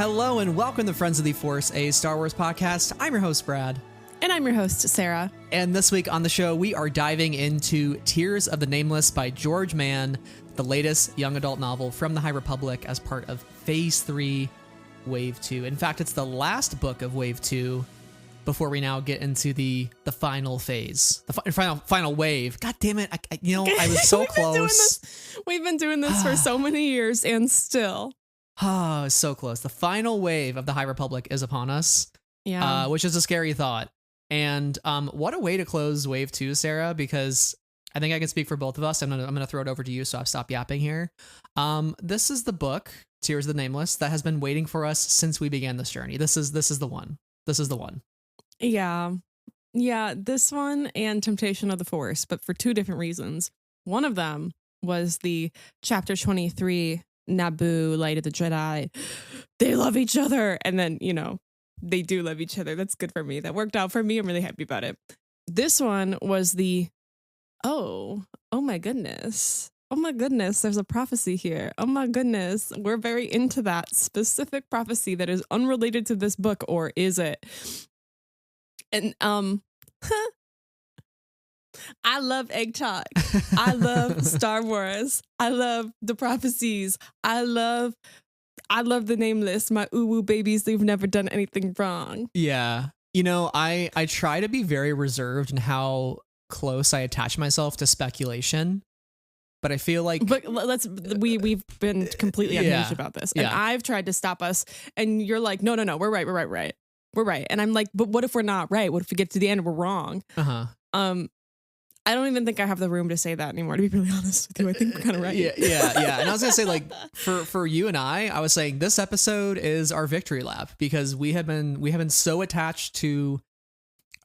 Hello and welcome to Friends of the Force, a Star Wars podcast. I'm your host, Brad. And I'm your host, Sarah. And this week on the show, we are diving into Tears of the Nameless by George Mann, the latest young adult novel from the High Republic as part of Phase 3, Wave 2. In fact, it's the last book of Wave 2 before we now get into the final phase, the final wave. God damn it. I was so close. We've been doing this for so many years and still. Oh, so close. The final wave of the High Republic is upon us. Yeah. Which is a scary thought. And what a way to close Wave 2, Sarah, because I think I can speak for both of us. I'm gonna throw it over to you, so I've stopped yapping here. This is the book, Tears of the Nameless, that has been waiting for us since we began this journey. This is the one. This is the one. Yeah. Yeah, this one and Temptation of the Force, but for two different reasons. One of them was the chapter 23, Naboo, Light of the Jedi. They love each other. And then, they do love each other. That's good for me. That worked out for me. I'm really happy about it. This one was the, oh my goodness. Oh my goodness, there's a prophecy here. Oh my goodness, we're very into that specific prophecy that is unrelated to this book, or is it? And I love egg talk. I love Star Wars. I love the prophecies. I love the Nameless. My ooh-woo babies, they've never done anything wrong. Yeah. I try to be very reserved in how close I attach myself to speculation. But I feel like... But we've been completely unhinged about this. And I've tried to stop us. And you're like, no, we're right. We're right. And I'm like, but what if we're not right? What if we get to the end and we're wrong? Uh-huh. I don't even think I have the room to say that anymore, to be really honest with you. I think we're kind of right. Yeah. And I was going to say, like, for you and I was saying this episode is our victory lap because we have been so attached to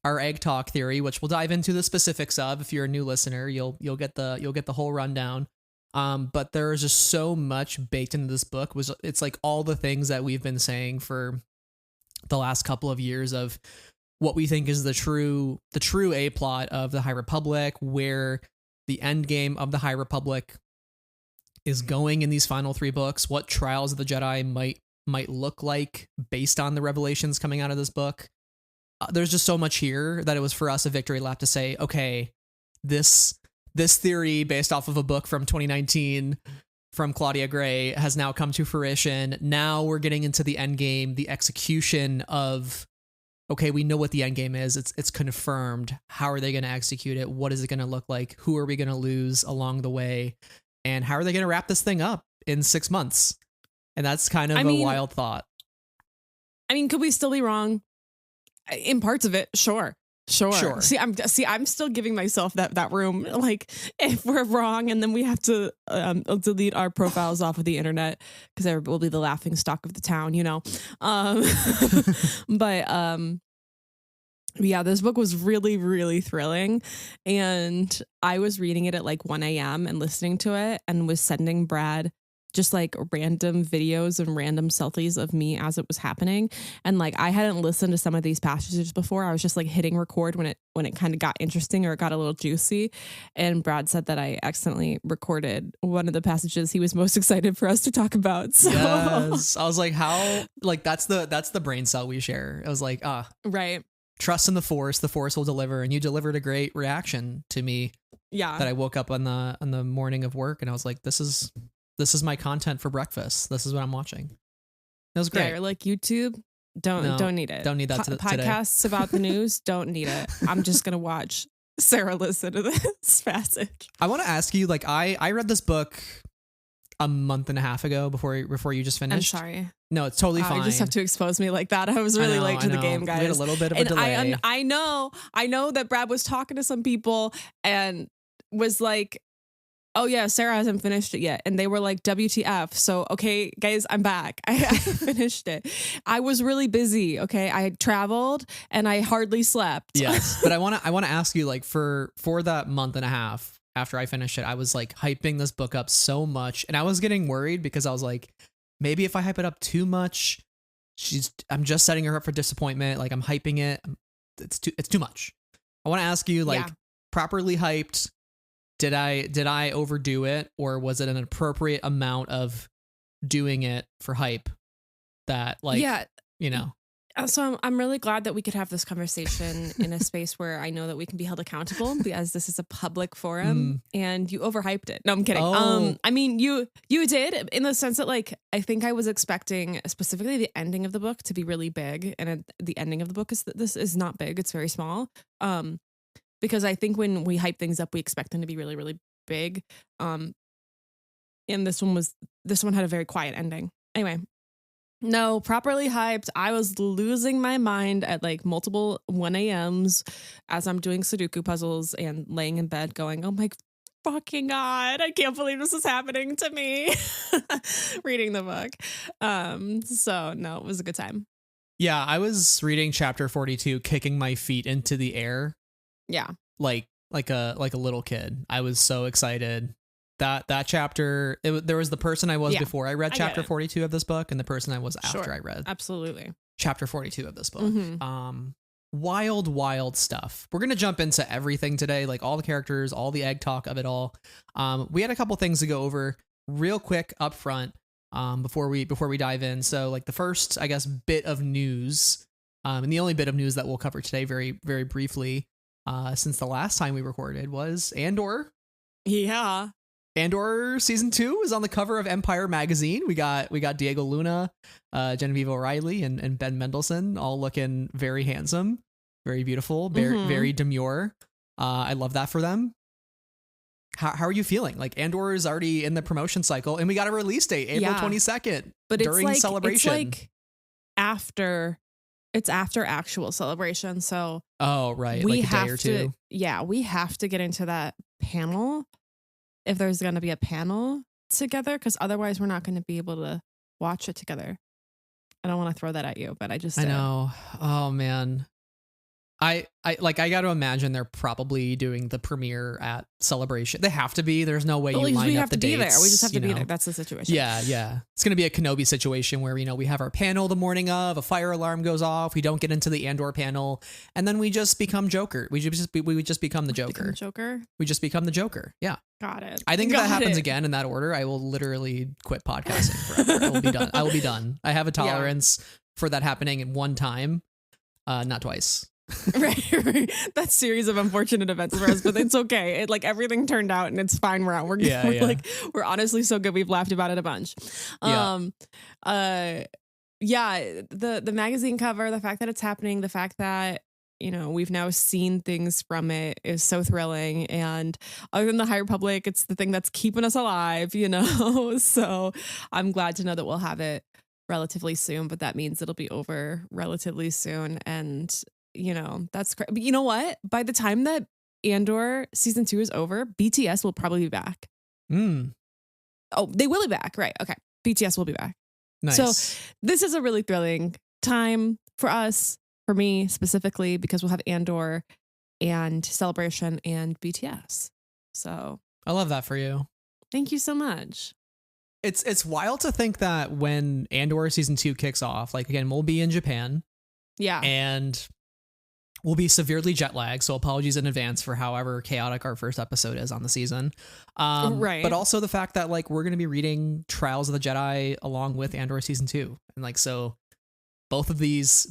our egg talk theory, which we'll dive into the specifics of. If you're a new listener, you'll get the whole rundown. But there is just so much baked into this book. It's like all the things that we've been saying for the last couple of years of what we think is the true A plot of the High Republic, where the end game of the High Republic is going in these final three books, what Trials of the Jedi might look like based on the revelations coming out of this book. There's just so much here that it was for us a victory lap to say, okay, this theory based off of a book from 2019 from Claudia Gray has now come to fruition. Now we're getting into the end game, the execution of, okay, we know what the end game is. It's confirmed. How are they going to execute it? What is it going to look like? Who are we going to lose along the way? And how are they going to wrap this thing up in 6 months? And that's kind of a wild thought. I mean, could we still be wrong? In parts of it, sure. See, I'm still giving myself that room. Like, if we're wrong, and then we have to delete our profiles off of the internet because there will be the laughing stock of the town, But yeah, this book was really, really thrilling, and I was reading it at like 1 a.m. and listening to it, and was sending Brad just like random videos and random selfies of me as it was happening. And like, I hadn't listened to some of these passages before. I was just like hitting record when it kind of got interesting or it got a little juicy. And Brad said that I accidentally recorded one of the passages he was most excited for us to talk about. So yes. I was like, how, like, that's the brain cell we share. I was like, right. Trust in the Force will deliver. And you delivered a great reaction to me. Yeah. That I woke up on the morning of work and I was like, this is my content for breakfast. This is what I'm watching. That was great. Yeah, you're like, YouTube, don't need it. Don't need that today. Podcasts about the news, don't need it. I'm just going to watch Sarah listen to this passage. I want to ask you, like, I read this book a month and a half ago before you just finished. I'm sorry. No, it's totally fine. You just have to expose me like that. I was really late to the game, guys. We had a little bit of a delay. I know that Brad was talking to some people and was like, oh yeah, Sarah hasn't finished it yet. And they were like, WTF. So, okay, guys, I'm back. I finished it. I was really busy. Okay. I had traveled and I hardly slept. Yes. But I want to ask you, like, for that month and a half after I finished it, I was like hyping this book up so much. And I was getting worried because I was like, maybe if I hype it up too much, I'm just setting her up for disappointment. Like, I'm hyping it. It's too much. I want to ask you, like, properly hyped, did I overdo it, or was it an appropriate amount of doing it for hype? that like, Yeah. you know, So I'm really glad that we could have this conversation in a space where I know that we can be held accountable because this is a public forum and you overhyped it. No, I'm kidding. Oh. I mean, you did in the sense that like, I think I was expecting specifically the ending of the book to be really big. And the ending of the book this is not big. It's very small. Because I think when we hype things up, we expect them to be really, really big. And this one had a very quiet ending. Anyway. No, properly hyped. I was losing my mind at like multiple 1 a.m.s as I'm doing Sudoku puzzles and laying in bed going, oh my fucking God, I can't believe this is happening to me. Reading the book. So no, it was a good time. Yeah, I was reading chapter 42, kicking my feet into the air. Yeah. Like a little kid. I was so excited. That chapter, there was the person I was before I read chapter 42 of this book and the person I was after I read absolutely chapter 42 of this book. Wild stuff. We're going to jump into everything today, like all the characters, all the egg talk of it all. We had a couple things to go over real quick up front before we dive in. So like the first, I guess, bit of news and the only bit of news that we'll cover today very, very briefly since the last time we recorded was ANDOR. Yeah. ANDOR season 2 is on the cover of Empire magazine. We got Diego Luna, Genevieve O'Reilly, and Ben Mendelsohn all looking very handsome, very beautiful, very demure. I love that for them. How are you feeling? Like ANDOR is already in the promotion cycle, and we got a release date, April 22nd, but during Celebration. It's like after actual Celebration, so right, we like a have day or two. We have to get into that panel. If there's going to be a panel together, because otherwise we're not going to be able to watch it together. I don't want to throw that at you, but I know. Oh man. I got to imagine they're probably doing the premiere at Celebration. They have to be. There's no way you line up the dates. There. We just have to be there. That's the situation. Yeah. It's going to be a Kenobi situation where, we have our panel the morning of, a fire alarm goes off, we don't get into the ANDOR panel, and then we just become Joker. We would just become the Joker. We just become the Joker. Yeah. Got it. I think if that happens again in that order, I will literally quit podcasting forever. I will be done. I have a tolerance for that happening at one time, not twice. right. That series of unfortunate events for us, but it's okay. Like everything turned out and it's fine. We're out. We're honestly so good. We've laughed about it a bunch. The magazine cover, the fact that it's happening, the fact that we've now seen things from it is so thrilling. And other than the High Republic, it's the thing that's keeping us alive, So I'm glad to know that we'll have it relatively soon, but that means it'll be over relatively soon. And that's great. But you know what? By the time that ANDOR season 2 is over, BTS will probably be back. Oh, they will be back. Right. Okay. BTS will be back. Nice. So this is a really thrilling time for us, for me specifically, because we'll have ANDOR and Celebration and BTS. So I love that for you. Thank you so much. It's wild to think that when ANDOR season 2 kicks off, like again, we'll be in Japan. Yeah. And we'll be severely jet lagged, so apologies in advance for however chaotic our first episode is on the season. Right. But also the fact that like we're going to be reading Trials of the Jedi along with ANDOR season 2, and like so, both of these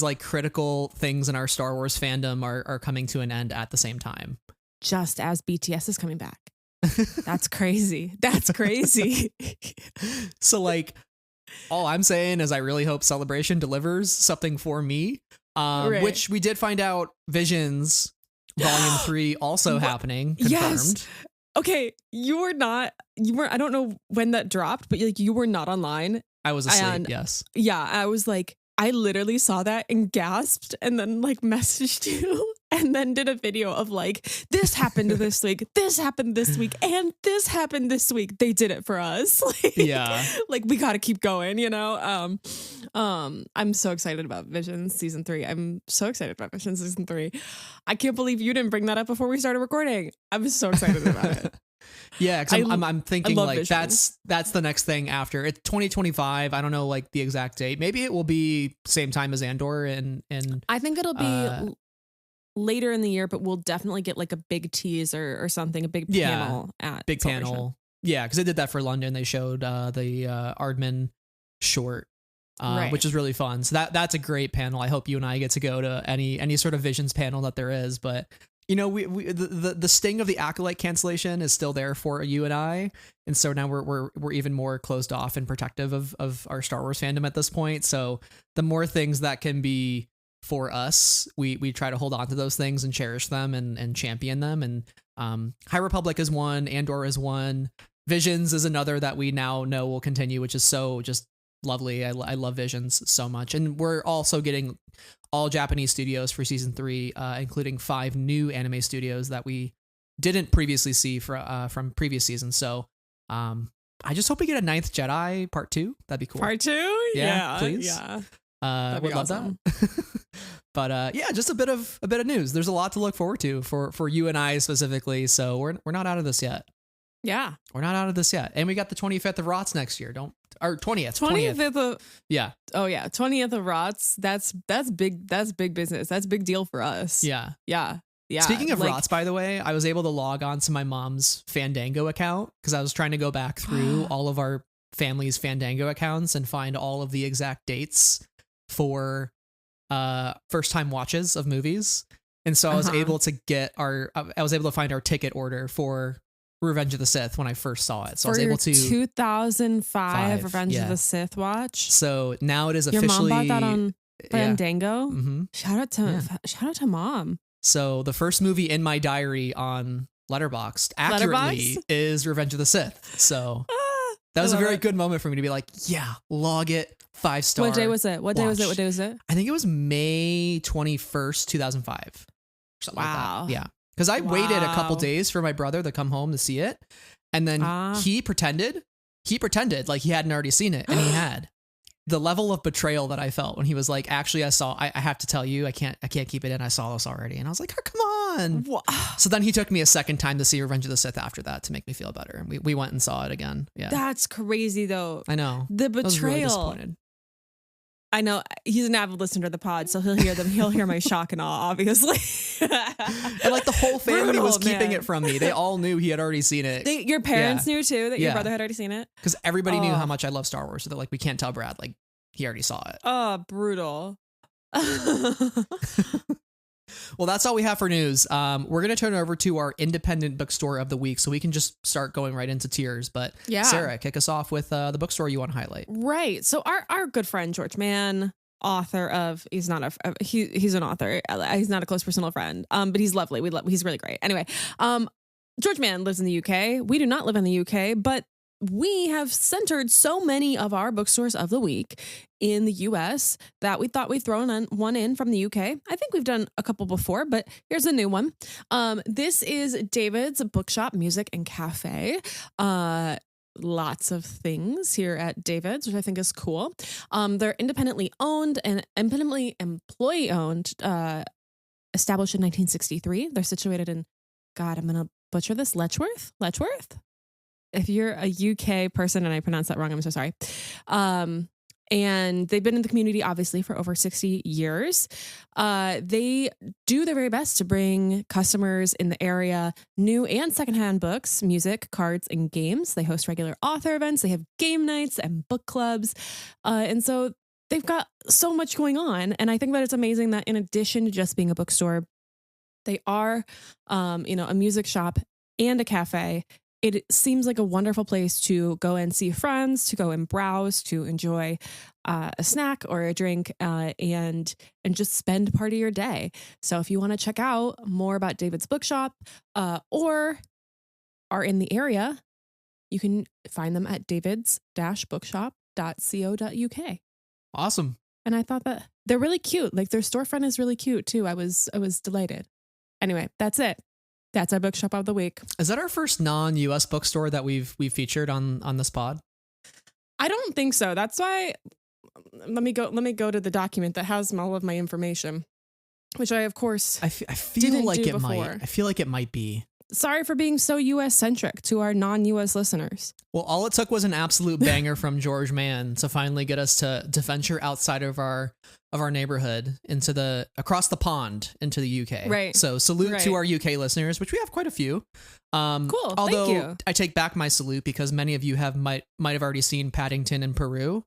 like critical things in our Star Wars fandom are coming to an end at the same time. Just as BTS is coming back. That's crazy. That's crazy. So like, all I'm saying is I really hope Celebration delivers something for me. Right. Which we did find out Visions Volume 3 also happening. Confirmed. Yes. Okay. I don't know when that dropped, but you were not online. I was asleep. Yes. Yeah. I was like, I literally saw that and gasped and then like messaged you and then did a video of like, this happened this week, this happened this week, and this happened this week. They did it for us. Like we got to keep going, I'm so excited about Visions season 3. I'm so excited about Visions season 3. I can't believe you didn't bring that up before we started recording. I'm so excited about it. Yeah, because I'm thinking like Visions. that's the next thing after. It's 2025. I don't know like the exact date. Maybe it will be same time as ANDOR and I think it'll be later in the year, but we'll definitely get like a big tease or something, a big panel at big panel. Yeah, because they did that for London. They showed the Aardman short Right. which is really fun. So that's a great panel. I hope you and I get to go to any sort of Visions panel that there is. But the sting of the Acolyte cancellation is still there for you and I, and so now we're even more closed off and protective of our Star Wars fandom at this point. So the more things that can be for us, we try to hold on to those things and cherish them and champion them. And High Republic is one, Andor is one, Visions is another that we now know will continue, which is so just lovely. I love Visions so much. And we're also getting all Japanese studios for season 3, including 5 new anime studios that we didn't previously see from previous seasons. So I just hope we get a 9th Jedi part 2. That'd be cool. Part 2? Yeah, please. Yeah. Would love that. But yeah, just a bit of news. There's a lot to look forward to for you and I specifically. So we're not out of this yet. Yeah. We're not out of this yet. And we got the 25th of Rots next year. 20th. 20th of Yeah. Oh yeah, 20th of Rots. That's big. That's big business. That's a big deal for us. Yeah. Yeah. Yeah. Speaking of Rots, by the way, I was able to log on to my mom's Fandango account because I was trying to go back through all of our family's Fandango accounts and find all of the exact dates for first time watches of movies. And so I was able to find our ticket order for Revenge of the Sith when I first saw it. So I was able to 2005 Revenge of the Sith watch. So now it is Your officially. mom bought that on Fandango. Mm-hmm. Shout out to mom. So the first movie in my diary on Letterboxd accurately is Revenge of the Sith. So that was a very good moment for me to be like, yeah, log it, 5-star. What day was it? What day was it? I think it was May 21st, 2005. Something like that. Yeah. Because I waited a couple days for my brother to come home to see it. And then he pretended like he hadn't already seen it. And he had. The level of betrayal that I felt when he was like, actually, I have to tell you, I can't keep it in. I saw this already. And I was like, oh, come on. So then he took me a second time to see Revenge of the Sith after that to make me feel better. And we went and saw it again. Yeah. That's crazy though. I know. The betrayal. I was really disappointed. I know he's an avid listener to the pod, so he'll hear them. He'll hear my shock and awe, obviously. And like the whole family was keeping it from me. They all knew he had already seen it. Your parents knew too that your brother had already seen it? Because everybody knew how much I love Star Wars. So they're like, we can't tell Brad. Like, he already saw it. Oh, brutal. Well, that's all we have for news. We're going to turn over to our independent bookstore of the week so we can just start going right into tiers. But Sarah, kick us off with the bookstore you want to highlight. Right. So our good friend, George Mann, author of, he's an author. He's not a close personal friend, but he's lovely. He's really great. Anyway, George Mann lives in the UK. We do not live in the UK, but we have centered so many of our bookstores of the week in the US that we thought we'd throw one in from the UK. I think we've done a couple before, but here's a new one. This is David's Bookshop, Music and Cafe. Lots of things here at David's, which I think is cool. They're independently owned and independently employee owned, established in 1963. They're situated in, God, I'm going to butcher this, Letchworth? If you're a UK person and I pronounce that wrong, I'm so sorry. And they've been in the community, obviously, for over 60 years. They do their very best to bring customers in the area new and secondhand books, music, cards, and games. They host regular author events. They have game nights and book clubs. And so they've got so much going on. And I think that it's amazing that in addition to just being a bookstore, they are, a music shop and a cafe. It seems like a wonderful place to go and see friends, to go and browse, to enjoy a snack or a drink, and just spend part of your day. So if you want to check out more about David's Bookshop, or are in the area, you can find them at davids-bookshop.co.uk. Awesome. And I thought that they're really cute. Like their storefront is really cute too. I was delighted. Anyway, that's it. That's our bookshop of the week. Is that our first non-US bookstore that we've featured on this pod? I don't think so. That's why let me go to the document that has all of my information, which I of course I feel like it before. might. I feel like it might be. Sorry for being so US centric to our non-US listeners. Well, all it took was an absolute banger from George Mann to finally get us to venture outside of our of our neighborhood into across the pond into the UK. Right. So salute to our UK listeners, which we have quite a few. Cool. Although Thank you. I take back my salute because many of you might have already seen Paddington in Peru.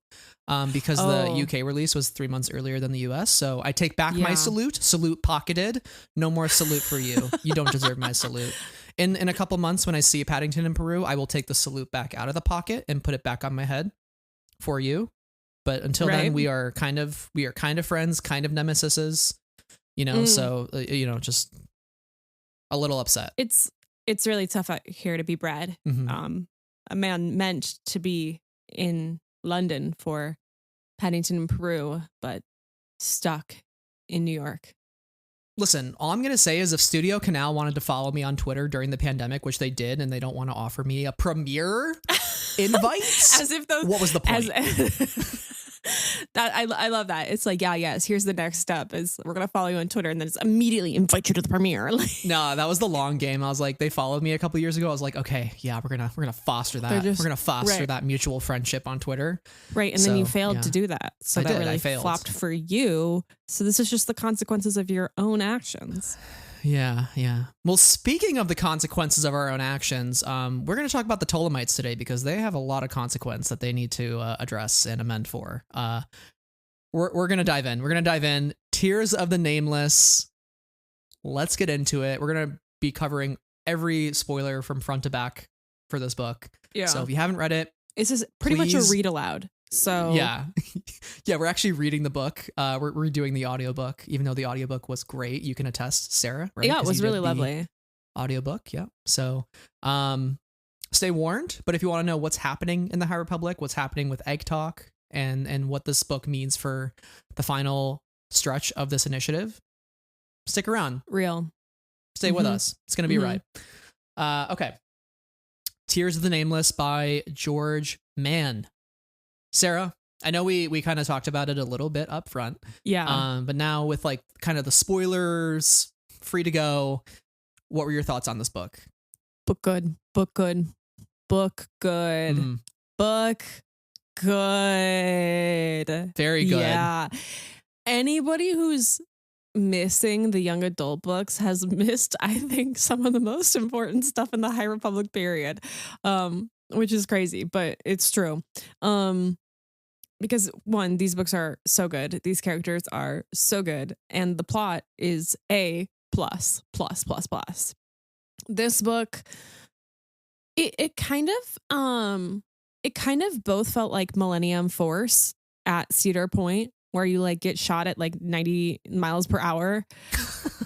Because the UK release was 3 months earlier than the US. So I take back my salute. Salute pocketed. No more salute for you. You don't deserve my salute. In a couple months when I see Paddington in Peru, I will take the salute back out of the pocket and put it back on my head for you. But until then, we are kind of friends, kind of nemesises, so just a little upset. It's really tough out here to be bred. Mm-hmm. A man meant to be in London for Paddington in Peru, but stuck in New York. Listen, all I'm going to say is if Studio Canal wanted to follow me on Twitter during the pandemic, which they did, and they don't want to offer me a premiere invite, as if those, what was the point? That I love that. It's like, yes, here's the next step is we're going to follow you on Twitter and then it's immediately invite you to the premiere. No, that was the long game. I was like, they followed me a couple years ago. I was like, okay, yeah, we're going to foster that. We're going to foster that mutual friendship on Twitter. Right. And then you failed to do that. So that really flopped for you. So this is just the consequences of your own actions. Yeah. Well, speaking of the consequences of our own actions, we're going to talk about the Tolemites today because they have a lot of consequence that they need to address and amend for. We're going to dive in. We're going to dive in. Tears of the Nameless. Let's get into it. We're going to be covering every spoiler from front to back for this book. Yeah. So if you haven't read it, it's just pretty much a read aloud. So yeah, we're actually reading the book. We're redoing the audiobook, even though the audiobook was great. You can attest, Sarah, right? Yeah, it was really lovely. Audiobook, yeah. So stay warned. But if you want to know what's happening in the High Republic, what's happening with Egg Talk, and what this book means for the final stretch of this initiative, stick around. Stay with us. It's going to be right. Okay. Tears of the Nameless by George Mann. Sarah, I know we kind of talked about it a little bit up front. Yeah. But now with like kind of the spoilers free to go, what were your thoughts on this book? Book good. Book good. Book good. Book good. Very good. Yeah. Anybody who's missing the young adult books has missed, I think, some of the most important stuff in the High Republic period. Which is crazy, but it's true. Because one, these books are so good. These characters are so good. And the plot is A++++. This book, it kind of both felt like Millennium Force at Cedar Point, where you like get shot at like 90 miles per hour.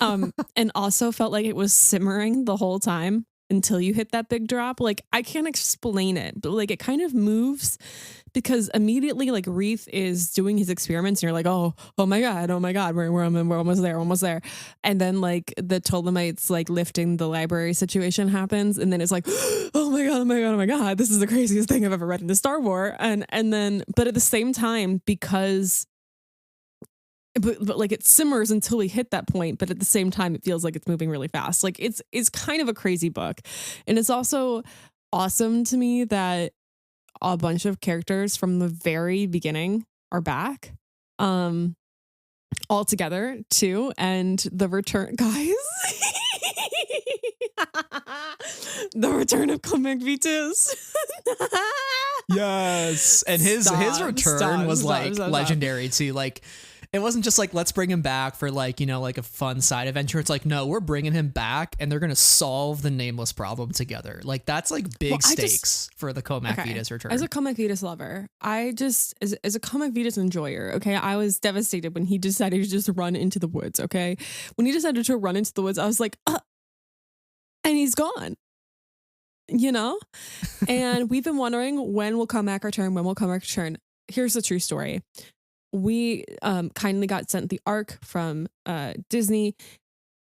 And also felt like it was simmering the whole time until you hit that big drop. Like, I can't explain it, but like it kind of moves because immediately like Reath is doing his experiments and you're like, oh my God, we're almost there. And then like the Tolemites like lifting the library situation happens. And then it's like, oh my God, this is the craziest thing I've ever read in the Star Wars. And then, but at the same time, because but like it simmers until we hit that point, but at the same time it feels like it's moving really fast. Like it's kind of a crazy book. And it's also awesome to me that a bunch of characters from the very beginning are back all together too. And the return, guys, the return of Comic Vitus. Yes. And his return was legendary too. Like, it wasn't just like, let's bring him back for like, like a fun side adventure. It's like, no, we're bringing him back and they're going to solve the Nameless problem together. Like, that's like big stakes for the Comic Vitus return. As a Comic Vitus lover, as a Comic Vitus enjoyer, okay, I was devastated when he decided to just run into the woods, okay? When he decided to run into the woods, I was like, and he's gone. And we've been wondering when will Comac return. Here's the true story. We kindly got sent the ARC from Disney,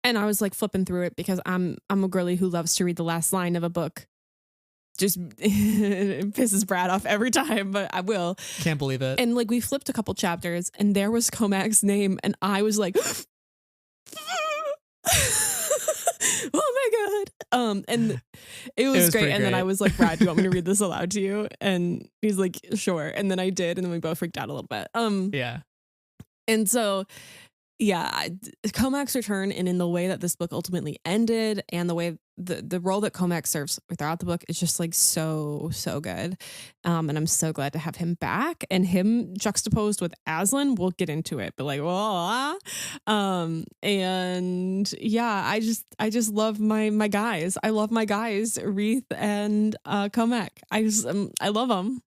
and I was like flipping through it because I'm a girly who loves to read the last line of a book. Just it pisses Brad off every time, but I will. Can't believe it. And like we flipped a couple chapters, and there was Comac's name, and I was like, oh my God. And it was great. And then I was like, Brad, do you want me to read this aloud to you? And he's like, sure. And then I did. And then we both freaked out a little bit. Yeah. And so, yeah, Comac's return and in the way that this book ultimately ended and the way the role that Comac serves throughout the book is just like so good. And I'm so glad to have him back, and him juxtaposed with Aslan. We'll get into it, but like, and yeah, I just love my guys. I love my guys, Reath and Comac. I love them.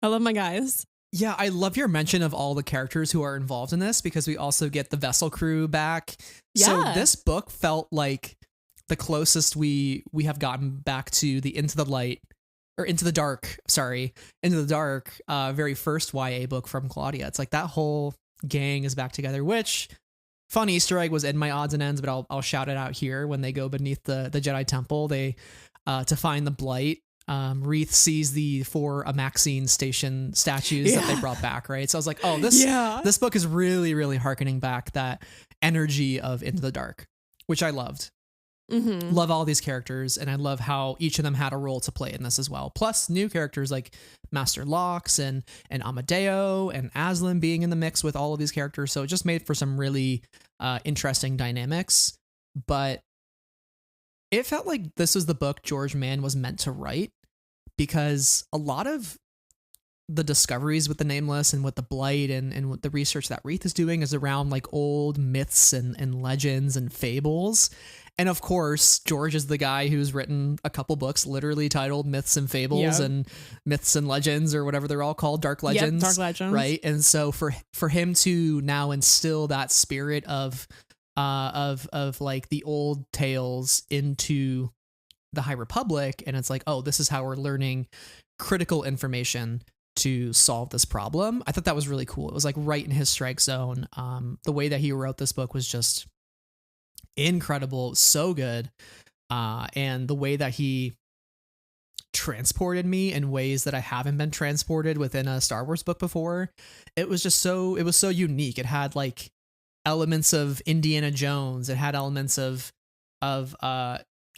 I love my guys. Yeah, I love your mention of all the characters who are involved in this, because we also get the vessel crew back. So this book felt like the closest we have gotten back to the Into the Dark, very first YA book from Claudia. It's like that whole gang is back together, which fun Easter egg was in my odds and ends, but I'll shout it out here. When they go beneath the Jedi temple, they to find the Blight. Reath sees the 4 Amaxine station statues that they brought back, right? So I was like, oh, this book is really, really hearkening back that energy of Into the Dark, which I loved. Mm-hmm. Love all these characters, and I love how each of them had a role to play in this as well. Plus new characters like Master Lox and Amadeo and Aslan being in the mix with all of these characters. So it just made for some really interesting dynamics. But it felt like this was the book George Mann was meant to write, because a lot of the discoveries with the Nameless and with the Blight and with the research that Reath is doing is around like old myths and legends and fables. And of course, George is the guy who's written a couple books literally titled Myths and Fables and Myths and Legends, or whatever they're all called, Dark Legends. Dark Legends. Right. And so for him to now instill that spirit of like the old tales into the High Republic, and it's like, oh, this is how we're learning critical information to solve this problem. I thought that was really cool. It was like right in his strike zone. The way that he wrote this book was just incredible, so good. And the way that he transported me in ways that I haven't been transported within a Star Wars book before. It was so unique. It had like elements of Indiana Jones. It had elements of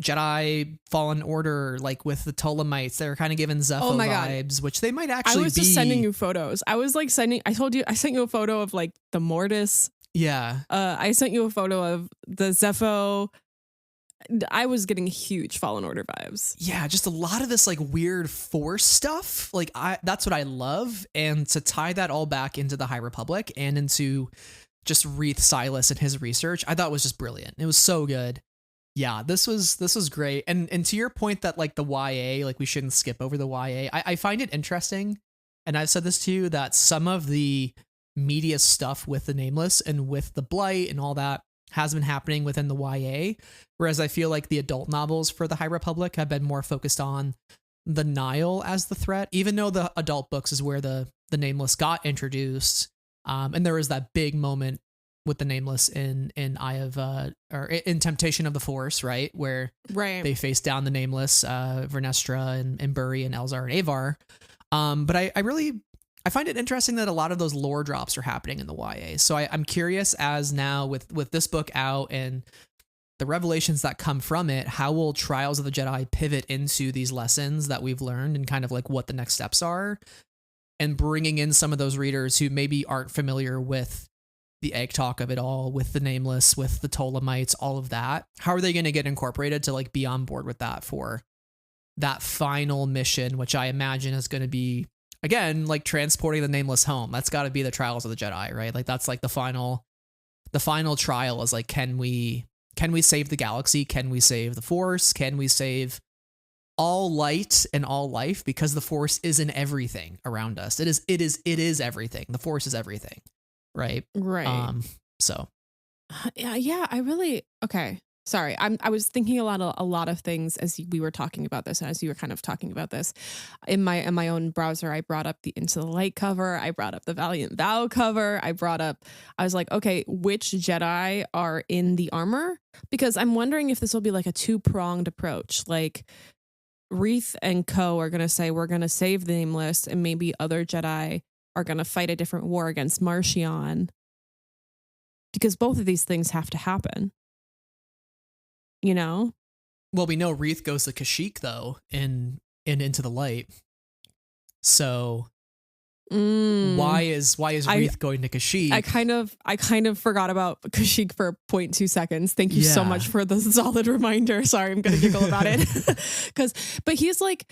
Jedi Fallen Order, like with the Tolemites. They were kind of giving Zepho vibes, which they might actually be. I was just sending you photos. I sent you a photo of like the Mortis. Yeah. I sent you a photo of the Zepho. I was getting huge Fallen Order vibes. Yeah, just a lot of this like weird Force stuff. Like that's what I love. And to tie that all back into the High Republic and into just Reath, Silas, and his research, I thought was just brilliant. It was so good. Yeah, this was great. And to your point that like the YA, like we shouldn't skip over the YA. I find it interesting, and I've said this to you, that some of the media stuff with the Nameless and with the Blight and all that has been happening within the YA, whereas I feel like the adult novels for the High Republic have been more focused on the Nile as the threat, even though the adult books is where the Nameless got introduced. And there was that big moment with the Nameless in Temptation of the Force, right? Where they face down the Nameless, Vernestra and Burry and Elzar and Avar. But I find it interesting that a lot of those lore drops are happening in the YA. So I'm curious, as now with this book out and the revelations that come from it, how will Trials of the Jedi pivot into these lessons that we've learned and kind of like what the next steps are, and bringing in some of those readers who maybe aren't familiar with the egg talk of it all, with the Nameless, with the Tolemites, all of that. How are they going to get incorporated to like be on board with that for that final mission, which I imagine is going to be, again, like transporting the Nameless home. That's got to be the Trials of the Jedi, right? Like that's like the final trial is like, can we save the galaxy? Can we save the Force? Can we save all light and all life? Because the Force isn't everything around us. It is everything. The Force is everything. Right. So yeah, I really, okay. Sorry. I was thinking a lot of things as we were talking about this, and as you were kind of talking about this in my own browser. I brought up the Into the Light cover. I brought up the Valiant Vow cover. I was like, okay, which Jedi are in the armor? Because I'm wondering if this will be like a 2-pronged approach. Like Reath and co are going to say, we're going to save the Nameless, and maybe other Jedi are going to fight a different war against Marchion, because both of these things have to happen, you know? Well, we know Reath goes to Kashyyyk though in Into the Light. So Why is Reath going to Kashyyyk? I kind of forgot about Kashyyyk for 0.2 seconds. Thank you so much for the solid reminder. Sorry, I'm gonna giggle about it. But he's like,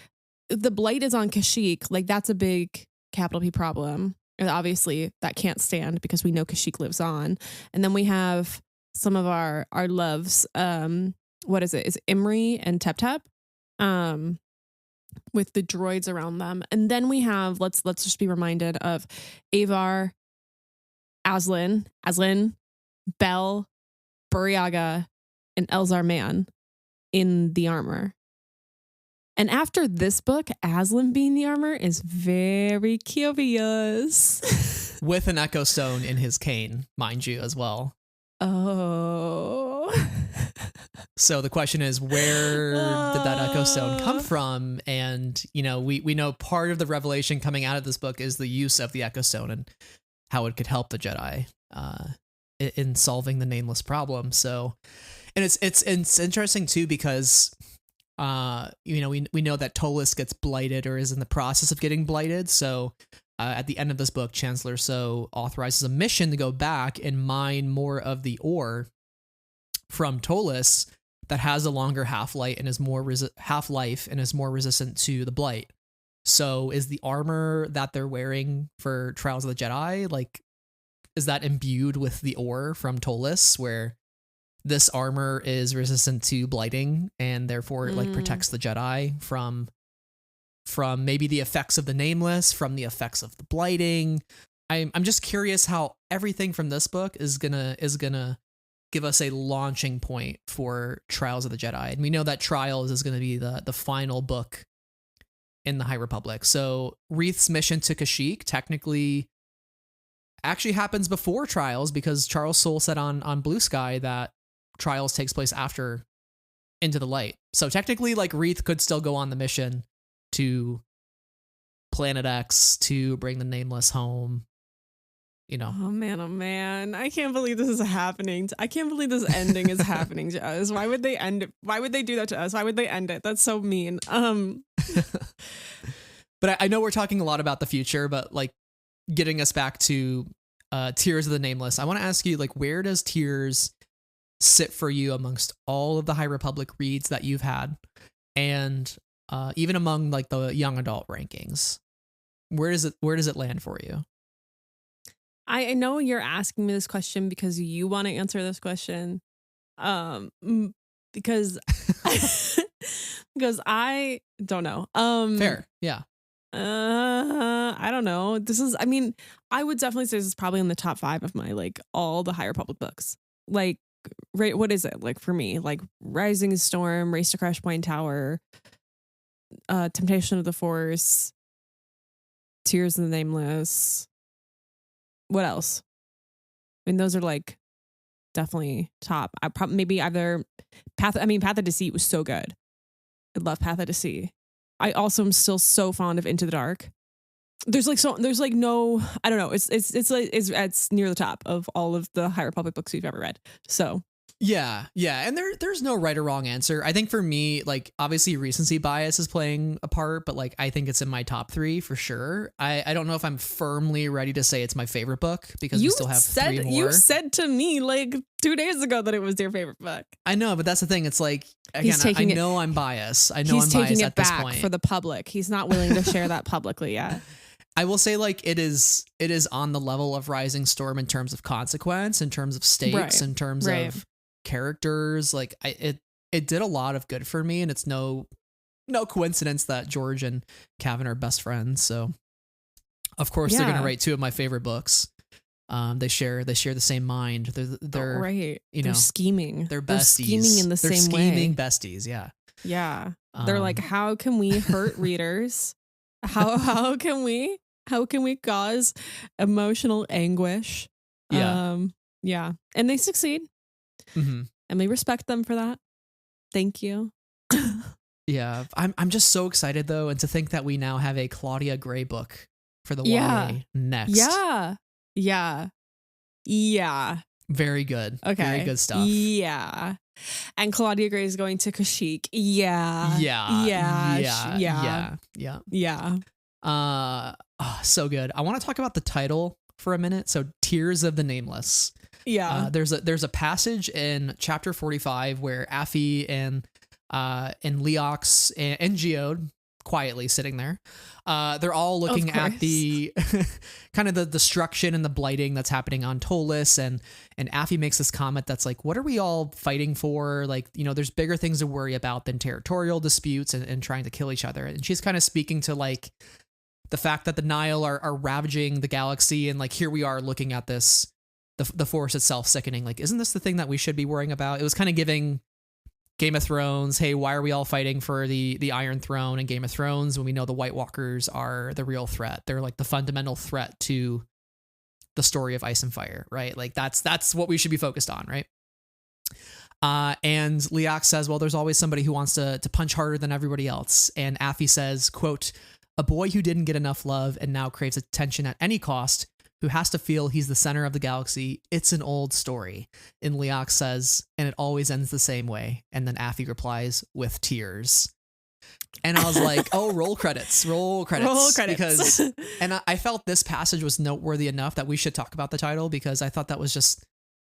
the Blight is on Kashyyyk. Like, that's a big capital P problem. And obviously that can't stand because we know Kashyyyk lives on. And then we have some of our loves. What is it? Is Imri and Tep Tep. With the droids around them. And then we have, let's just be reminded of Avar, Aslan, Bell, Buryaga, and Elzar Mann in the armor. And after this book, Aslan being the armor is very curious. With an Echo Stone in his cane, mind you, as well. Oh. So the question is, where did that Echo Stone come from? And, you know, we know part of the revelation coming out of this book is the use of the Echo Stone and how it could help the Jedi in solving the Nameless problem. So, and it's interesting too, because you know, we know that Tolis gets blighted or is in the process of getting blighted. So at the end of this book, Chancellor So authorizes a mission to go back and mine more of the ore from Tolis that has a longer half-life and is more resistant to the blight. So is the armor that they're wearing for Trials of the Jedi, like, is that imbued with the ore from Tolis, where this armor is resistant to blighting and therefore it like protects the Jedi from maybe the effects of the Nameless, from the effects of the blighting? I'm just curious how everything from this book is gonna give us a launching point for Trials of the Jedi. And we know that Trials is going to be the final book in the High Republic. So Reath's mission to Kashyyyk technically actually happens before Trials, because Charles Soule said on Blue Sky that Trials takes place after Into the Light. So technically, like, Reath could still go on the mission to Planet X to bring the Nameless home. You know. Oh man. I can't believe this is happening. I can't believe this ending is happening to us. Why would they end it? Why would they do that to us? Why would they end it? That's so mean. But I know we're talking a lot about the future, but like getting us back to Tears of the Nameless, I want to ask you, like, where does Tears sit for you amongst all of the High Republic reads that you've had? And even among like the young adult rankings, where does it land for you? I know you're asking me this question because you want to answer this question. Because because I don't know. Fair. Yeah. I don't know. I would definitely say this is probably in the top 5 of my, like, all the High Republic books. Like, right, what is it? Like, for me, like, Rising Storm, Race to Crash Point Tower, Temptation of the Force, Tears of the Nameless. What else? I mean, those are like definitely top. I probably maybe either Path of Deceit was so good. I love Path of Deceit. I also am still so fond of Into the Dark. There's no, I don't know. It's near the top of all of the High Republic books we've ever read. So Yeah, and there's no right or wrong answer. I think for me, like, obviously recency bias is playing a part, but like I think it's in my top 3 for sure. I don't know if I'm firmly ready to say it's my favorite book, because we still have 3 more. You said to me like 2 days ago that it was your favorite book. I know, but that's the thing. It's like, again, I know I'm biased. I know he's I'm taking biased it at this back point for the public. He's not willing to share that publicly yet. I will say, like, it is on the level of Rising Storm in terms of consequence, in terms of stakes, right. in terms of characters. Like, it did a lot of good for me, and it's no coincidence that George and Cavan are best friends. So of course they're gonna write 2 of my favorite books. They share the same mind. They're right. You know, they're scheming. They're besties. They're scheming in the they're same scheming way. besties. Yeah. Yeah. They're like, how can we hurt readers? How can we cause emotional anguish? Yeah. Yeah. And they succeed. Mm-hmm. And we respect them for that. Thank you. Yeah. I'm just so excited though, and to think that we now have a Claudia Gray book for the YA next. Yeah. Very good. Okay. Very good stuff. Yeah. And Claudia Gray is going to Kashyyyk. Yeah. So good. I want to talk about the title for a minute. So Tears of the Nameless. Yeah. There's a passage in chapter 45 where Affy and Leox and Geode, quietly sitting there, they're all looking at the kind of the destruction and the blighting that's happening on Tolis, and Affy makes this comment that's like, what are we all fighting for? Like, you know, there's bigger things to worry about than territorial disputes and trying to kill each other. And she's kind of speaking to like the fact that the Nile are ravaging the galaxy, and like here we are looking at this, the force itself sickening. Like, isn't this the thing that we should be worrying about? It was kind of giving Game of Thrones, hey, why are we all fighting for the Iron Throne in Game of Thrones when we know the White Walkers are the real threat? They're like the fundamental threat to the story of Ice and Fire, right? Like that's what we should be focused on, right? And Leox says, well, there's always somebody who wants to punch harder than everybody else. And Affy says, quote, a boy who didn't get enough love and now craves attention at any cost, who has to feel he's the center of the galaxy. It's an old story. And Leox says, and it always ends the same way. And then Affy replies with tears. And I was like, oh, roll credits. Because, and I felt this passage was noteworthy enough that we should talk about the title, because I thought that was just,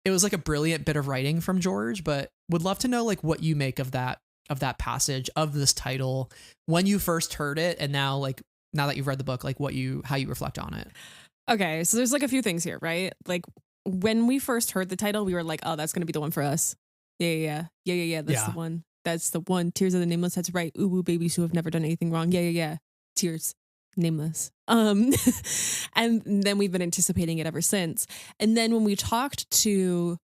it was like a brilliant bit of writing from George, but would love to know like what you make of that passage, of this title, when you first heard it, and now that you've read the book, like how you reflect on it. Okay, so there's like a few things here, right? Like when we first heard the title, we were like, oh, that's going to be the one for us. Yeah. That's the one. That's the one. Tears of the Nameless. That's right. Ooh, babies who have never done anything wrong. Yeah. Tears. Nameless. And then we've been anticipating it ever since. And then when we talked to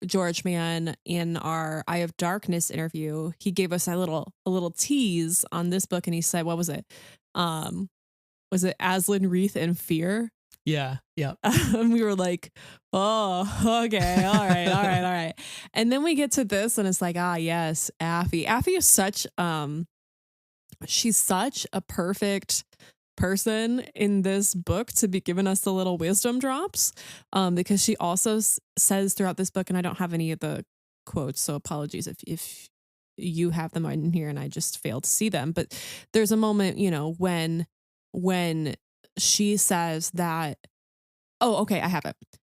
George Mann in our Eye of Darkness interview, he gave us a little tease on this book, and he said, what was it? Was it Aslan, Reath, and Fear? Yeah. And we were like, oh, okay, all right. And then we get to this, and it's like, yes, Affy. Affy is such she's such a perfect person in this book to be giving us the little wisdom drops, because she also says throughout this book, and I don't have any of the quotes, so apologies if you have them in here and I just failed to see them, but there's a moment, you know, when she says that, oh, okay, I have it.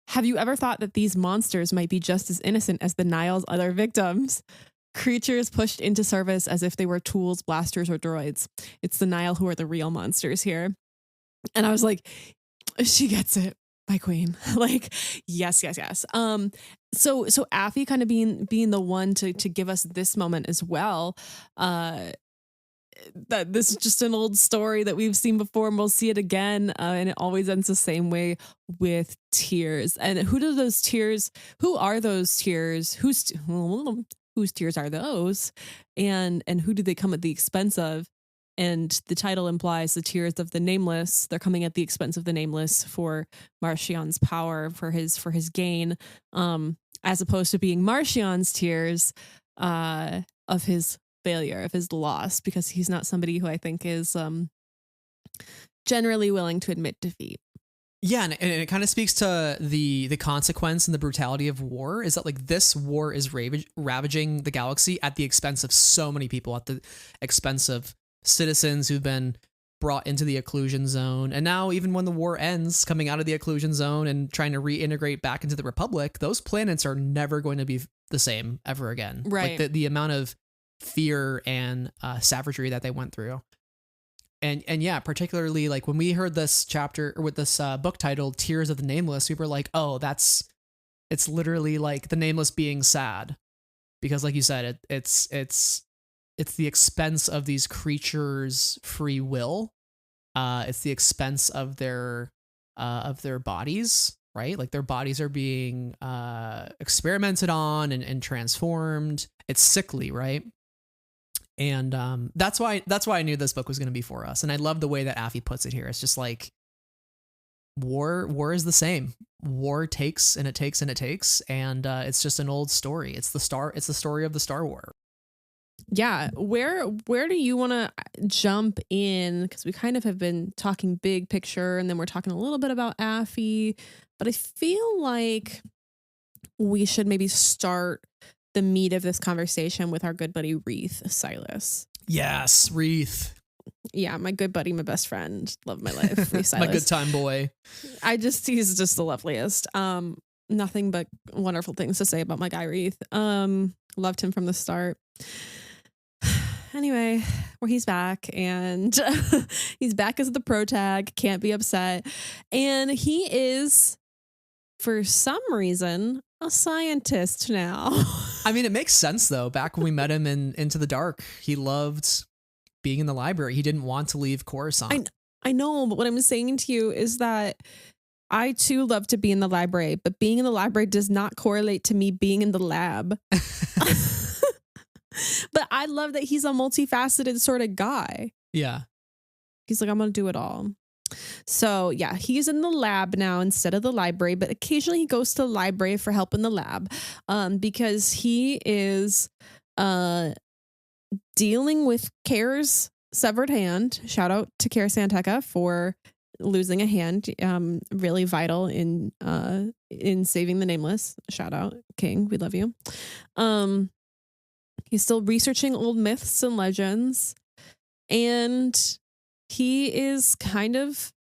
Have you ever thought that these monsters might be just as innocent as the Nile's other victims? Creatures pushed into service as if they were tools, blasters, or droids. It's the Nile who are the real monsters here. And I was like, she gets it, my queen. Like, yes. So Affy kind of being the one to give us this moment as well. That this is just an old story that we've seen before, and we'll see it again, and it always ends the same way, with tears. And who are those tears? Whose tears are those? And who do they come at the expense of? And the title implies the tears of the Nameless. They're coming at the expense of the Nameless for Marchion's power, for his gain, as opposed to being Marchion's tears of his failure, of his loss, because he's not somebody who I think is generally willing to admit defeat. Yeah, and it kind of speaks to the consequence and the brutality of war, is that like this war is ravaging the galaxy at the expense of so many people, at the expense of citizens who've been brought into the occlusion zone. And now even when the war ends, coming out of the occlusion zone and trying to reintegrate back into the Republic, those planets are never going to be the same ever again. Right. Like the amount of fear and savagery that they went through. And yeah, particularly like when we heard this chapter, or with this book titled Tears of the Nameless, we were like, oh, it's literally like the Nameless being sad, because like you said, it's the expense of these creatures' free will. It's the expense of their bodies, right? Like their bodies are being experimented on and transformed. It's sickly, right? And that's why I knew this book was going to be for us. And I love the way that Affy puts it here. It's just like war is the same. War takes and it takes and it takes, and it's just an old story. It's the story of the Star Wars. Yeah, where do you want to jump in? Because we kind of have been talking big picture, and then we're talking a little bit about Affy, but I feel like we should maybe start the meat of this conversation with our good buddy Reath, Silas. Yes, Reath. Yeah, my good buddy, my best friend, love my life. Silas. My good time boy. He's just the loveliest. Nothing but wonderful things to say about my guy Reath. Loved him from the start. Anyway, where he's back, and he's back as the protag, can't be upset. And he is, for some reason, a scientist now. I mean, it makes sense though. Back when we met him in Into the Dark, he loved being in the library. He didn't want to leave Coruscant. I know, but what I'm saying to you is that I too love to be in the library, but being in the library does not correlate to me being in the lab. But I love that he's a multifaceted sort of guy. Yeah. He's like, I'm going to do it all. So yeah, he's in the lab now instead of the library, but occasionally he goes to the library for help in the lab, because he is dealing with Kair's severed hand. Shout out to Kair Santeca for losing a hand, really vital in saving the Nameless. Shout out, King, we love you. He's still researching old myths and legends, and he is kind of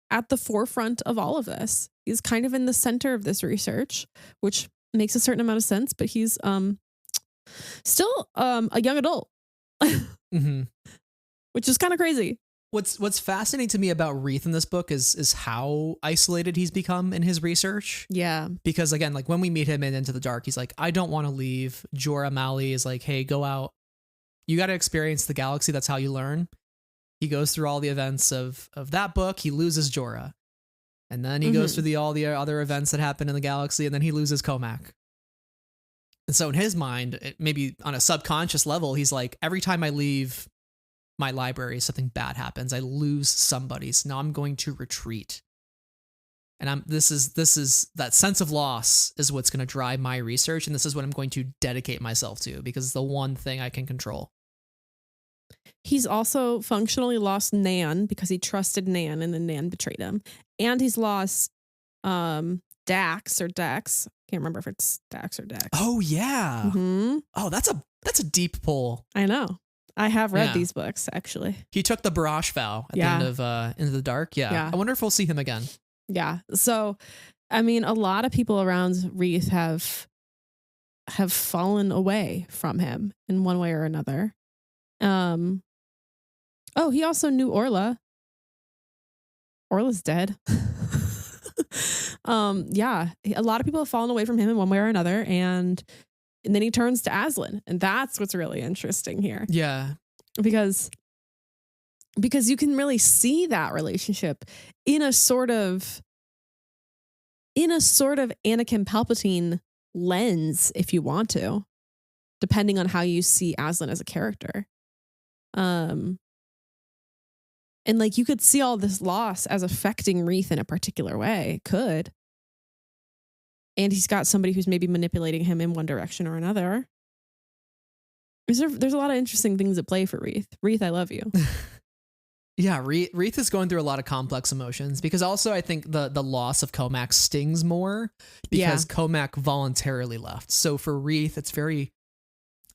at the forefront of all of this. He's kind of in the center of this research, which makes a certain amount of sense, but he's still a young adult, Mm-hmm. which is kind of crazy. What's fascinating to me about Reath in this book is how isolated he's become in his research. Yeah. Because again, like when we meet him in Into the Dark, he's like, I don't want to leave. Jorah Mali is like, hey, go out. You got to experience the galaxy. That's how you learn. He goes through all the events of that book. He loses Jorah. And then he goes through all the other events that happen in the galaxy, and then he loses Comac. And so in his mind, maybe on a subconscious level, he's like, every time I leave my library, something bad happens. I lose somebody. So now I'm going to retreat. And this is that sense of loss is what's going to drive my research. And this is what I'm going to dedicate myself to, because it's the one thing I can control. He's also functionally lost Nan because he trusted Nan and then Nan betrayed him. And he's lost Dax or Dex. Can't remember if it's Dax or Dex. Oh yeah. Mm-hmm. Oh, that's a deep pull. I know. I have read these books, actually. He took the Barash vow at the end of Into the Dark. Yeah. I wonder if we'll see him again. Yeah. So, I mean, a lot of people around Reath have fallen away from him in one way or another. Oh, he also knew Orla. Orla's dead. Yeah, a lot of people have fallen away from him in one way or another, and then he turns to Aslan, and that's what's really interesting here. Yeah, because you can really see that relationship in a sort of Anakin Palpatine lens, if you want to, depending on how you see Aslan as a character. And like you could see all this loss as affecting Reath in a particular way. It could. And he's got somebody who's maybe manipulating him in one direction or another. There's a lot of interesting things at play for Reath. Reath, I love you. Yeah, Reath is going through a lot of complex emotions, because also I think the loss of Comac stings more because Comac voluntarily left. So for Reath, it's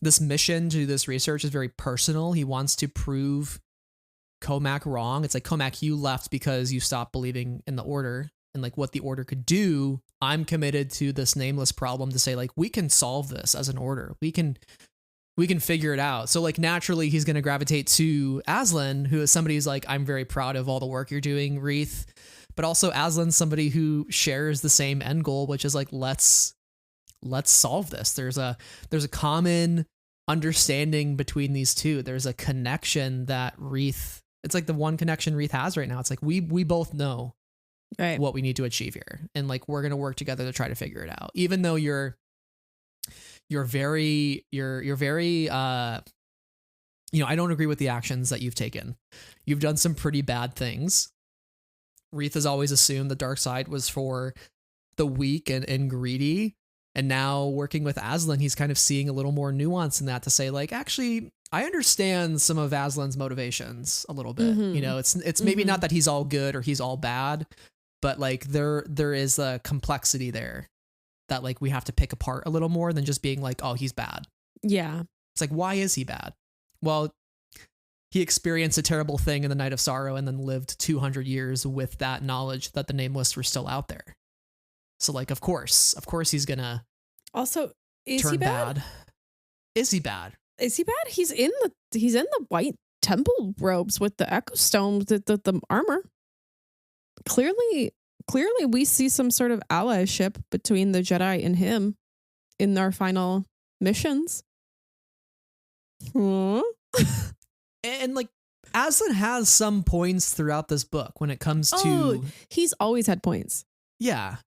this mission to do this research is very personal. He wants to prove Comac wrong. It's like, Comac, you left because you stopped believing in the Order and like what the Order could do. I'm committed to this Nameless problem to say, like, we can solve this as an Order. We can figure it out. So like naturally he's going to gravitate to Aslan, who is somebody who's like, I'm very proud of all the work you're doing, Reath. But also Aslan's somebody who shares the same end goal, which is like, let's solve this. There's a common understanding between these two. There's a connection that Reath, it's like the one connection Reath has right now. It's like we both know what we need to achieve here, and like we're gonna work together to try to figure it out. Even though you're very I don't agree with the actions that you've taken. You've done some pretty bad things. Reath has always assumed the dark side was for the weak and greedy. And now working with Aslan, he's kind of seeing a little more nuance in that, to say like, actually, I understand some of Aslan's motivations a little bit. Mm-hmm. You know, it's maybe not that he's all good or he's all bad, but like there is a complexity there that like we have to pick apart a little more than just being like, oh, he's bad. Yeah. It's like, why is he bad? Well, he experienced a terrible thing in the Night of Sorrow and then lived 200 years with that knowledge that the Nameless were still out there. So like, of course he's gonna Also, is turn he bad? bad. Is he bad? Is he bad? He's in the white temple robes with the echo stone, the armor. Clearly we see some sort of allyship between the Jedi and him in our final missions. Huh? And like, Aslan has some points throughout this book when it comes to. He's always had points. Yeah.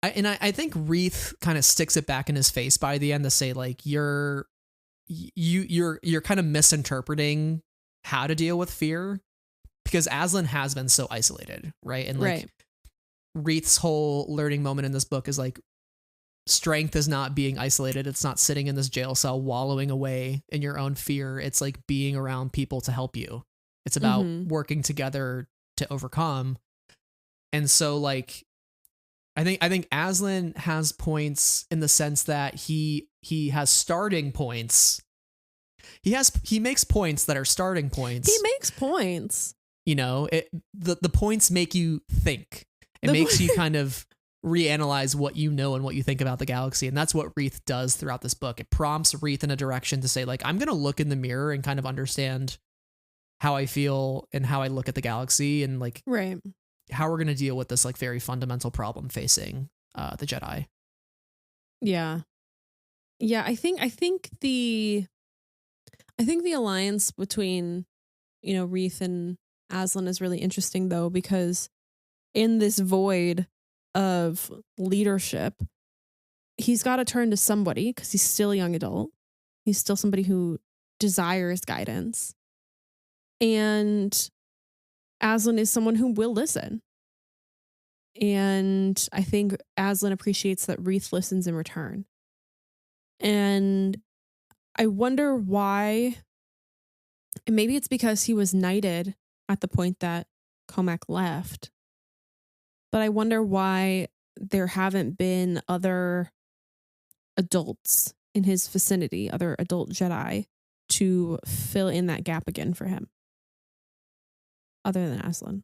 I think Reath kind of sticks it back in his face by the end to say like, you're kind of misinterpreting how to deal with fear, because Aslan has been so isolated, right? And like, Reath's whole learning moment in this book is like, strength is not being isolated. It's not sitting in this jail cell wallowing away in your own fear. It's like being around people to help you. It's about working together to overcome. And so like, I think Aslan has points in the sense that he has starting points. He makes points that are starting points. He makes points. You know, the points make you think. It makes you kind of reanalyze what you know and what you think about the galaxy. And that's what Reath does throughout this book. It prompts Reath in a direction to say like, I'm going to look in the mirror and kind of understand how I feel and how I look at the galaxy and like how we're going to deal with this like very fundamental problem facing the Jedi. Yeah. I think the alliance between, Reath and Aslan is really interesting though, because in this void of leadership, he's got to turn to somebody because he's still a young adult. He's still somebody who desires guidance. And Aslan is someone who will listen. And I think Aslan appreciates that Reath listens in return. And I wonder why, and maybe it's because he was knighted at the point that Comac left, but I wonder why there haven't been other adults in his vicinity, other adult Jedi, to fill in that gap again for him, other than Aslan.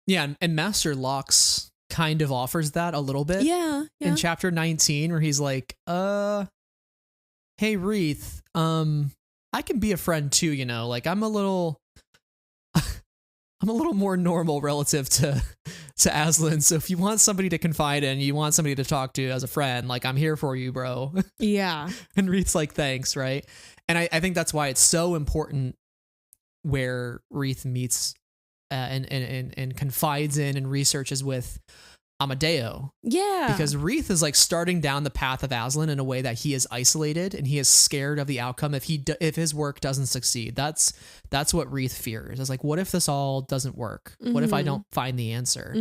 Yeah, and Master Lox kind of offers that a little bit. Yeah. In chapter 19, where he's like, hey Reath, I can be a friend too, like I'm a little more normal relative to Aslan. So if you want somebody to confide in, you want somebody to talk to as a friend, like I'm here for you, bro. Yeah. And Reath's like, thanks, right? And I think that's why it's so important where Reath meets and confides in and researches with Amadeo. Yeah. Because Reath is like starting down the path of Aslan in a way that he is isolated and he is scared of the outcome if his work doesn't succeed. That's what Reath fears. It's like, what if this all doesn't work? What if I don't find the answer?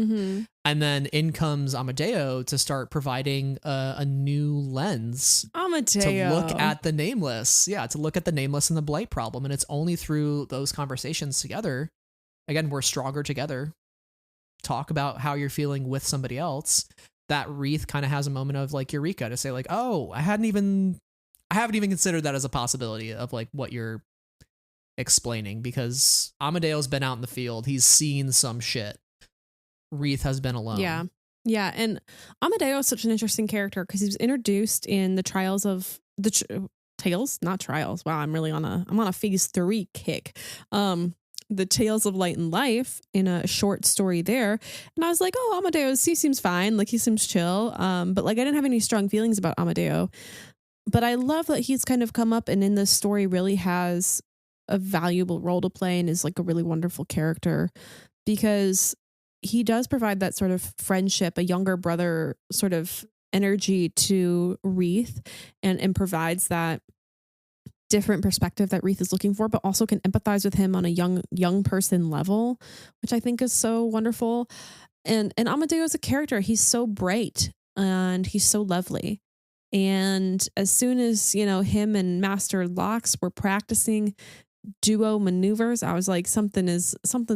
And then in comes Amadeo to start providing a new lens to look at the Nameless. Yeah, to look at the Nameless and the Blight problem. And it's only through those conversations together, again, we're stronger together, talk about how you're feeling with somebody else, that Reath kind of has a moment of like eureka to say like, oh, I haven't even considered that as a possibility of like what you're explaining, because Amadeo's been out in the field. He's seen some shit. Reath has been alone. Yeah. And Amadeo is such an interesting character because he was introduced in the trials of Tales, not trials. Wow. I'm on a phase 3 kick. The Tales of Light and Life in a short story there. And I was like, oh, Amadeo, he seems fine. Like he seems chill. But like I didn't have any strong feelings about Amadeo. But I love that he's kind of come up and in this story really has a valuable role to play and is like a really wonderful character, because he does provide that sort of friendship, a younger brother sort of energy to Reath, and provides that different perspective that Reath is looking for, but also can empathize with him on a young person level, which I think is so wonderful. And Amadeo is a character. He's so bright and he's so lovely. And as soon as, him and Master Lox were practicing duo maneuvers, I was like, something's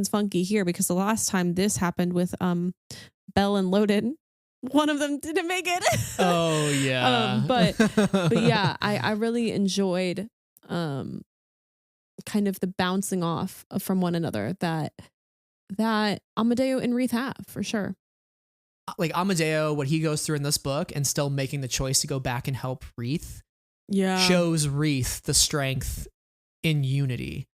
funky here, because the last time this happened with Bell and Loden, one of them didn't make it. Oh yeah. But yeah, I really enjoyed kind of the bouncing off from one another that Amadeo and Reath have, for sure. Like Amadeo, what he goes through in this book and still making the choice to go back and help Reath shows Reath the strength in unity.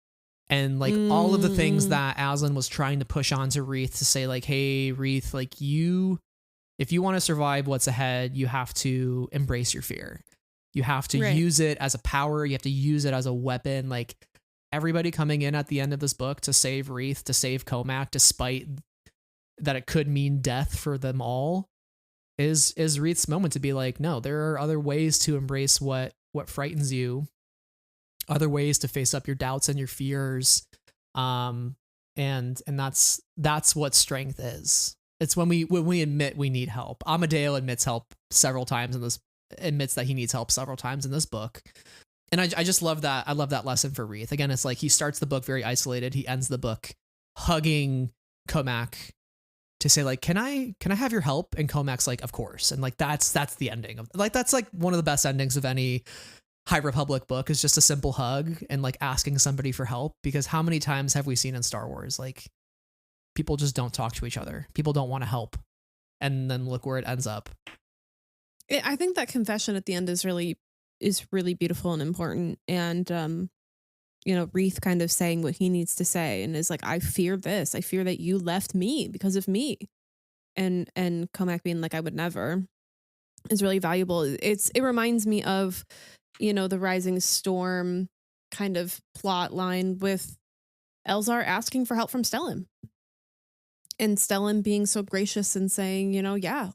And like all of the things that Aslan was trying to push onto Reath to say like, hey, Reath, like if you want to survive what's ahead, you have to embrace your fear. You have to use it as a power. You have to use it as a weapon. Like everybody coming in at the end of this book to save Reath, to save Comac, despite that it could mean death for them all, is Reath's moment to be like, no, there are other ways to embrace what frightens you, other ways to face up your doubts and your fears. And that's what strength is. It's when we admit we need help. Amadeo admits that he needs help several times in this book. And I just love that. I love that lesson for Reath. Again, it's like he starts the book very isolated. He ends the book hugging Comac to say like, can I have your help? And Comac's like, of course. And like, that's the ending of like, that's like one of the best endings of any High Republic book, is just a simple hug and like asking somebody for help. Because how many times have we seen in Star Wars, like people just don't talk to each other. People don't want to help. And then look where it ends up. I think that confession at the end is really beautiful and important. And, Reath kind of saying what he needs to say and is like, I fear this. I fear that you left me because of me. And Comac being like, I would never, is really valuable. It reminds me of, the Rising Storm kind of plot line with Elzar asking for help from Stellan. And Stellan being so gracious and saying,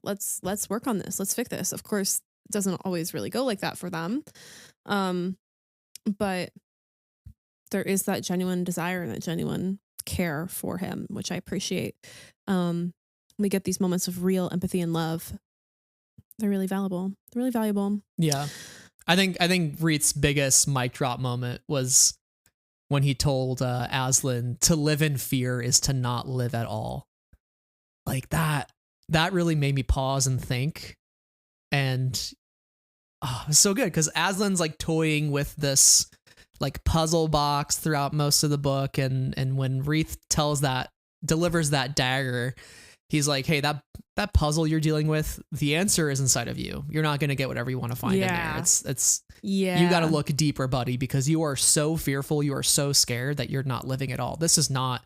let's work on this. Let's fix this. Of course, it doesn't always really go like that for them. But there is that genuine desire and that genuine care for him, which I appreciate. We get these moments of real empathy and love. They're really valuable. Yeah. I think Reath's biggest mic drop moment was when he told Aslan to live in fear is to not live at all. Like that really made me pause and think. And it's so good because Aslan's like toying with this like puzzle box throughout most of the book, and when Reath delivers that dagger, he's like, hey, that puzzle you're dealing with, the answer is inside of you. You're not going to get whatever you want to find in there. It's you got to look deeper, buddy, because you are so fearful, you are so scared that you're not living at all. This is not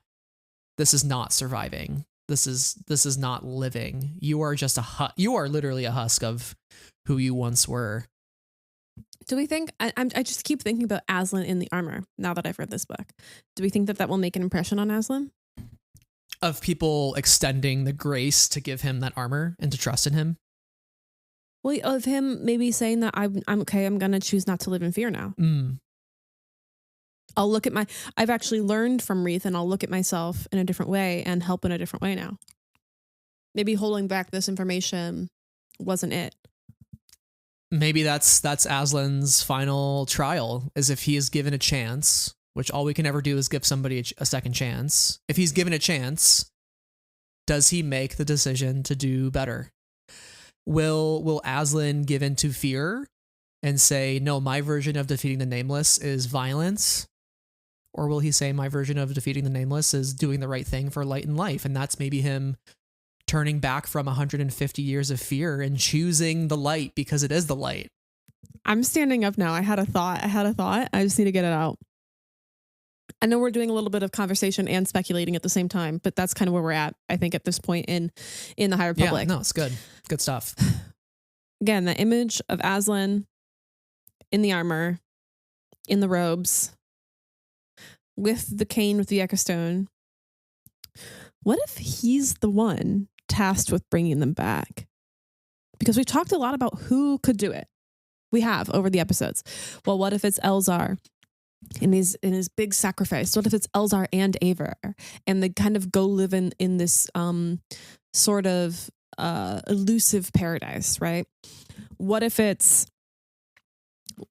surviving. This is not living. You are just you are literally a husk of who you once were. Do we think, I just keep thinking about Aslan in the armor now that I've read this book. Do we think that will make an impression on Aslan? Of people extending the grace to give him that armor and to trust in him? Well, of him maybe saying that I'm okay, I'm going to choose not to live in fear now. I'll look at I've actually learned from Reath, and I'll look at myself in a different way and help in a different way now. Maybe holding back this information wasn't it. Maybe that's Aslan's final trial, is if he is given a chance, which all we can ever do is give somebody a second chance. If he's given a chance, does he make the decision to do better? Will Aslan give in to fear and say, no, my version of defeating the Nameless is violence? Or will he say, my version of defeating the Nameless is doing the right thing for light and life? And that's maybe him turning back from 150 years of fear and choosing the light because it is the light. I'm standing up now. I had a thought. I just need to get it out. I know we're doing a little bit of conversation and speculating at the same time, but that's kind of where we're at, I think, at this point in the High Republic. Yeah, no, it's good. Good stuff. Again, the image of Aslan in the armor, in the robes, with the cane with the Echo Stone. What if he's the one tasked with bringing them back? Because we've talked a lot about who could do it. We have over the episodes. Well, what if it's Elzar in his big sacrifice? What if it's Elzar and Aver, and they kind of go live in this sort of elusive paradise, right? What if it's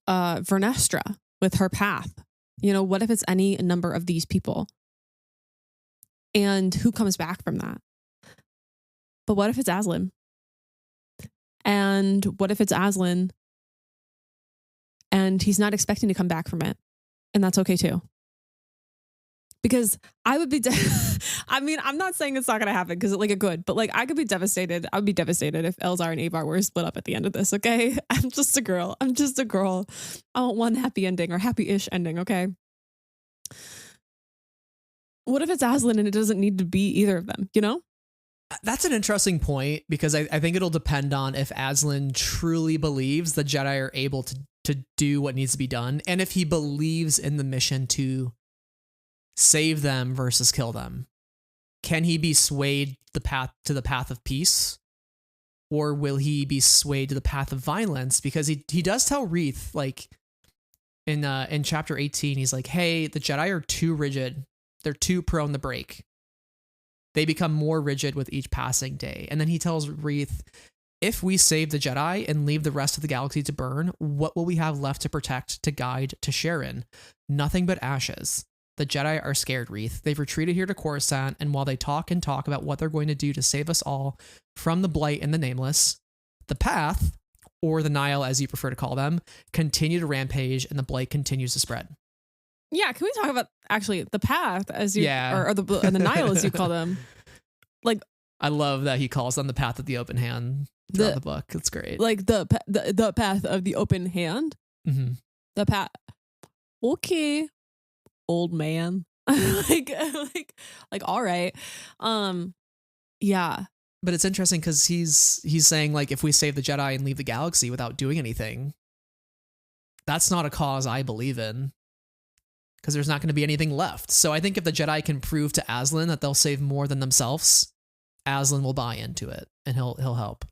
Vernestra with her path? What if it's any number of these people? And who comes back from that? But what if it's Aslan? And what if it's Aslan and he's not expecting to come back from it? And that's okay too. Because I would be, I mean, I'm not saying it's not going to happen because like it could, but like I could be devastated. I would be devastated if Elzar and Avar were split up at the end of this. Okay. I'm just a girl. I want one happy ending or happy-ish ending. Okay. What if it's Aslan and it doesn't need to be either of them, you know? That's an interesting point because I think it'll depend on if Aslan truly believes the Jedi are able to do what needs to be done, and if he believes in the mission to save them versus kill them. Can he be swayed the path of peace, or will he be swayed to the path of violence? Because he does tell Reath, like in chapter 18, he's like, hey, the Jedi are too rigid. They're too prone to break. They become more rigid with each passing day. And then he tells Reath, if we save the Jedi and leave the rest of the galaxy to burn, what will we have left to protect, to guide, to share in? Nothing but ashes. The Jedi are scared, Reath. They've retreated here to Coruscant, and while they talk and talk about what they're going to do to save us all from the Blight and the Nameless, the Path, or the Nile as you prefer to call them, continue to rampage and the Blight continues to spread. Yeah, can we talk about actually the Path as you, Yeah. or the Nile as you call them? Like, I love that he calls them the Path of the Open Hand throughout the book. It's great. Like the path of the open hand. Mm-hmm. The path. Okay, old man. like all right. Yeah. But it's interesting because he's saying, like, if we save the Jedi and leave the galaxy without doing anything, that's not a cause I believe in, because there's not going to be anything left. So I think if the Jedi can prove to Aslan that they'll save more than themselves, Aslan will buy into it and he'll help.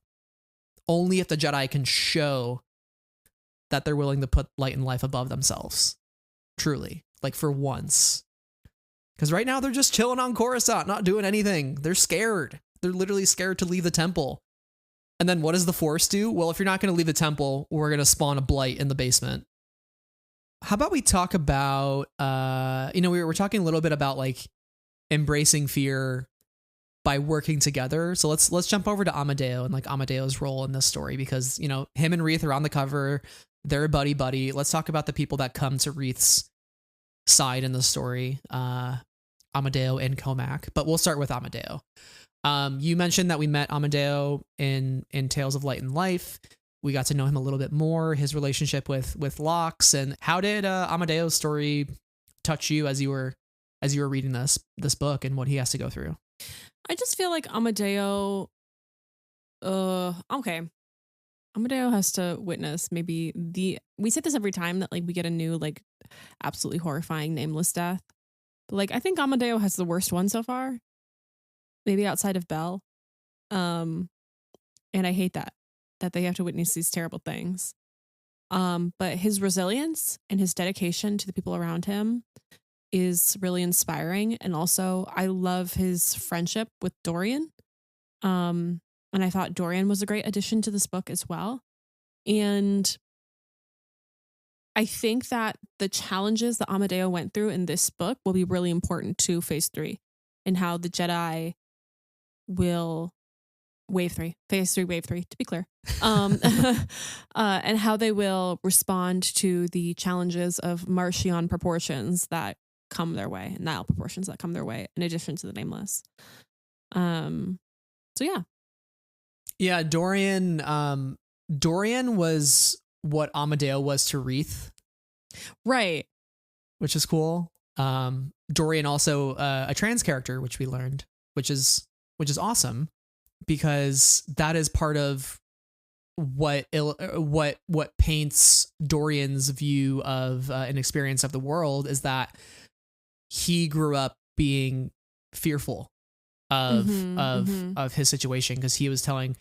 Only if the Jedi can show that they're willing to put light and life above themselves. Truly. Like, for once. Because right now they're just chilling on Coruscant, not doing anything. They're scared. They're literally scared to leave the temple. And then what does the Force do? Well, if you're not going to leave the temple, we're going to spawn a Blight in the basement. How about we talk about, we were talking a little bit about, like, embracing fear by working together. So let's jump over to Amadeo and, like, Amadeo's role in this story, because, him and Reath are on the cover. They're buddy. Let's talk about the people that come to Reath's side in the story, Amadeo and Comac. But we'll start with Amadeo. You mentioned that we met Amadeo in Tales of Light and Life. We got to know him a little bit more, his relationship with Lox, and how did Amadeo's story touch you as you were reading this book and what he has to go through? I just feel like Amadeo, okay. Amadeo has to witness maybe we say this every time that, like, we get a new, like, absolutely horrifying nameless death. But, like, I think Amadeo has the worst one so far. Maybe outside of Belle. And I hate that they have to witness these terrible things. But his resilience and his dedication to the people around him is really inspiring. And also, I love his friendship with Dorian. And I thought Dorian was a great addition to this book as well. And I think that the challenges that Amadeo went through in this book will be really important to Phase 3 and how the Jedi will Phase 3, Wave 3, to be clear, and how they will respond to the challenges of Marchion proportions that come their way, and Nile proportions that come their way, in addition to the Nameless. So yeah. Yeah, Dorian was what Amadeo was to Reath. Right. Which is cool. Dorian also a trans character, which we learned, which is awesome, because that is part of what paints Dorian's view of an experience of the world, is that he grew up being fearful of his situation, because he was telling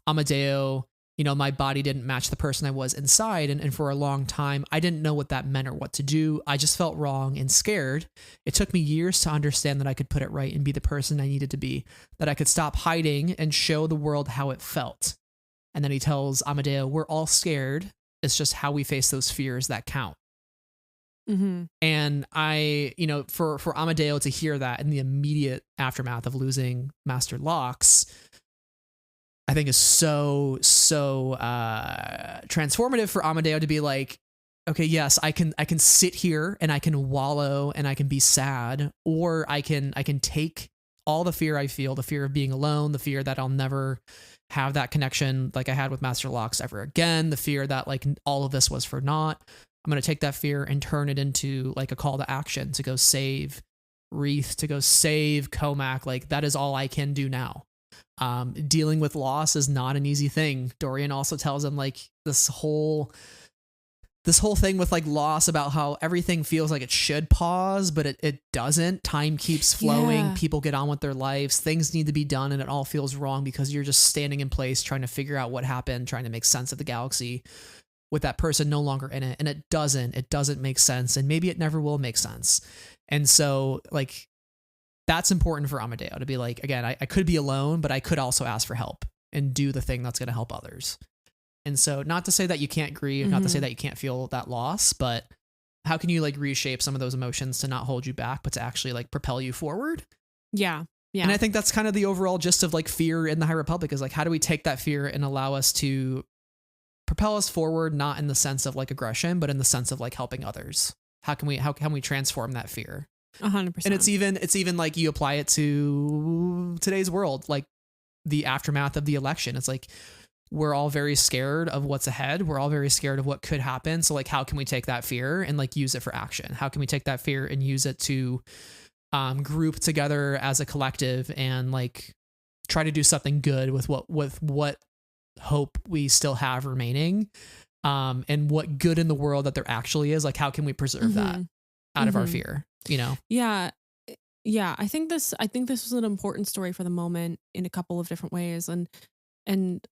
Amadeo, my body didn't match the person I was inside, and for a long time I didn't know what that meant or what to do. I just felt wrong and scared. It took me years to understand that I could put it right and be the person I needed to be, that I could stop hiding and show the world how it felt. And then he tells Amadeo, we're all scared. It's just how we face those fears that count. Mm-hmm. And I, for Amadeo to hear that in the immediate aftermath of losing Master Lox, I think is so transformative for Amadeo to be like, okay, yes, I can sit here and I can wallow and I can be sad, or I can take all the fear I feel, the fear of being alone, the fear that I'll never have that connection like I had with Master Lox ever again, the fear that like all of this was for naught. I'm going to take that fear and turn it into like a call to action to go save Reath, to go save Comac. Like that is all I can do now. Dealing with loss is not an easy thing. Dorian also tells him like this whole thing with like loss about how everything feels like it should pause, but it doesn't. Time keeps flowing. Yeah. People get on with their lives. Things need to be done, and it all feels wrong because you're just standing in place trying to figure out what happened, trying to make sense of the galaxy with that person no longer in it. And it doesn't make sense. And maybe it never will make sense. And so like, that's important for Amadeo to be like, again, I could be alone, but I could also ask for help and do the thing that's going to help others. And so not to say that you can't grieve, not to say that you can't feel that loss, but how can you like reshape some of those emotions to not hold you back, but to actually like propel you forward? Yeah. Yeah. And I think that's kind of the overall gist of like fear in the High Republic is like, how do we take that fear and allow us to propel us forward, not in the sense of like aggression, but in the sense of like helping others? How can we transform that fear? 100%. And it's even like you apply it to today's world, like the aftermath of the election. It's like, we're all very scared of what's ahead. We're all very scared of what could happen. So like, how can we take that fear and like use it for action? How can we take that fear and use it to group together as a collective and like try to do something good with what hope we still have remaining, and what good in the world that there actually is. Like, how can we preserve that out of our fear? You know? Yeah. Yeah. I think this was an important story for the moment in a couple of different ways. And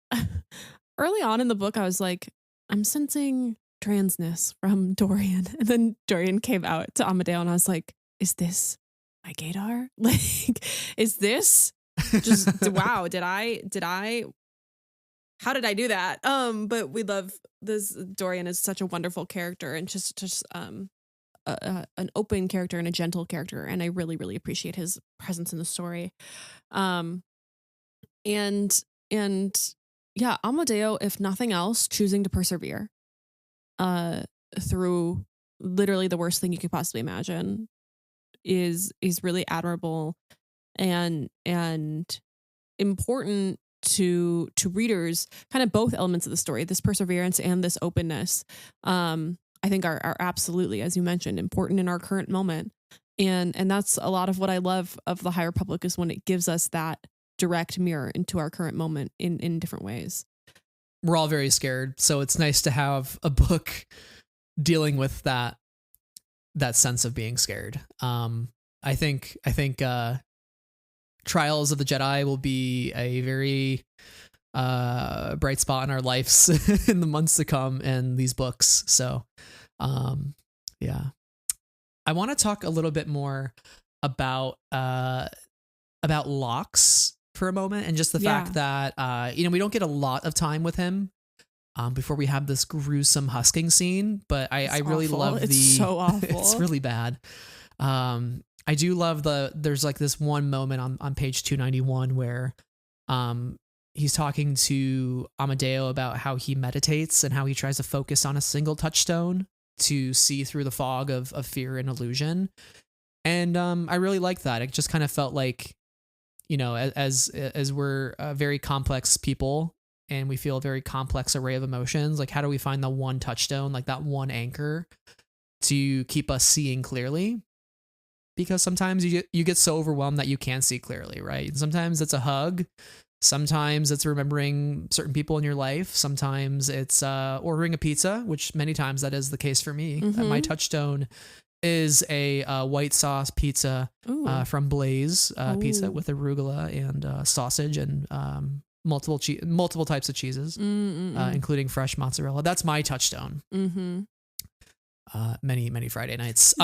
early on in the book, I was like, I'm sensing transness from Dorian. And then Dorian came out to Amadeo and I was like, is this my gaydar? Like, is this just, wow, how did I do that? But we love this. Dorian is such a wonderful character and just an open character and a gentle character. And I really, really appreciate his presence in the story. And yeah, Amadeo, if nothing else, choosing to persevere through literally the worst thing you could possibly imagine is really admirable and important to readers. Kind of both elements of the story, this perseverance and this openness, I think are absolutely, as you mentioned, important in our current moment. And that's a lot of what I love of the High Republic, is when it gives us that direct mirror into our current moment in different ways. We're all very scared, so it's nice to have a book dealing with that sense of being scared. I think Trials of the Jedi will be a very bright spot in our lives in the months to come, and these books. So yeah, I want to talk a little bit more about Lox for a moment, and just the fact that we don't get a lot of time with him before we have this gruesome husking scene, but I really love it's so awful. It's really bad. I do love there's like this one moment on page 291 where he's talking to Amadeo about how he meditates and how he tries to focus on a single touchstone to see through the fog of fear and illusion. And I really liked that. It just kind of felt like, as we're very complex people and we feel a very complex array of emotions, like how do we find the one touchstone, like that one anchor to keep us seeing clearly? Because sometimes you get so overwhelmed that you can't see clearly, right? And sometimes it's a hug. Sometimes it's remembering certain people in your life. Sometimes it's ordering a pizza, which many times that is the case for me. My touchstone is a white sauce pizza from Blaze pizza with arugula and sausage and multiple types of cheeses, including fresh mozzarella. That's my touchstone. Many Friday nights.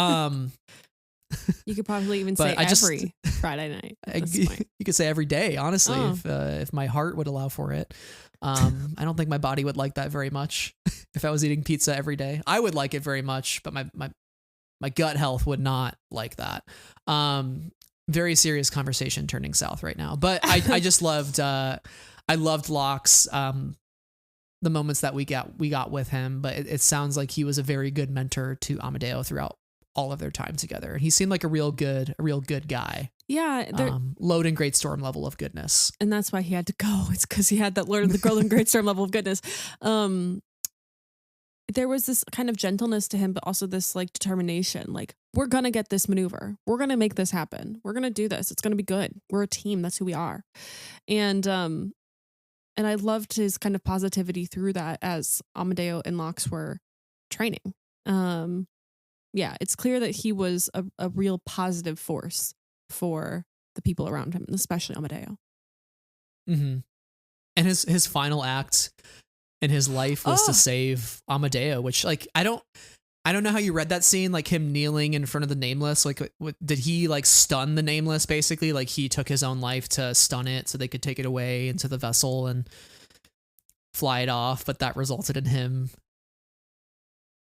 You could probably even say every Friday night. You could say every day, honestly, if my heart would allow for it. I don't think my body would like that very much. If I was eating pizza every day, I would like it very much, but my gut health would not like that. Very serious conversation turning south right now, but I just loved, I loved Lox. the moments that we got with him, but it sounds like he was a very good mentor to Amadeo throughout all of their time together. And he seemed like a real good guy. Yeah. Load and Great Storm level of goodness. And that's why he had to go. It's because he had that Lord of the Golden Great Storm level of goodness. There was this kind of gentleness to him, but also this like determination. Like, we're going to get this maneuver. We're going to make this happen. We're going to do this. It's going to be good. We're a team. That's who we are. And I loved his kind of positivity through that as Amadeo and Lox were training. Yeah, it's clear that he was a real positive force for the people around him, and especially Amadeo. Mm-hmm. And his final act in his life was to save Amadeo, which like I don't know how you read that scene, like him kneeling in front of the Nameless. Like, did he like stun the Nameless basically? Like he took his own life to stun it so they could take it away into the vessel and fly it off, but that resulted in him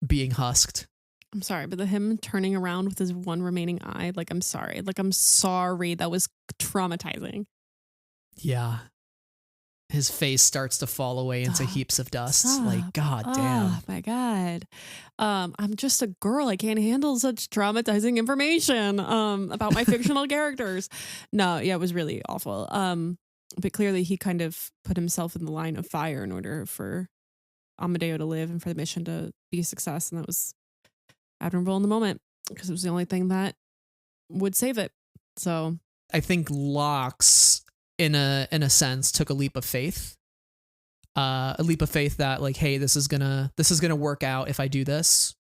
being husked. I'm sorry, but him turning around with his one remaining eye, like, I'm sorry. Like, I'm sorry. That was traumatizing. Yeah. His face starts to fall away into heaps of dust. Like, god damn. Oh my god. I'm just a girl. I can't handle such traumatizing information about my fictional characters. No, yeah, it was really awful. But clearly he kind of put himself in the line of fire in order for Amadeo to live and for the mission to be a success. And that was admirable in the moment because it was the only thing that would save it. So I think Lox, in a sense, took a leap of faith. A leap of faith that like, hey, this is gonna work out. If I do this,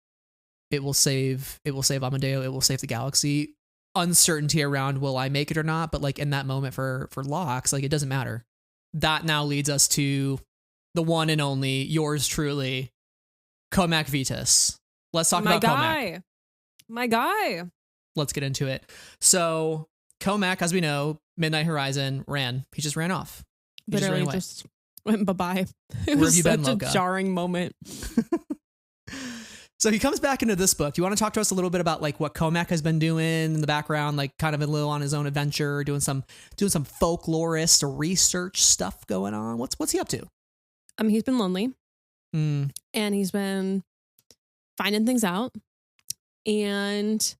it will save Amadeo. It will save the galaxy. Uncertainty around will I make it or not, but like in that moment for Lox, like it doesn't matter. That now leads us to the one and only, yours truly, Comac Vetus. Let's talk about Comac. My guy. Let's get into it. So Comac, as we know, Midnight Horizon ran. He just ran off. He Literally just went bye-bye. It Where was have you been, such Loka? a jarring moment. So he comes back into this book. Do you want to talk to us a little bit about like what Comac has been doing in the background, like kind of a little on his own adventure, doing some folklorist or research stuff going on? What's he up to? He's been lonely. And he's been finding things out. And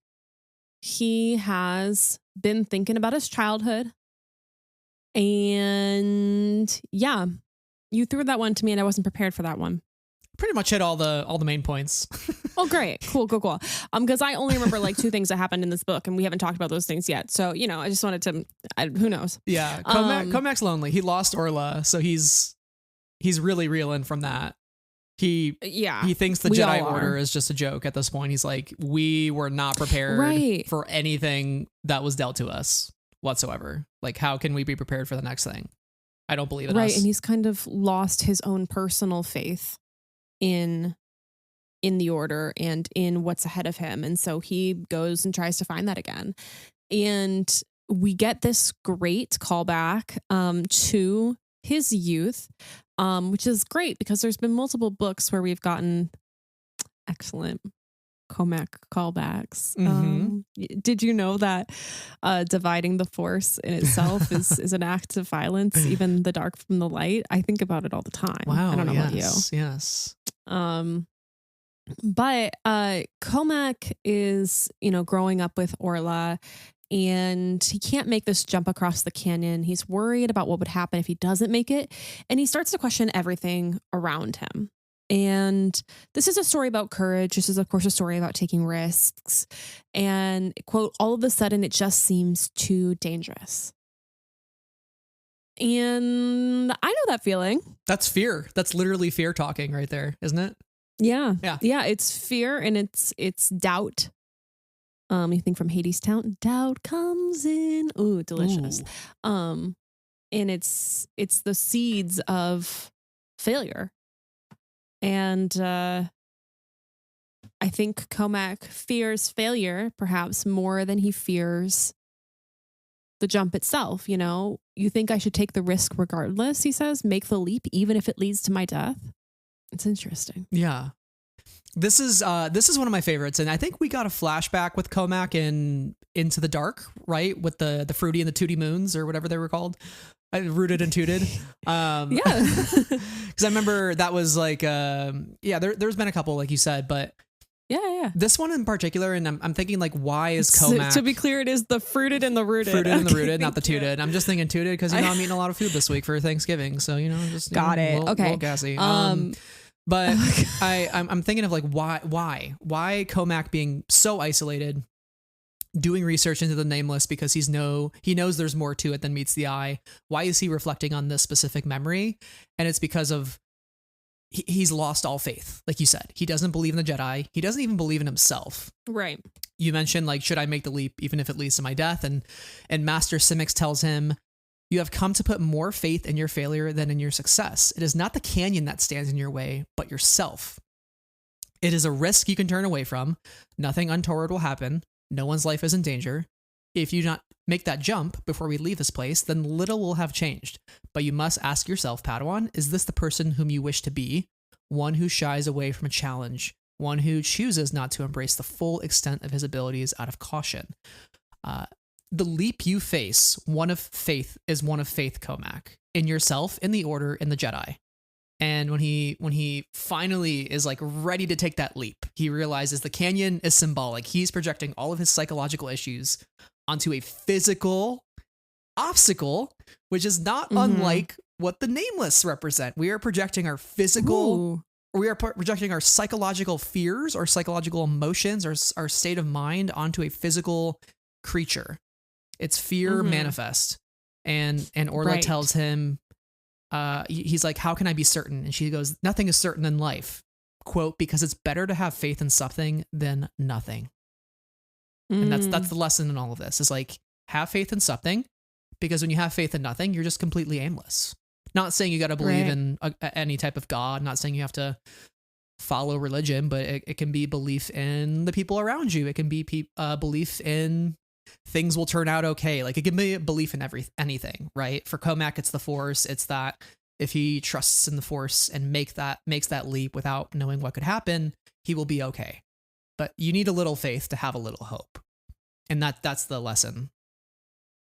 he has been thinking about his childhood. And yeah, you threw that one to me and I wasn't prepared for that one. Pretty much hit all the main points. Oh, great. Cool. Because I only remember like two things that happened in this book and we haven't talked about those things yet. So, you know, I just wanted to, who knows? Yeah. Comac's lonely. He lost Orla. So he's really reeling from that. He thinks the Jedi Order is just a joke at this point. He's like, we were not prepared for anything that was dealt to us whatsoever. Like, how can we be prepared for the next thing? I don't believe in us. Right. And he's kind of lost his own personal faith in the Order and in what's ahead of him. And so he goes and tries to find that again. And we get this great callback to his youth, which is great because there's been multiple books where we've gotten excellent Comac callbacks. Did you know that dividing the Force in itself is an act of violence, even the dark from the light? I think about it all the time. Wow. I don't know about you. Yes. But Comac is, growing up with Orla, and he can't make this jump across the canyon. He's worried about what would happen if he doesn't make it. And he starts to question everything around him. And this is a story about courage. This is, of course, a story about taking risks. And, quote, all of a sudden, it just seems too dangerous. And I know that feeling. That's fear. That's literally fear talking right there, isn't it? Yeah. It's fear and it's doubt. You think from Hades Town, doubt comes in. Ooh, delicious. Ooh. And it's the seeds of failure. And I think Comac fears failure perhaps more than he fears the jump itself. You think I should take the risk regardless, he says, make the leap even if it leads to my death. It's interesting. Yeah. This is one of my favorites, and I think we got a flashback with Comac in Into the Dark, right? With the Fruity and the Tooty Moons or whatever they were called. Rooted and tooted. Yeah. Because I remember that was like, there's been a couple, like you said, but Yeah. this one in particular, and I'm thinking like, why is Comac? To be clear, it is the fruited and the rooted. Fruited and the Okay, rooted, not the thank you. tooted. I'm just thinking tooted because I'm eating a lot of food this week for Thanksgiving, so just Got it. A little, Okay. little gassy. But I'm thinking of like why Comac being so isolated, doing research into the Nameless because he knows there's more to it than meets the eye. Why is he reflecting on this specific memory? And it's because of he's lost all faith. Like you said, he doesn't believe in the Jedi. He doesn't even believe in himself. Right. You mentioned like, should I make the leap even if it leads to my death? And Master Simics tells him, you have come to put more faith in your failure than in your success. It is not the canyon that stands in your way, but yourself. It is a risk you can turn away from. Nothing untoward will happen. No one's life is in danger. If you do not make that jump before we leave this place, then little will have changed. But you must ask yourself, Padawan, is this the person whom you wish to be? One who shies away from a challenge. One who chooses not to embrace the full extent of his abilities out of caution. The leap you face, one of faith, Comac. In yourself, in the Order, in the Jedi. And when he finally is like ready to take that leap, he realizes the canyon is symbolic. He's projecting all of his psychological issues onto a physical obstacle, which is not unlike what the Nameless represent. We are projecting our physical, we are projecting our psychological fears, our psychological emotions, our state of mind onto a physical creature. It's fear manifest. And Orla tells him, he's like, how can I be certain? And she goes, nothing is certain in life. Quote, because it's better to have faith in something than nothing. And that's the lesson in all of this is like, have faith in something, because when you have faith in nothing, you're just completely aimless. Not saying you got to believe in any type of God, not saying you have to follow religion, but it can be belief in the people around you. It can be belief in things will turn out okay. Like it can be a belief in anything, right? For Comac, it's the Force. It's that if he trusts in the Force and makes that leap without knowing what could happen, he will be okay. But you need a little faith to have a little hope. And that's the lesson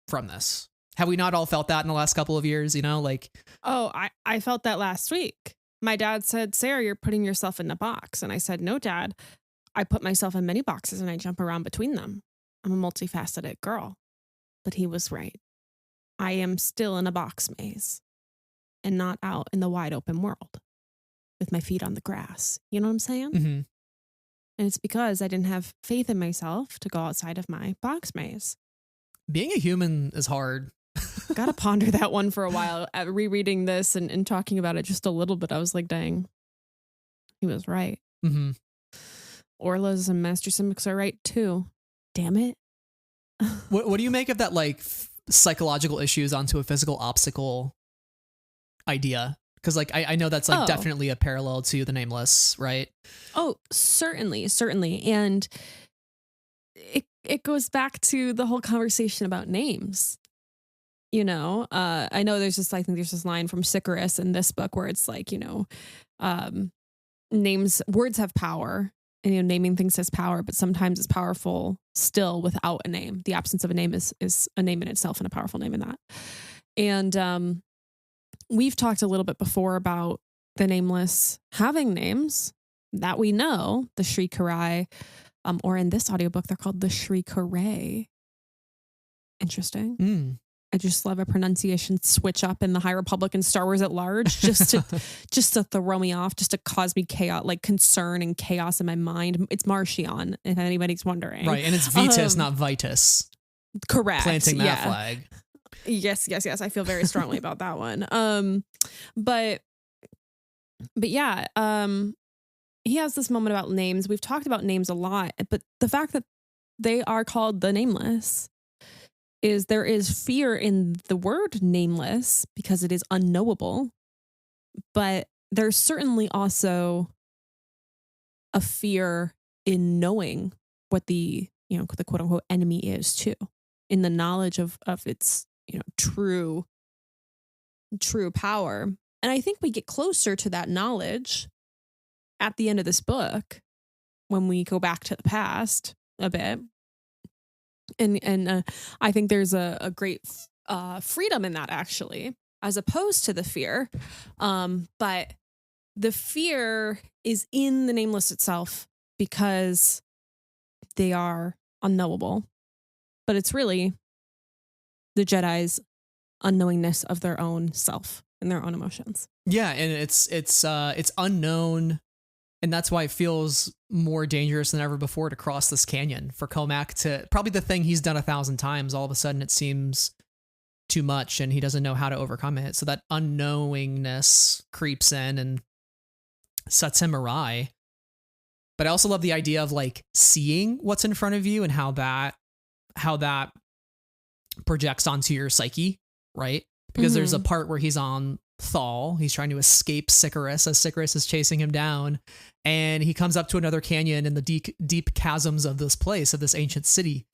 from this. Have we not all felt that in the last couple of years? Like, oh, I felt that last week. My dad said, Sarah, you're putting yourself in a box. And I said, no, Dad, I put myself in many boxes and I jump around between them. I'm a multifaceted girl. But he was right. I am still in a box maze and not out in the wide open world with my feet on the grass. You know what I'm saying? mm-hmm. And it's because I didn't have faith in myself to go outside of my box maze. Being a human is hard. Got to ponder that one for a while. Rereading this and talking about it just a little bit, I was like, dang, he was right. Mm-hmm. Orla's and Master Simics are right too. Damn it. What do you make of that, like, psychological issues onto a physical obstacle idea? Because, like, I know that's, like, definitely a parallel to the Nameless, right? Oh, certainly. And it goes back to the whole conversation about names. I know I think there's this line from Sicarus in this book where it's like, words have power. And naming things has power, but sometimes it's powerful still without a name. The absence of a name is a name in itself and a powerful name in that. And we've talked a little bit before about the Nameless having names that we know, the Shriekerai, or in this audiobook, they're called the Shriekerai. Interesting. I just love a pronunciation switch up in the High Republic and Star Wars at large, just to throw me off, just to cause me chaos, like concern and chaos in my mind. It's Marchion, if anybody's wondering. Right, and it's Vitus, not Vitus. Correct. Planting that flag. Yes. I feel very strongly about that one. But yeah, he has this moment about names. We've talked about names a lot, but the fact that they are called the Nameless is there is fear in the word nameless because it is unknowable, but there's certainly also a fear in knowing what the quote unquote enemy is too, in the knowledge of its, true power. And I think we get closer to that knowledge at the end of this book when we go back to the past a bit. And I think there's a great freedom in that, actually. as opposed to the fear. But the fear is in the Nameless itself because they are unknowable. But it's really the Jedi's unknowingness of their own self and their own emotions. Yeah, and it's unknown, and that's why it feels more dangerous than ever before to cross this canyon for Comac to probably the thing he's done 1,000 times. All of a sudden, it seems too much, and he doesn't know how to overcome it. So that unknowingness creeps in and sets him awry. But I also love the idea of like seeing what's in front of you and how that projects onto your psyche, right? Because there's a part where he's on Thal. He's trying to escape Sicarus as Sicarus is chasing him down. And he comes up to another canyon in the deep chasms of this place, of this ancient city.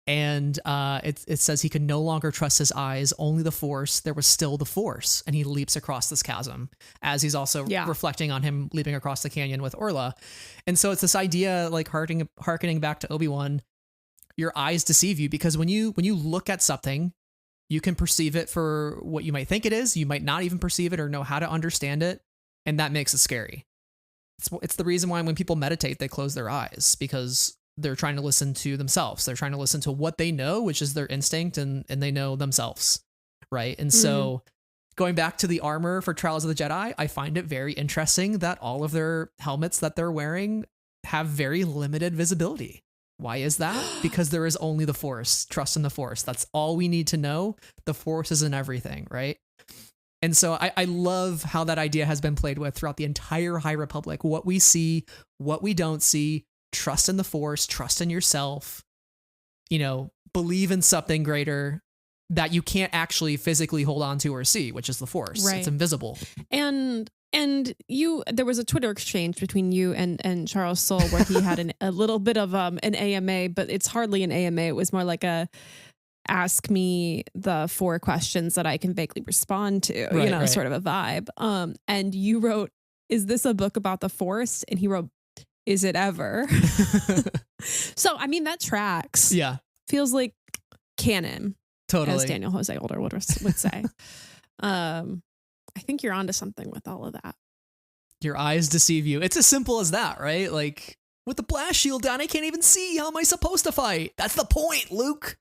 And it says he could no longer trust his eyes, only the Force. There was still the Force. And he leaps across this chasm as he's also reflecting on him leaping across the canyon with Orla. And so it's this idea, like harkening back to Obi-Wan, your eyes deceive you, because when you look at something, you can perceive it for what you might think it is. You might not even perceive it or know how to understand it. And that makes it scary. It's the reason why when people meditate, they close their eyes, because they're trying to listen to themselves. They're trying to listen to what they know, which is their instinct, and they know themselves. Right. And so going back to the armor for Trials of the Jedi, I find it very interesting that all of their helmets that they're wearing have very limited visibility. Why is that? Because there is only the Force. Trust in the Force. That's all we need to know. The Force is in everything, right? And so I love how that idea has been played with throughout the entire High Republic. What we see, what we don't see, trust in the Force, trust in yourself, believe in something greater that you can't actually physically hold on to or see, which is the Force. Right. It's invisible. And there was a Twitter exchange between you and Charles Soule where he had a little bit of an AMA, but it's hardly an AMA. It was more like a ask me the 4 questions that I can vaguely respond to, right. Sort of a vibe. And you wrote, "Is this a book about the Force?" And he wrote, "Is it ever?" So, I mean, that tracks. Yeah. Feels like canon. Totally. As Daniel Jose Older would say. I think you're onto something with all of that. Your eyes deceive you. It's as simple as that, right? Like, with the blast shield down, I can't even see. How am I supposed to fight? That's the point, Luke.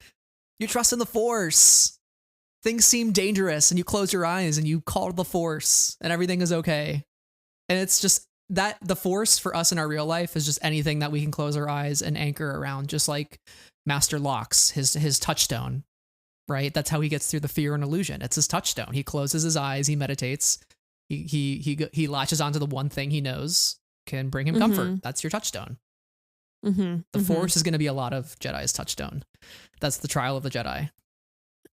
You trust in the Force. Things seem dangerous, and you close your eyes, and you call the Force, and everything is okay. And it's just that the Force for us in our real life is just anything that we can close our eyes and anchor around, just like Master Locke's, his touchstone. Right? That's how he gets through the fear and illusion. It's his touchstone. He closes his eyes, he meditates, he latches onto the one thing he knows can bring him comfort. That's your touchstone. The Force is going to be a lot of Jedi's touchstone. That's the trial of the Jedi.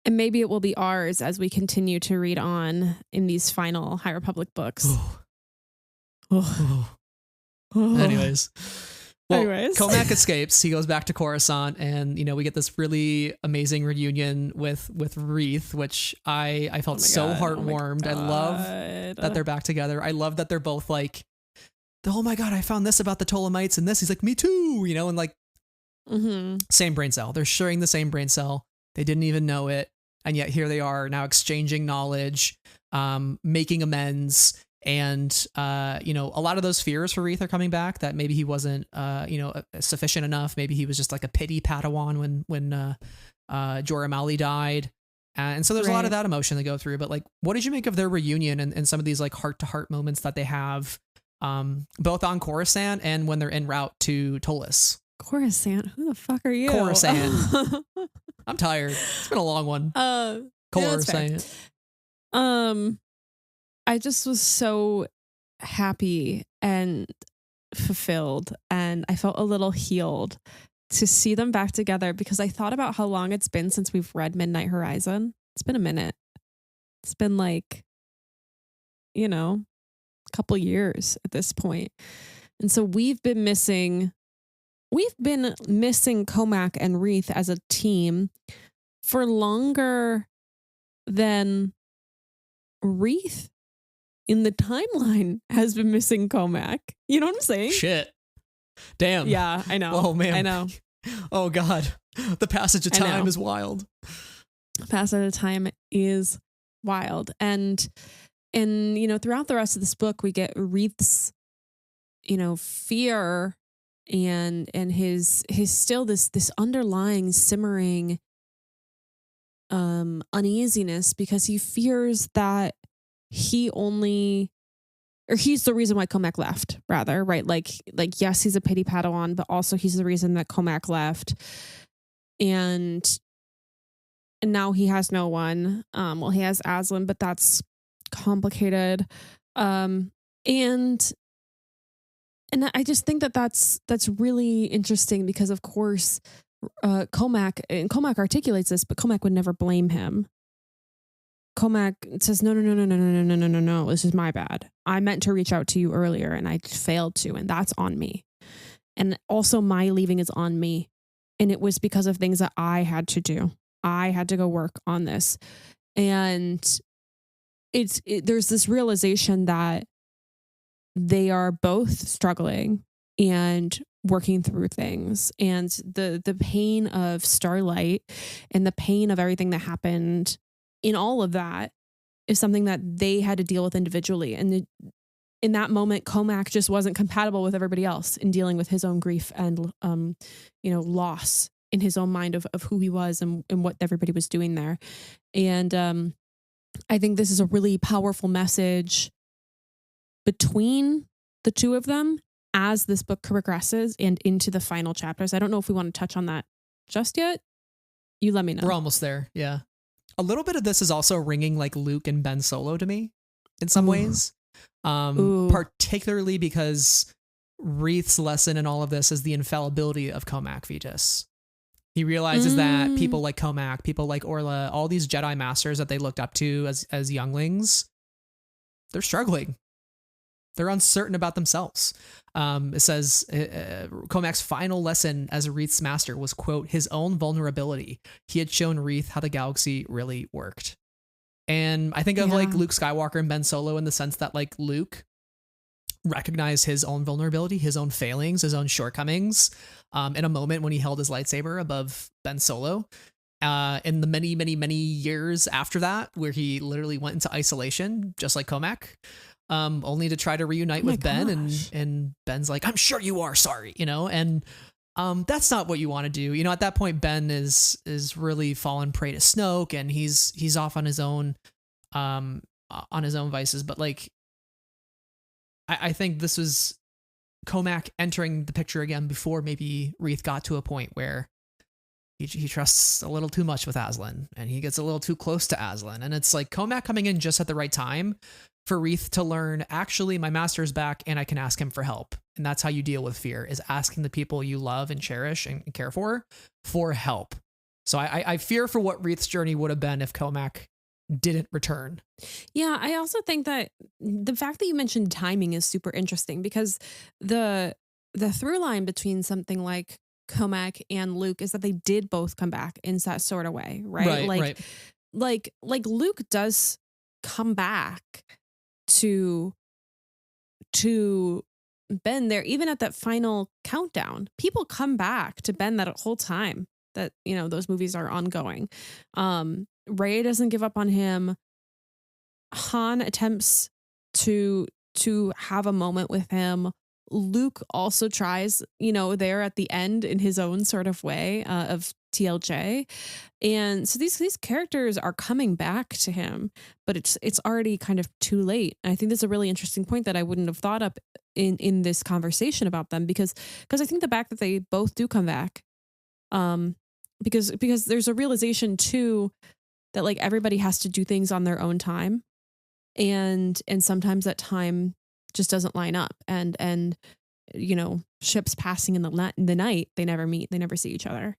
And maybe it will be ours as we continue to read on in these final High Republic books. Anyways. Comac escapes. He goes back to Coruscant, and we get this really amazing reunion with Reath, which I felt heartwarmed. I love that they're back together. I love that they're both like, "Oh my god, I found this about the Tolemites and this." He's like, "Me too," and like same brain cell. They're sharing the same brain cell. They didn't even know it, and yet here they are now exchanging knowledge, making amends. And, a lot of those fears for Reath are coming back, that maybe he wasn't, sufficient enough. Maybe he was just like a pity Padawan when Jor-Amali died. And so there's a lot of that emotion to go through. But like, what did you make of their reunion and some of these like heart to heart moments that they have, both on Coruscant and when they're en route to Tolis? Coruscant? Who the fuck are you? Coruscant. I'm tired. It's been a long one. Coruscant. I just was so happy and fulfilled, and I felt a little healed to see them back together, because I thought about how long it's been since we've read Midnight Horizon. It's been a minute. It's been like, a couple years at this point. And so we've been missing Comac and Reath as a team for longer than Reath in the timeline has been missing Comac. You know what I'm saying? Shit. Damn. Yeah, I know. Oh, man. I know. Oh, God. The passage of time is wild. The passage of time is wild. And throughout the rest of this book, we get Reath's, fear and his still this underlying simmering uneasiness, because he fears that he's the reason why Comac left, rather, right? Like yes, he's a pity Padawan, but also he's the reason that Comac left. And now he has no one. Well, he has Aslan, but that's complicated. And I just think that's really interesting, because of course Comac articulates this, but Comac would never blame him. Comac says, no, this is my bad. I meant to reach out to you earlier and I failed to, and that's on me. And also my leaving is on me. And it was because of things that I had to do. I had to go work on this. And there's this realization that they are both struggling and working through things, and the pain of Starlight and the pain of everything that happened in all of that is something that they had to deal with individually. And in that moment, Comac just wasn't compatible with everybody else in dealing with his own grief and loss in his own mind of who he was and what everybody was doing there. And I think this is a really powerful message between the two of them as this book progresses and into the final chapters. I don't know if we want to touch on that just yet. You let me know. We're almost there. Yeah. A little bit of this is also ringing like Luke and Ben Solo to me in some ways. Particularly because Reath's lesson in all of this is the infallibility of Comac Vetus. He realizes that people like Comac, people like Orla, all these Jedi masters that they looked up to as younglings, they're struggling. They're uncertain about themselves. It says Comac's final lesson as Reath's master was, quote, his own vulnerability. He had shown Reath how the galaxy really worked. And I think of like Luke Skywalker and Ben Solo in the sense that like Luke recognized his own vulnerability, his own failings, his own shortcomings in a moment when he held his lightsaber above Ben Solo. In the many, many, many years after that, where he literally went into isolation, just like Comac. Only to try to reunite with Ben, and Ben's like, I'm sure you are sorry, and that's not what you want to do. At that point, Ben is really fallen prey to Snoke, and he's off on his own vices. But like, I think this was Comac entering the picture again before maybe Reath got to a point where he trusts a little too much with Aslan, and he gets a little too close to Aslan, and it's like Comac coming in just at the right time for Reath to learn, actually, my master's back and I can ask him for help. And that's how you deal with fear, is asking the people you love and cherish and care for help. So I fear for what Reath's journey would have been if Comac didn't return. Yeah, I also think that the fact that you mentioned timing is super interesting, because the through line between something like Comac and Luke is that they did both come back in that sort of way, right? Like Luke does come back to Ben there, even at that final countdown. People come back to Ben that whole time that those movies are ongoing. Rey doesn't give up on him. Han attempts to have a moment with him. Luke also tries, there at the end in his own sort of way of TLJ. And so these characters are coming back to him, but it's already kind of too late. And I think that's a really interesting point that I wouldn't have thought up in this conversation about them, because I think the fact that they both do come back, because there's a realization too that like everybody has to do things on their own time, and sometimes that time just doesn't line up, and ships passing in the night, they never meet, they never see each other,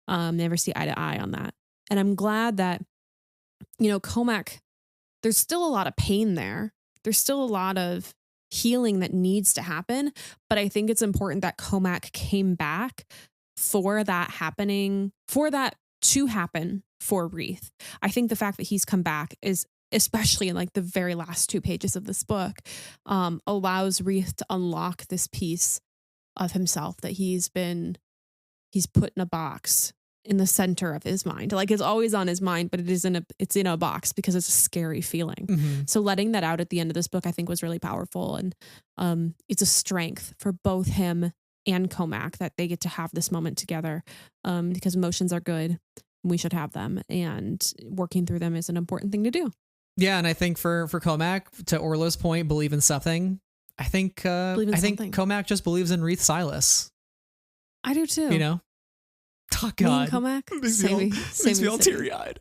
never see eye to eye on that. And I'm glad that Comac, there's still a lot of pain there, there's still a lot of healing that needs to happen, but I think it's important that Comac came back for that to happen for Reath. I think the fact that he's come back is, especially in like the very last 2 pages of this book, allows Reath to unlock this piece of himself that he's put in a box in the center of his mind. Like it's always on his mind, but it's in a box because it's a scary feeling. Mm-hmm. So letting that out at the end of this book, I think was really powerful. And it's a strength for both him and Comac that they get to have this moment together, because emotions are good. We should have them, and working through them is an important thing to do. Yeah, and I think for Comac, to Orla's point, believe in something. I think Comac just believes in Reath Silas. I do too. You know? Oh God, Comac makes me all teary eyed.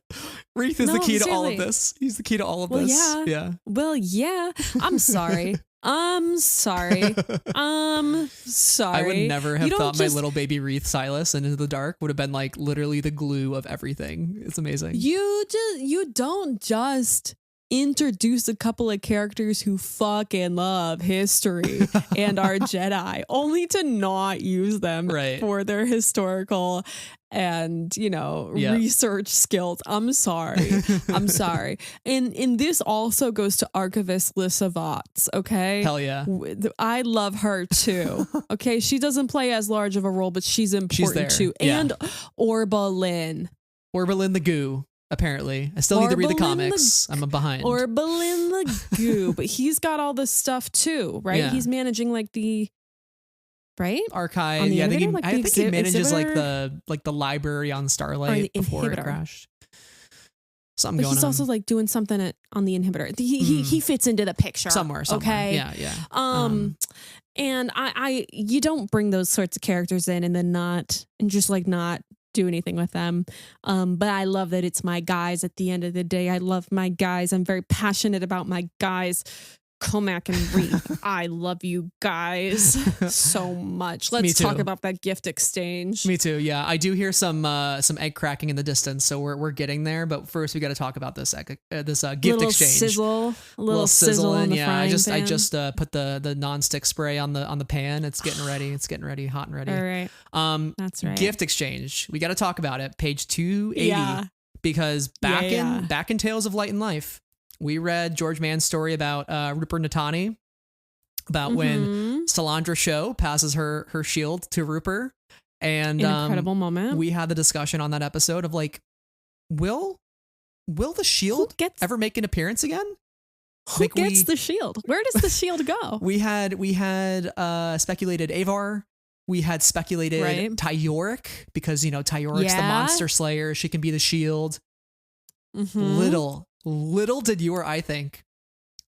Reath is the key to all of this. He's the key to all of this. Yeah. Well, yeah. I'm sorry. I'm sorry. I would never have thought my little baby Reath Silas and Into the Dark would have been like literally the glue of everything. It's amazing. You don't just introduce a couple of characters who fucking love history and are Jedi only to not use them for their historical and research skills. I'm sorry. And this also goes to Archivist Lissavats, okay? Hell yeah. I love her too. Okay, she doesn't play as large of a role, but she's important too. Yeah. And Orbalin the Goo. Apparently, I still need to read the comics. I'm behind. Orbalin the Goo, but he's got all this stuff too, right? Yeah. He's managing like the archive. Yeah, I think he manages like the library on Starlight before it crashed. Something but going he's on. also like doing something on the inhibitor. He fits into the picture somewhere. Okay. Yeah. And I you don't bring those sorts of characters in and then not do anything with them. But I love that it's my guys at the end of the day. I love my guys. I'm very passionate about my guys. Comac and Reath. I love you guys so much. Let's talk about that gift exchange. Me too. Yeah, I do hear some egg cracking in the distance, so we're getting there. But first, we got to talk about this gift exchange. A little sizzle in the frying pan. I just put the nonstick spray on the pan. It's getting ready. It's getting ready, hot and ready. All right. That's right. Gift exchange. We got to talk about it. Page 280. Because back in Tales of Light and Life, we read George Mann's story about Rupert Natani, about when Salandra Show passes her shield to Rupert. And an incredible moment. We had the discussion on that episode of like, will the shield ever make an appearance again? Who gets the shield? Where does the shield go? We had speculated Avar. We had speculated Tyoric, because Tyoric's the monster slayer. She can be the shield. Little did you or I think,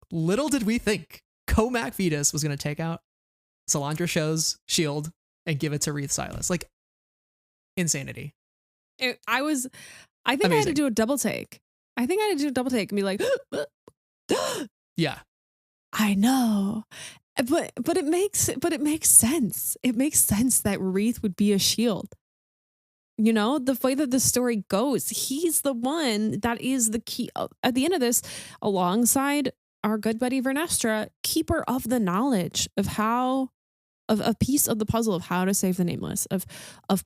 little did we think Comac Vetus was going to take out Salandra Show's shield and give it to Reath Silas. Like, insanity. I think I had to do a double take. And be like, yeah, I know. But it makes sense. It makes sense that Reath would be a shield. The way that the story goes, he's the one that is the key at the end of this, alongside our good buddy Vernestra, keeper of the knowledge of how, of a piece of the puzzle of how to save the Nameless, of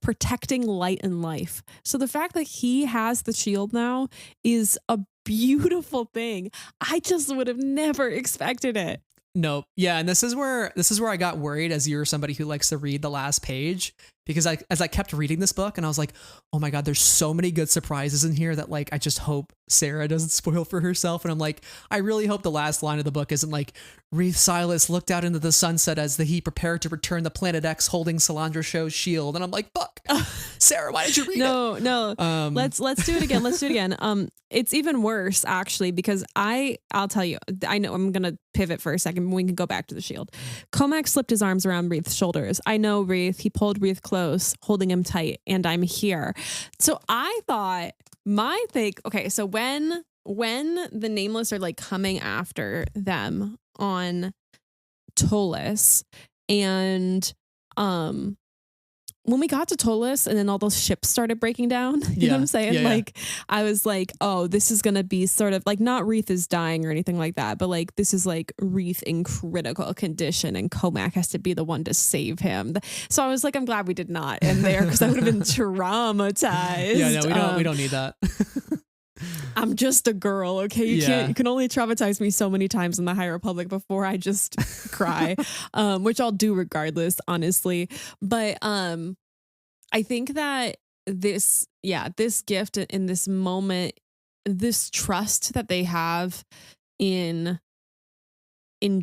protecting light and life. So the fact that he has the shield now is a beautiful thing. I just would have never expected it. Nope. Yeah, and this is where I got worried, as you're somebody who likes to read the last page, because as I kept reading this book and I was like, oh my God, there's so many good surprises in here that like I just hope Sarah doesn't spoil for herself. And I'm like, I really hope the last line of the book isn't like, Reath Silas looked out into the sunset as he prepared to return the Planet X holding Salandra Show's shield. And I'm like, fuck, Sarah, why did you read it? No. Let's do it again. It's even worse actually, because I'll tell you, I know I'm gonna pivot for a second, but we can go back to the shield. Comac slipped his arms around Reath's shoulders. I know Reath. He pulled Reath close, holding him tight, and I'm here. So I thought so when the Nameless are like coming after them on Tolis, and when we got to Tolis and then all those ships started breaking down, you know what I'm saying? Yeah. I was like, oh, this is going to be sort of like, not Reath is dying or anything like that, but like, this is like Reath in critical condition and Comac has to be the one to save him. So I was like, I'm glad we did not end there, because I would have been traumatized. Yeah, no, we don't need that. I'm just a girl, okay? You can only traumatize me so many times in the High Republic before I just cry, which I'll do regardless, honestly. But I think that this gift in this moment, this trust that they have in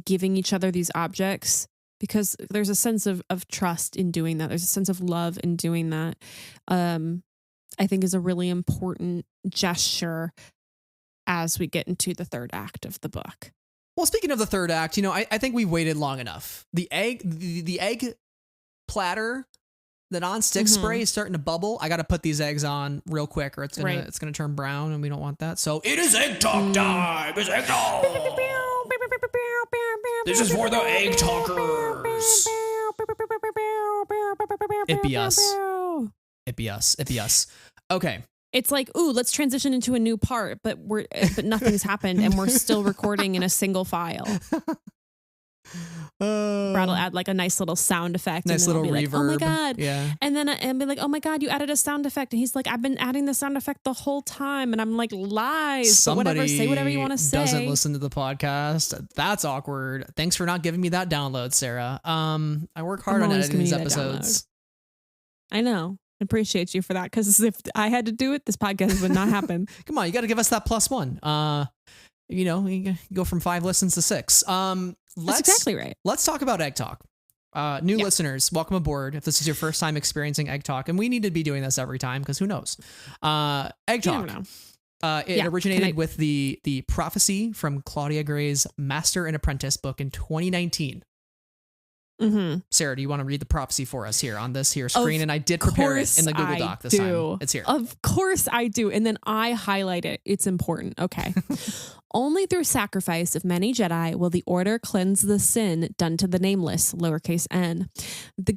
giving each other these objects, because there's a sense of trust in doing that. There's a sense of love in doing that. I think is a really important gesture as we get into the third act of the book. Well, speaking of the third act, I think we waited long enough. The egg platter, the non-stick spray is starting to bubble. I got to put these eggs on real quick, or it's gonna turn brown, and we don't want that. So it is egg talk time. It's egg talk. This is for the egg talkers. It be us. It be us. It be us. Okay. It's like, ooh, let's transition into a new part, but nothing's happened, and we're still recording in a single file. Brad will add like a nice little sound effect. Nice little reverb. Like, oh my God. Yeah. And then I'll be like, oh my God, you added a sound effect. And he's like, I've been adding the sound effect the whole time. And I'm like, lies. Somebody say whatever you want to say. Doesn't listen to the podcast. That's awkward. Thanks for not giving me that download, Sarah. I work hard on editing these episodes. I know. I appreciate you for that, because if I had to do it, this podcast would not happen. Come on, you got to give us that +1. You go from 5 listens to 6. That's exactly right. Let's talk about Egg Talk. New listeners, welcome aboard. If this is your first time experiencing Egg Talk, and we need to be doing this every time, because who knows? Egg Talk. It originated with the prophecy from Claudia Gray's Master and Apprentice book in 2019. Mm-hmm. Sarah, do you want to read the prophecy for us here on this here screen? And I did prepare it in the Google Doc this time. It's here. Of course I do. And then I highlight it. It's important. Okay. Only through sacrifice of many Jedi will the Order cleanse the sin done to the Nameless, lowercase n. The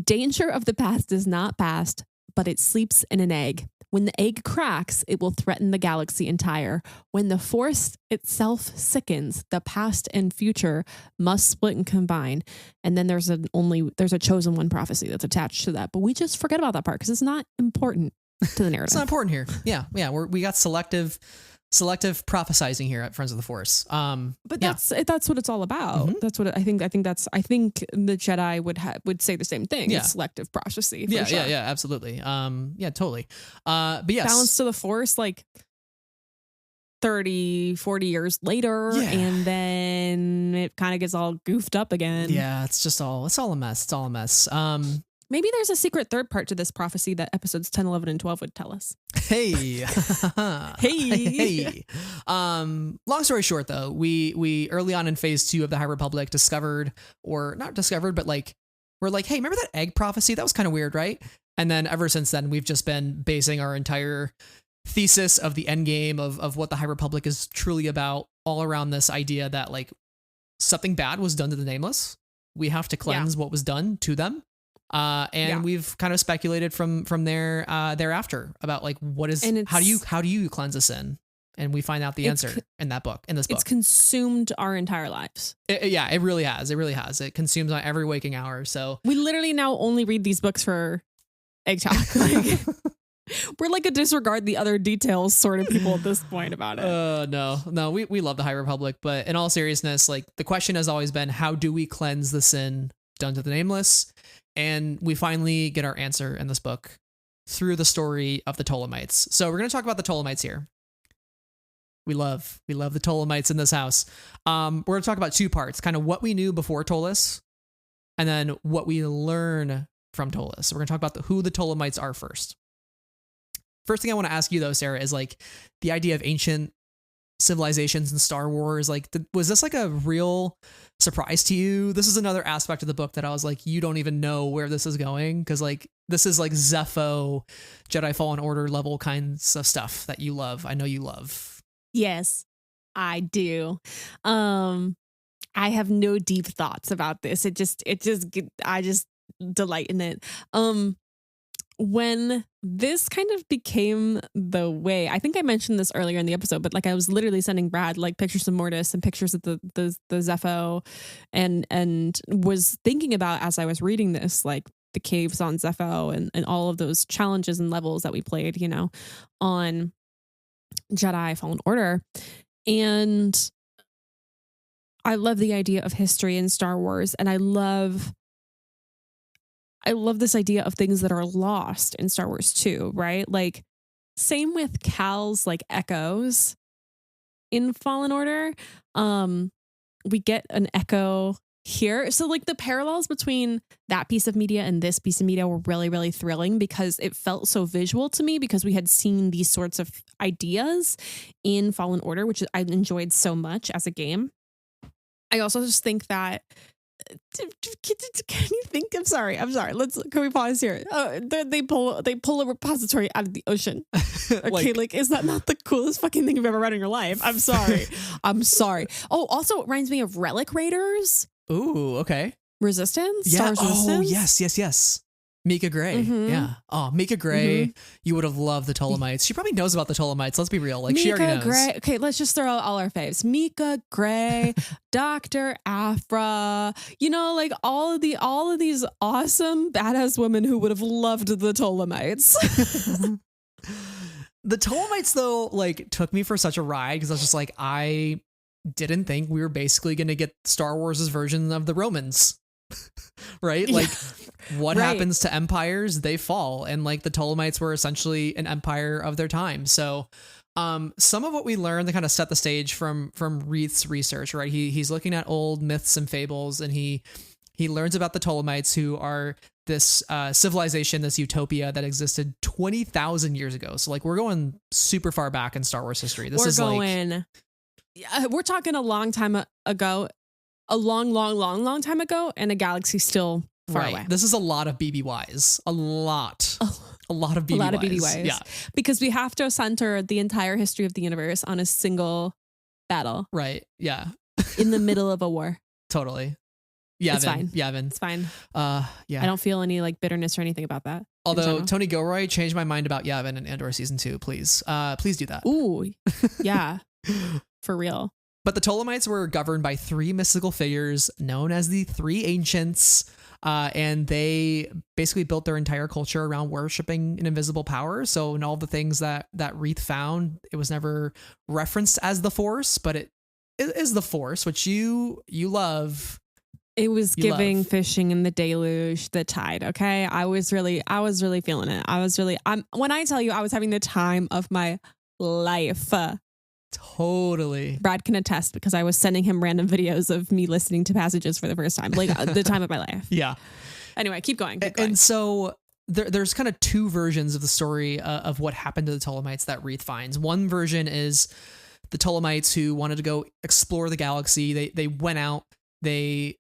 danger of the past is not past, but it sleeps in an egg. When the egg cracks, it will threaten the galaxy entire. When the Force itself sickens, the past and future must split and combine. And then there's a chosen one prophecy that's attached to that. But we just forget about that part because it's not important to the narrative. It's not important here. Yeah. We got selective prophesizing here at Friends of the Force. But that's what it's all about. Mm-hmm. That's what I think the Jedi would say the same thing. Yeah. It's selective prophecy. Yeah, sure. yeah, absolutely. Yeah, totally. But yes, balance to the Force, like 30, 40 years later, and then it kind of gets all goofed up again. Yeah, it's all a mess. It's all a mess. Maybe there's a secret third part to this prophecy that episodes 10, 11, and 12 would tell us. Hey. Hey. Long story short, though, we early on in phase 2 of the High Republic we're like, hey, remember that egg prophecy? That was kind of weird, right? And then ever since then, we've just been basing our entire thesis of the end game of what the High Republic is truly about all around this idea that like something bad was done to the Nameless. We have to cleanse what was done to them. We've kind of speculated from there thereafter about like how do you cleanse a sin, and we find out the answer in this book. It's consumed our entire lives. It really has. It consumes on every waking hour. So we literally now only read these books for Egg Talk. Like, we're like a disregard the other details sort of people at this point about it. No, we love the High Republic, but in all seriousness, like the question has always been, how do we cleanse the sin done to the Nameless? And we finally get our answer in this book through the story of the Tolemites. So we're going to talk about the Tolemites here. We love the Tolemites in this house. We're going to talk about 2 parts, kind of what we knew before Tolis, and then what we learn from Tolis. So we're going to talk about who the Tolemites are first. First thing I want to ask you, though, Sarah, is like the idea of ancient civilizations in Star Wars. Like, was this like a real surprise to you? This is another aspect of the book that I was like, you don't even know where this is going, because like this is like Zepho, Jedi Fallen Order level kinds of stuff that you love. I know you love. Yes, I do. I have no deep thoughts about this. I just delight in it. When this kind of became the way, I think I mentioned this earlier in the episode, but like I was literally sending Brad like pictures of Mortis and pictures of the Zepho, and was thinking about, as I was reading this, like the caves on Zepho and all of those challenges and levels that we played, on Jedi Fallen Order. And I love the idea of history in Star Wars, and I love I love this idea of things that are lost in Star Wars too, right? Like same with Cal's like echoes in Fallen Order. We get an echo here. So like the parallels between that piece of media and this piece of media were really, really thrilling because it felt so visual to me because we had seen these sorts of ideas in Fallen Order, which I enjoyed so much as a game. I also just think that can you think? I'm sorry. Can we pause here? They pull a repository out of the ocean. Okay, like is that not the coolest fucking thing you've ever read in your life? I'm sorry. Oh, also it reminds me of Relic Raiders. Ooh, okay. Resistance? Yeah. Stars Resistance? Yes. Mika Gray. Mm-hmm. Yeah. Oh, Mika Gray. Mm-hmm. You would have loved the Tolemites. She probably knows about the Tolemites. Let's be real. Like Mika she already knows. Gray. Okay, let's just throw out all our faves. Mika Gray, Dr. Afra, like all of these awesome badass women who would have loved the Tolemites. The Tolemites though, like took me for such a ride because I was just like, I didn't think we were basically going to get Star Wars' version of the Romans. Right? Like what happens to empires? They fall. And like the Tolemites were essentially an empire of their time. So some of what we learned to kind of set the stage from Reath's research, right? He's looking at old myths and fables and he learns about the Tolemites, who are this civilization, this utopia that existed 20,000 years ago. So like we're going super far back in Star Wars history. We're talking a long time ago. A long time ago, and a galaxy still far away. This is a lot of BBYs. A lot of BBYs. A lot of BBYs. Yeah. Because we have to center the entire history of the universe on a single battle. Right. Yeah. In the middle of a war. Totally. Yavin. It's fine. Yavin. It's fine. Yeah. I don't feel any like bitterness or anything about that. Although Tony Gilroy changed my mind about Yavin in Andor season 2. Please do that. Ooh. Yeah. For real. But the Tolemites were governed by 3 mystical figures known as the 3 Ancients, and they basically built their entire culture around worshiping an invisible power. So in all the things that Reath found, it was never referenced as the Force, but it is the Force, which you love. It was giving fishing in the deluge, the tide. Okay, I was really feeling it. When I tell you I was having the time of my life. Totally. Brad can attest because I was sending him random videos of me listening to passages for the first time, like the time of my life. Yeah. Anyway, keep going. And so there's kind of 2 versions of the story of what happened to the Tolemites that Reath finds. One version is the Tolemites who wanted to go explore the galaxy. They went out. They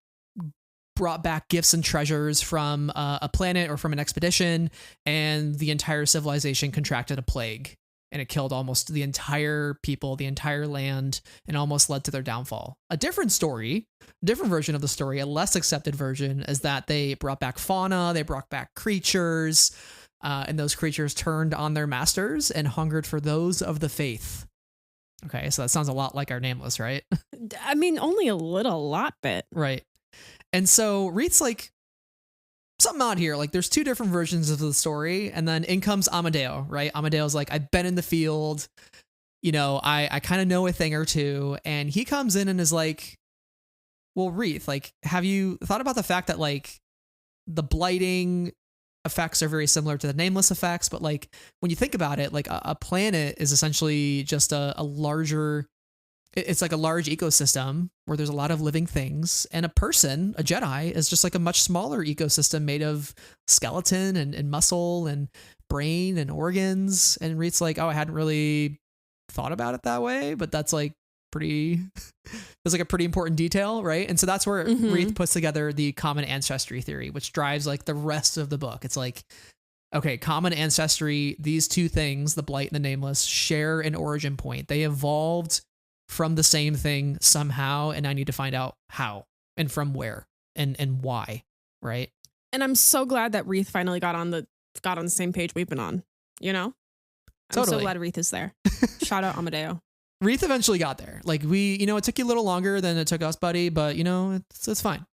brought back gifts and treasures from a planet or from an expedition, and the entire civilization contracted a plague. And it killed almost the entire people, the entire land, and almost led to their downfall. A different story, different version of the story, a less accepted version, is that they brought back fauna, they brought back creatures, and those creatures turned on their masters and hungered for those of the faith. Okay, so that sounds a lot like our Nameless, right? I mean, only a lot bit. Right. And so Reath's like, something odd here. Like there's 2 different versions of the story, and then in comes Amadeo, right? Amadeo's like, I've been in the field, I kind of know a thing or two, and he comes in and is like, well, Reath, like, have you thought about the fact that like the blighting effects are very similar to the Nameless effects, but like when you think about it, like a planet is essentially just a larger, it's like a large ecosystem where there's a lot of living things, and a person, a Jedi, is just like a much smaller ecosystem made of skeleton and muscle and brain and organs. And Reath's like, oh, I hadn't really thought about it that way, but that's like that's like a pretty important detail, right? And so that's where Reath puts together the common ancestry theory, which drives like the rest of the book. It's like, okay, common ancestry, these 2 things, the Blight and the Nameless, share an origin point. They evolved from the same thing somehow, and I need to find out how and from where and why, right? And I'm so glad that Reath finally got on the same page we've been on, I'm Totally. so glad Reath is there. Shout out Amadeo. Reath eventually got there. Like it took you a little longer than it took us, buddy, but it's fine.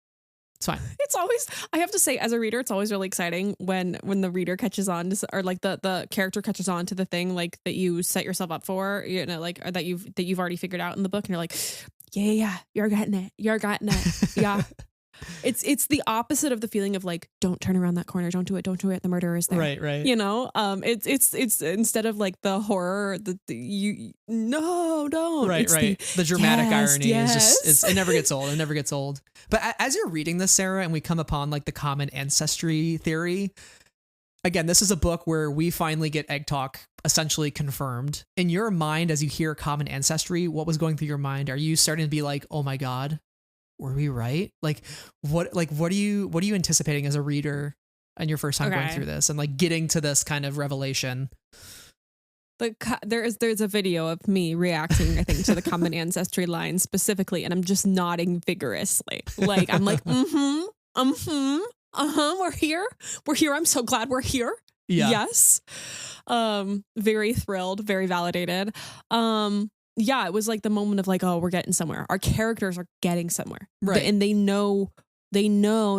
It's fine. It's always, I have to say, as a reader, it's always really exciting when the reader catches on to, or like the character catches on to the thing like that you set yourself up for, like, or that you've already figured out in the book, and you're like, yeah, you're getting it. Yeah. It's the opposite of the feeling of like, don't turn around that corner, don't do it, the murderer is there. Right. You know, it's instead of like the horror, you no, don't. Right, it's right. The dramatic irony is yes. just it never gets old. It never gets old. But as you're reading this, Sarah, and we come upon like the common ancestry theory, again, this is a book where we finally get egg talk essentially confirmed. In your mind, as you hear common ancestry, what was going through your mind? Are you starting to be like, oh my God, were we right? Like what are you anticipating as a reader and your first time going through this and like getting to this kind of revelation? There's a video of me reacting, I think, to the common ancestry line specifically, and I'm just nodding vigorously. Like I'm like, we're here. I'm so glad we're here. Yeah. Yes. Very thrilled, very validated. Yeah, it was like the moment of like, oh, we're getting somewhere. Our characters are getting somewhere. Right. And they know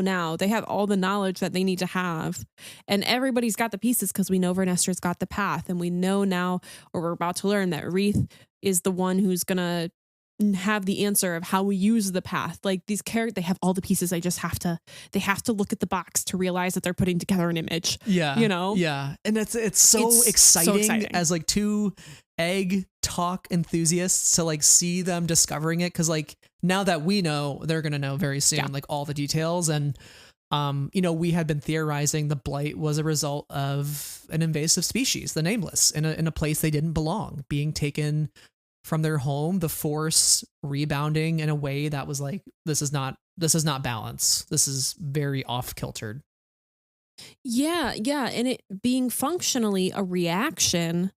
now. They have all the knowledge that they need to have. And everybody's got the pieces because we know Vernestra's got the path. And we know now, or we're about to learn, that Reath is the one who's going to have the answer of how we use the path. Like these characters, they have all the pieces. They have to look at the box to realize that they're putting together an image. Yeah. You know? Yeah. And it's so exciting as like two egg talk enthusiasts to like see them discovering it. Cause like now that we know, they're going to know very soon, like all the details. And, we had been theorizing the Blight was a result of an invasive species, the Nameless, in a place they didn't belong, being taken from their home, the Force rebounding in a way that was like, this is not balance. This is very off-kiltered. Yeah. And it being functionally a reaction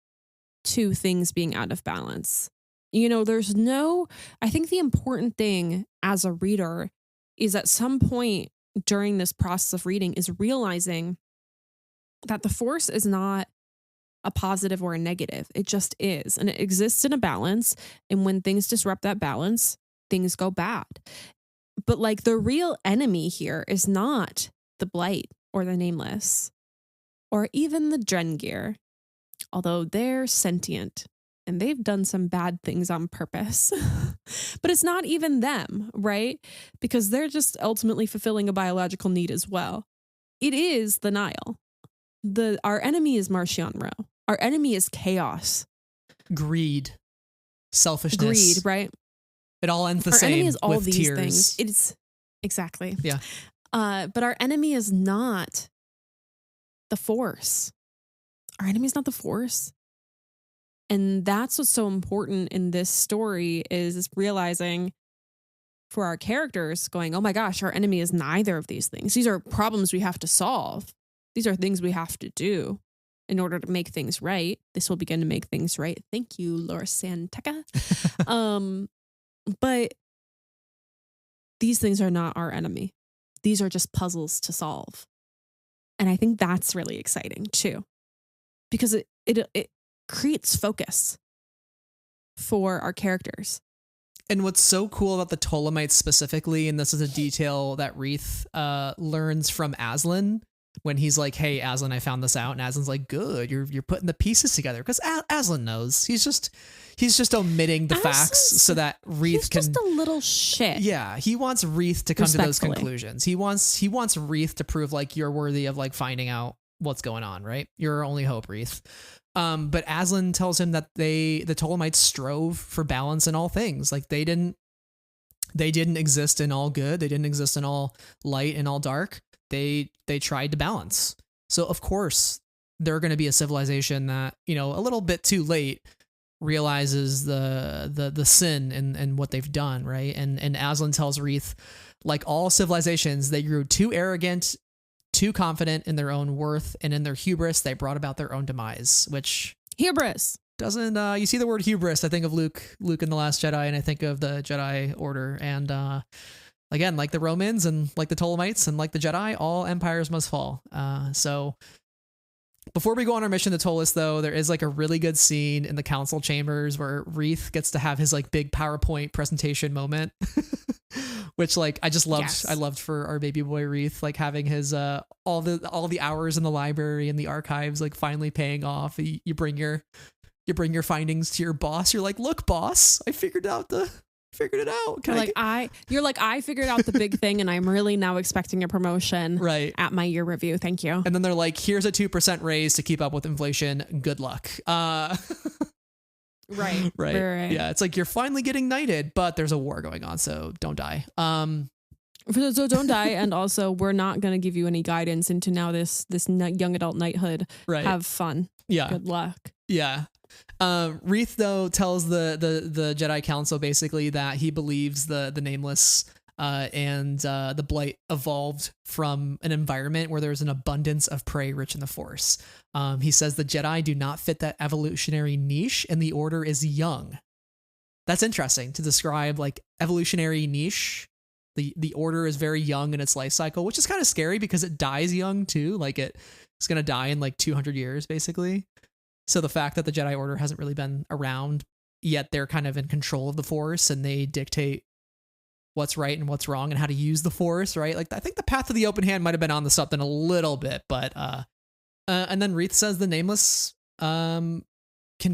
to things being out of balance. I think the important thing as a reader is at some point during this process of reading is realizing that the Force is not a positive or a negative. It just is. And it exists in a balance. And when things disrupt that balance, things go bad. But like the real enemy here is not the Blight or the Nameless or even the Drengir, although they're sentient and they've done some bad things on purpose. But it's not even them, right? Because they're just ultimately fulfilling a biological need as well. It is the Nile. Our enemy is Marchion Ro. Our enemy is chaos. Greed. Selfishness. Greed, right? It all ends the our same enemy is all with these tears. Things. It's exactly. Yeah. But our enemy is not the Force. Our enemy is not the Force. And that's what's so important in this story is realizing for our characters going, oh my gosh, our enemy is neither of these things. These are problems we have to solve. These are things we have to do in order to make things right. This will begin to make things right. Thank you, Laura Santeca. But these things are not our enemy. These are just puzzles to solve. And I think that's really exciting too, because it creates focus for our characters. And what's so cool about the Tolemites specifically, and this is a detail that Reath learns from Aslan, when he's like, hey, Aslan, I found this out. And Aslan's like, good, you're putting the pieces together. Because Aslan knows. He's just omitting the facts so that Reath can... He's just a little shit. Yeah, he wants Reath to come to those conclusions. He wants Reath to prove like you're worthy of like finding out what's going on, right? You're our only hope, Reath. But Aslan tells him that the Tolemites strove for balance in all things. Like they didn't exist in all good. They didn't exist in all light and all dark. They tried to balance. So of course they're going to be a civilization that, a little bit too late realizes the sin and what they've done, right? And Aslan tells Reath, like all civilizations, they grew too arrogant, too confident in their own worth, and in their hubris, they brought about their own demise, which... Hubris. Doesn't, you see the word hubris, I think of Luke in The Last Jedi, and I think of the Jedi Order, and again, like the Romans and like the Tolemites and like the Jedi, all empires must fall. So before we go on our mission to Tolis, though, there is like a really good scene in the council chambers where Reath gets to have his like big PowerPoint presentation moment, which like I just loved. Yes. I loved for our baby boy Reath, like having his all the hours in the library and the archives like finally paying off. You bring your findings to your boss. You're like, look, boss, I figured out the figured it out. You're like, I figured out the big thing and I'm really now expecting a promotion right at my year review. Thank you. And then they're like, here's a 2% raise to keep up with inflation. Good luck. Right. Yeah. It's like, you're finally getting knighted, but there's a war going on. So don't die. So don't die. And also we're not going to give you any guidance into now this young adult knighthood. Right. Have fun. Yeah. Good luck. Yeah. Reath though tells the Jedi Council basically that he believes the Nameless and the Blight evolved from an environment where there's an abundance of prey rich in the Force. He says the Jedi do not fit that evolutionary niche and the Order is young. That's interesting to describe, like, evolutionary niche. The Order is very young in its life cycle, which is kind of scary because it dies young too. Like, it's going to die in like 200 years basically. So the fact that the Jedi Order hasn't really been around yet, they're kind of in control of the Force and they dictate what's right and what's wrong and how to use the Force, right? Like, I think the path to the open hand might have been on the something a little bit, but and then Reath says the Nameless can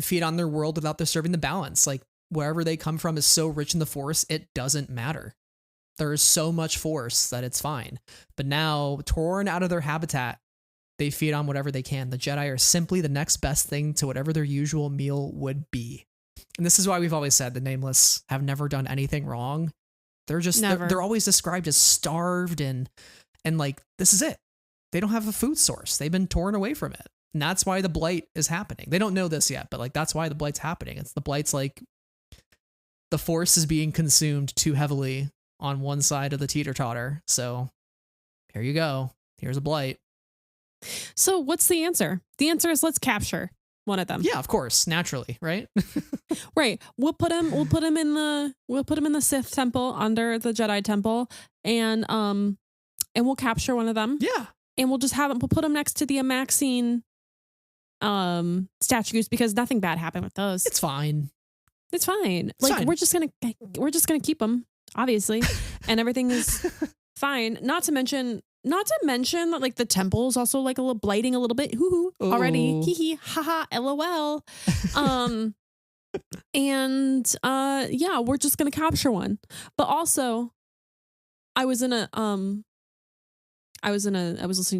feed on their world without disturbing the balance. Like, wherever they come from is so rich in the Force, it doesn't matter. There is so much Force that it's fine. But now, torn out of their habitat, they feed on whatever they can. The Jedi are simply the next best thing to whatever their usual meal would be. And this is why we've always said the Nameless have never done anything wrong. They're just, they're always described as starved and like, this is it. They don't have a food source. They've been torn away from it. And that's why the Blight is happening. They don't know this yet, but like, that's why the Blight's happening. It's the Blight's like, the Force is being consumed too heavily on one side of the teeter-totter. So here you go. Here's a Blight. So what's the answer? The answer is let's capture one of them. Yeah, of course, naturally, right? Right. We'll put him in the Sith temple under the Jedi temple, and we'll capture one of them. Yeah. And we'll put him next to the Amaxine statues because nothing bad happened with those. It's fine. It's fine. Like, we're just gonna keep them, obviously, and everything is fine. Not to mention that, like, the temple is also like a little blighting a little bit. Hoo hoo already. Hee hee ha ha lol. And yeah, we're just gonna capture one. But also, I was listening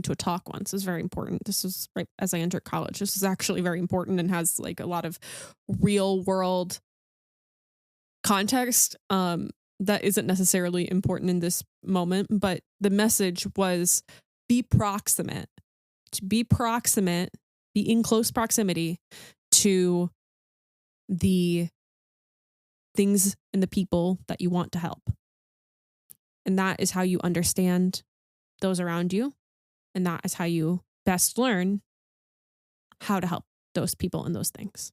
to a talk once. It was very important. This was right as I entered college. This is actually very important and has like a lot of real world context that isn't necessarily important in this moment, but the message was be proximate. To be proximate, be in close proximity to the things and the people that you want to help. And that is how you understand those around you. And that is how you best learn how to help those people and those things.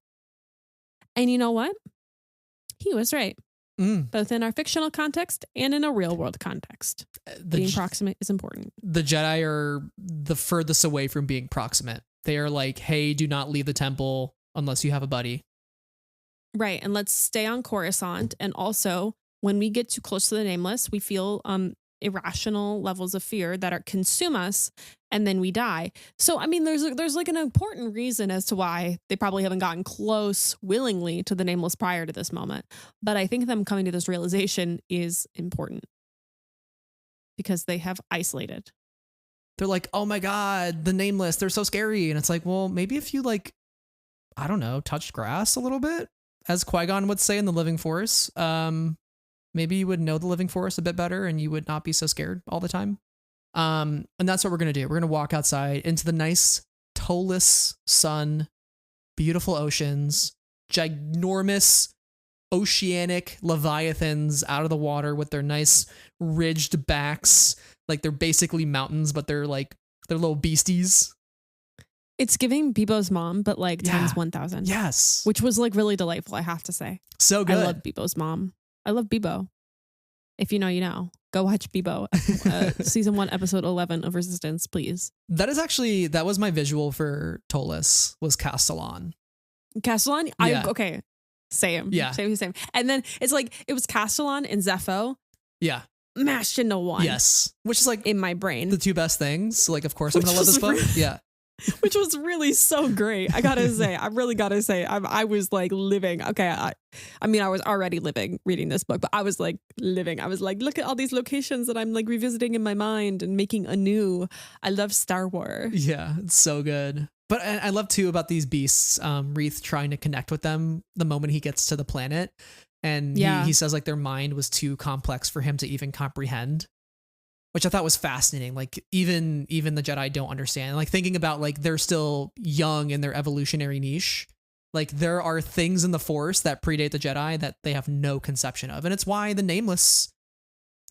And you know what? He was right. Both in our fictional context and in a real world context. Being proximate is important. The Jedi are the furthest away from being proximate. They are like, hey, do not leave the temple unless you have a buddy. Right. And let's stay on Coruscant. And also, when we get too close to the Nameless, we feel irrational levels of fear that consume us, and then we die. So, I mean, there's like an important reason as to why they probably haven't gotten close willingly to the Nameless prior to this moment. But I think them coming to this realization is important because they have isolated. They're like, oh my God, the Nameless, they're so scary. And it's like, well, maybe if you, like, I don't know, touched grass a little bit, as Qui-Gon would say in The Living Force, maybe you would know the Living Force a bit better and you would not be so scared all the time. And that's what we're going to do. We're going to walk outside into the nice toeless sun, beautiful oceans, ginormous oceanic leviathans out of the water with their nice ridged backs. Like, they're basically mountains, but they're little beasties. It's giving Bebo's mom, but like times 1,000. Yes. Which was like really delightful, I have to say. So good. I love Bebo's mom. I love Bebo. If you know, you know. Go watch Bebo. Season 1, episode 11 of Resistance, please. That was my visual for Tolis, was Castellan. Castellan? Yeah. Okay. Same. Yeah. Same. And then it's like, it was Castellan and Zepho. Yeah. Mashed into one. Yes. Which is like in my brain. the two best things. So, like, of course I'm going to love this book. Yeah. which was really so great. I gotta say, I really gotta say, I was like living. Okay, I mean, I was already living reading this book, but I was like living. I was like, look at all these locations that I'm like revisiting in my mind and making anew. I love Star Wars. Yeah, it's so good. But I love too about these beasts, Reath trying to connect with them the moment he gets to the planet. And he says like their mind was too complex for him to even comprehend, which I thought was fascinating. Like even the Jedi don't understand. Like thinking about like they're still young in their evolutionary niche. Like there are things in the Force that predate the Jedi that they have no conception of. And it's why the Nameless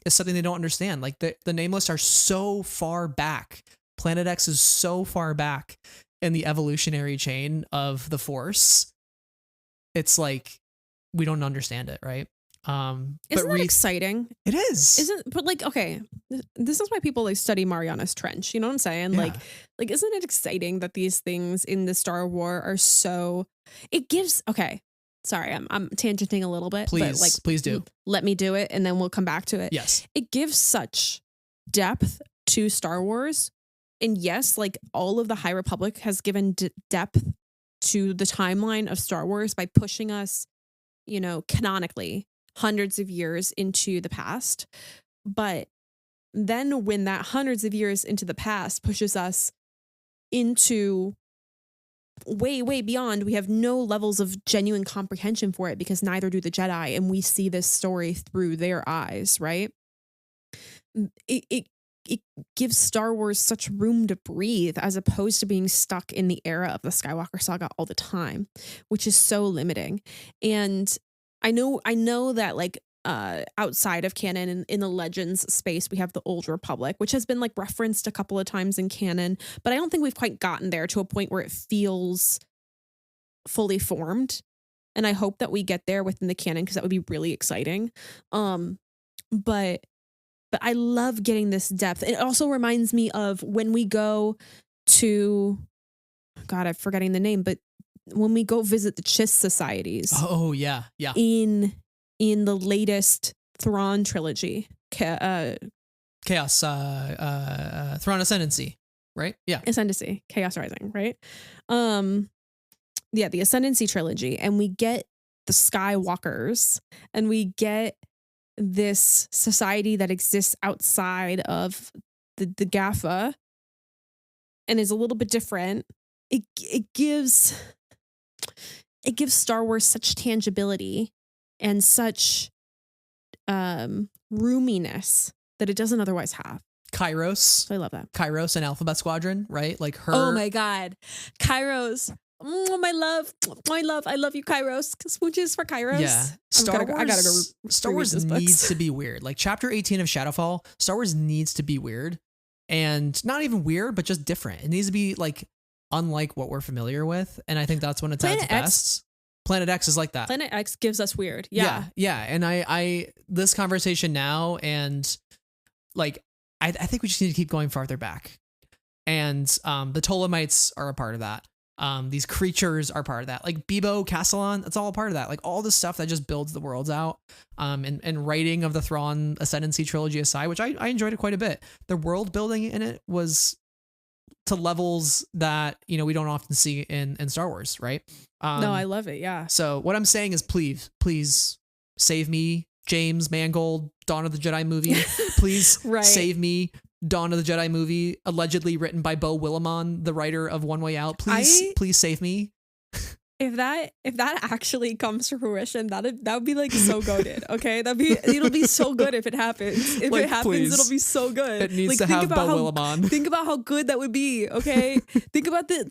is something they don't understand. Like the Nameless are so far back. Planet X is so far back in the evolutionary chain of the Force. It's like we don't understand it, right? Isn't that exciting? It is. But like, okay, this is why people like study Mariana's Trench. You know what I'm saying? Yeah. Like, isn't it exciting that these things in the Star Wars are so? It gives. Okay, sorry, I'm tangenting a little bit. Please, but like, please do. Let me do it, and then we'll come back to it. Yes, it gives such depth to Star Wars, and yes, like all of the High Republic has given depth to the timeline of Star Wars by pushing us, you know, canonically hundreds of years into the past. But then when that hundreds of years into the past pushes us into way, way beyond, we have no levels of genuine comprehension for it because neither do the Jedi. And we see this story through their eyes, right? It gives Star Wars such room to breathe as opposed to being stuck in the era of the Skywalker saga all the time, which is so limiting. And I know that like outside of canon and in the Legends space, we have the Old Republic, which has been like referenced a couple of times in canon, but I don't think we've quite gotten there to a point where it feels fully formed. And I hope that we get there within the canon because that would be really exciting. But I love getting this depth. It also reminds me of when we go to, God, I'm forgetting the name, but when we go visit the Chiss societies. Oh yeah. In the latest Thrawn trilogy, Chaos, Thrawn Ascendancy, right? Yeah, Ascendancy, Chaos Rising, right? Yeah, the Ascendancy trilogy, and we get the Skywalkers, and we get this society that exists outside of the Gaffa, and is a little bit different. It gives Star Wars such tangibility and such roominess that it doesn't otherwise have. Kairos. So I love that. Kairos and Alphabet Squadron, right? Like her. Oh my God. Kairos. Oh, my love. I love you, Kairos. Smooches for Kairos. Yeah. I gotta go. Star Wars needs to be weird. Like chapter 18 of Shadowfall, Star Wars needs to be weird. And not even weird, but just different. It needs to be like unlike what we're familiar with. And I think that's when it's at its best. Planet X is like that. Planet X gives us weird. Yeah. And I this conversation now, and like I think we just need to keep going farther back. And the Tolemites are a part of that. These creatures are part of that. Like Bebo, Castellan, that's all a part of that. Like all the stuff that just builds the worlds out. And writing of the Thrawn Ascendancy trilogy aside, which I enjoyed it quite a bit. The world building in it was to levels that, you know, we don't often see in Star Wars, right? No, I love it. Yeah. So what I'm saying is please save me, James Mangold, Dawn of the Jedi movie. Please save me, Dawn of the Jedi movie, allegedly written by Beau Willimon, the writer of One Way Out. Please save me. If that actually comes to fruition, that would be like so goated. Okay, it'll be so good if it happens. If like, it happens, please. It'll be so good. It needs to have Beau Willimon. Think about how good that would be. Okay, think about the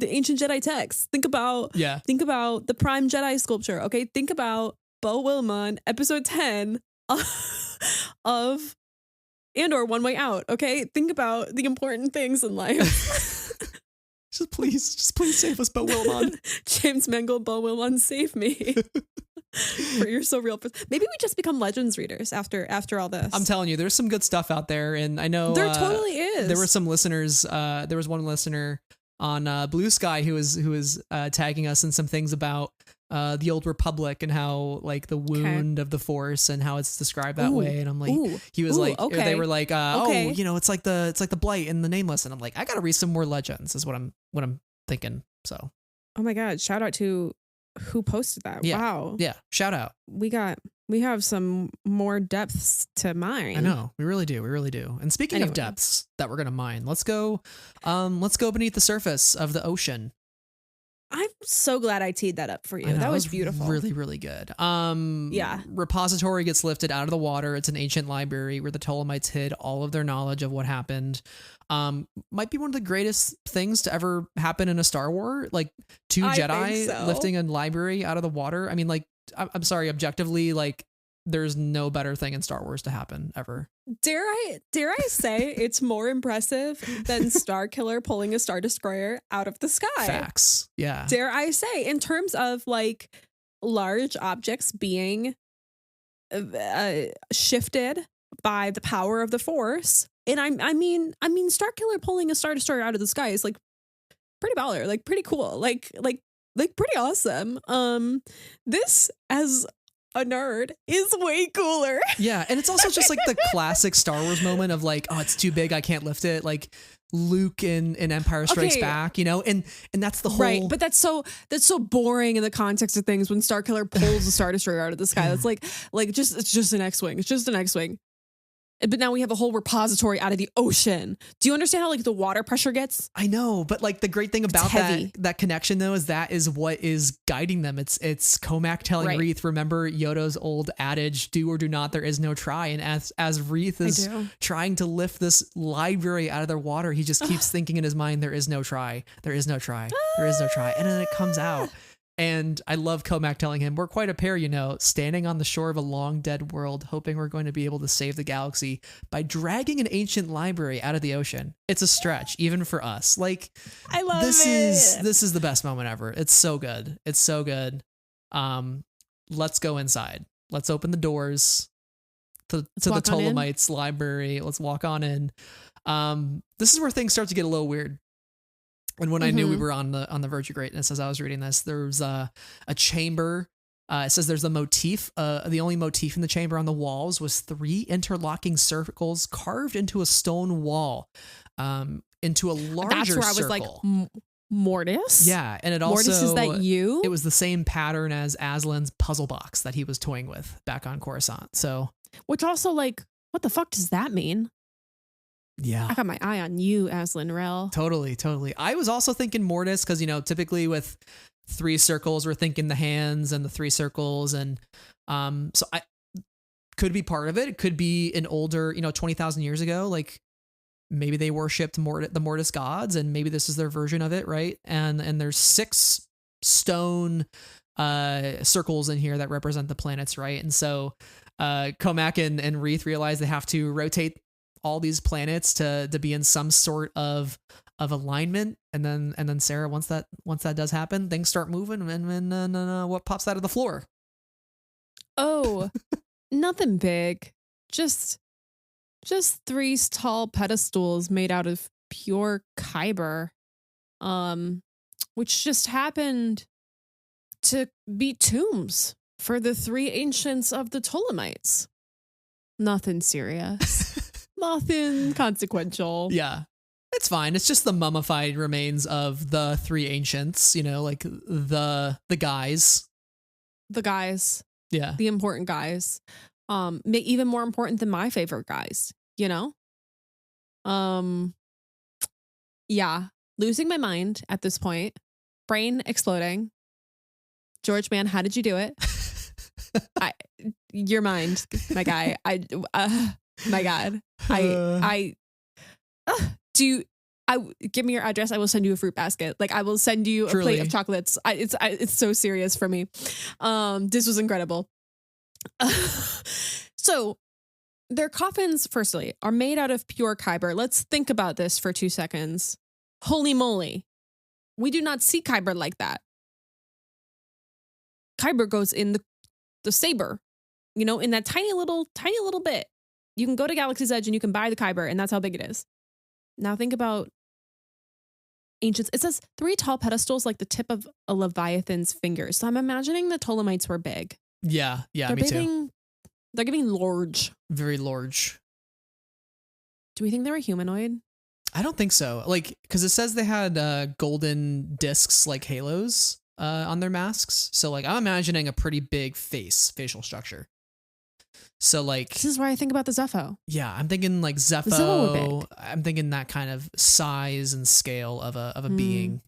ancient Jedi text. Think about the Prime Jedi sculpture. Okay, think about Beau Willimon, episode 10 of ANDOR, One Way Out. Okay, think about the important things in life. Just please save us, Beau Willimon. James Mangold, Beau Willimon, save me. For you're so real. Maybe we just become Legends readers after all this. I'm telling you, there's some good stuff out there, and I know there totally is. There were some listeners. There was one listener Blue Sky, who was tagging us in some things about the Old Republic and how like the wound of the Force and how it's described that way. And I'm like, he was like, they were like, oh, you know, it's like the Blight and the Nameless. And I'm like, I gotta read some more legends, is what I'm thinking. So, oh my God, shout out to who posted that. Yeah. Wow. Yeah, shout out. We have some more depths to mine. I know, we really do. And speaking of depths that we're gonna mine, let's go beneath the surface of the ocean. I'm so glad I teed that up for you. That was beautiful. Really, really good. Yeah. Repository gets lifted out of the water. It's an ancient library where the Tolemites hid all of their knowledge of what happened. Might be one of the greatest things to ever happen in a Star Wars. Like two Jedi lifting a library out of the water. I mean, like, I'm sorry, objectively, like, there's no better thing in Star Wars to happen ever. Dare I say it's more impressive than Starkiller pulling a Star Destroyer out of the sky? Facts. Yeah. Dare I say, in terms of like large objects being shifted by the power of the Force, and I mean Starkiller pulling a Star Destroyer out of the sky is like pretty baller, like pretty cool, like pretty awesome. This as a nerd is way cooler. Yeah, and it's also just like the classic Star Wars moment of like, oh, it's too big, I can't lift it. Like Luke in Empire Strikes Back, you know, and that's the whole right. But that's so boring in the context of things when Starkiller pulls a Star Destroyer out of the sky. That's like it's just an X-wing. It's just an X-wing. But now we have a whole repository out of the ocean. Do you understand how like the water pressure gets? I know, but like the great thing about that connection though is that is what is guiding them. It's Comac telling Reath, remember Yoda's old adage, do or do not, there is no try. And as Reath is trying to lift this library out of their water, he just keeps thinking in his mind, there is no try. There is no try. There is no try. And then it comes out. And I love Comac telling him, we're quite a pair, you know, standing on the shore of a long dead world, hoping we're going to be able to save the galaxy by dragging an ancient library out of the ocean. It's a stretch, even for us. Like, I love this is the best moment ever. It's so good. It's so good. Let's go inside. Let's open the doors to the Tolemites library. Let's walk on in. This is where things start to get a little weird. And when I knew we were on the verge of greatness, as I was reading this, there was a chamber. It says there's a motif. The only motif in the chamber on the walls was 3 interlocking circles carved into a stone wall, into a larger circle. That's where I was like, Mortis? Yeah, and it also Mortis, is that you? It was the same pattern as Aslan's puzzle box that he was toying with back on Coruscant. So, which also like, what the fuck does that mean? Yeah. I got my eye on you, Aslan Rel. Totally. I was also thinking Mortis because, you know, typically with 3 circles, we're thinking the hands and the 3 circles. And so I could be part of it. It could be an older, you know, 20,000 years ago. Like maybe they worshipped the Mortis gods and maybe this is their version of it. Right. And there's 6 stone circles in here that represent the planets. Right. And so Comac and Reath realize they have to rotate all these planets to be in some sort of alignment, and then Sarah, once that does happen, things start moving, and what pops out of the floor? Oh, nothing big, just 3 tall pedestals made out of pure kyber, which just happened to be tombs for the 3 ancients of the Tolemites. Nothing serious. Nothing consequential. Yeah, it's fine. It's just the mummified remains of the 3 ancients, you know, like the guys. The guys. Yeah. The important guys. Even more important than my favorite guys, you know? Yeah. Losing my mind at this point. Brain exploding. George Mann, how did you do it? Your mind, my guy. My God. Give me your address. I will send you a fruit basket. Like I will send you a plate of chocolates. It's so serious for me. This was incredible. So their coffins, firstly, are made out of pure kyber. Let's think about this for 2 seconds. Holy moly. We do not see kyber like that. Kyber goes in the saber, you know, in that tiny little bit. You can go to Galaxy's Edge and you can buy the kyber, and that's how big it is. Now think about ancients. It says 3 tall pedestals like the tip of a Leviathan's fingers. So I'm imagining the Tolemites were big. Yeah, They're me too. They're giving large. Very large. Do we think they were humanoid? I don't think so. Like, because it says they had golden discs like halos on their masks. So, like, I'm imagining a pretty big facial structure. So, like, this is where I think about the Zepho. Yeah, I'm thinking like Zepho. I'm thinking that kind of size and scale of a being.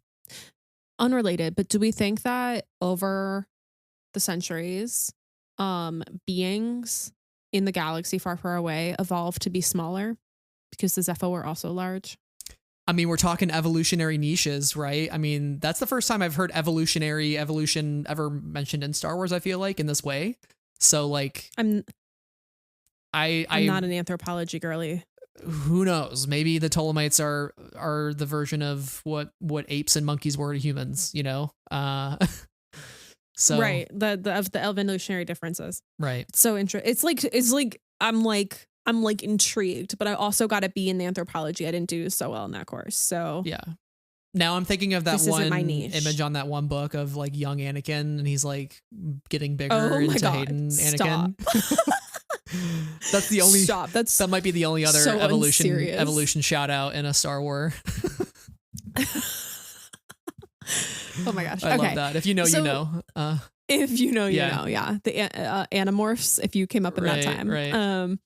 Unrelated, but do we think that over the centuries, beings in the galaxy far, far away evolved to be smaller because the Zepho were also large? I mean, we're talking evolutionary niches, right? I mean, that's the first time I've heard evolution ever mentioned in Star Wars, I feel like, in this way. So, like, I'm not an anthropology girly. Who knows? Maybe the Tolemites are the version of what apes and monkeys were to humans, you know? So right, the evolutionary differences. Right. So it's like I'm intrigued, but I also got a B in the anthropology. I didn't do so well in that course. So yeah. Now I'm thinking of that this one isn't my niche. image on that one book of like young Anakin, and he's like getting bigger into Hayden Anakin. That's the only that might be the only other so evolution shout out in a Star Wars. Oh my gosh. I love that. If you know, you know. If you know, you know. Yeah. The Animorphs, if you came up in that time. Right.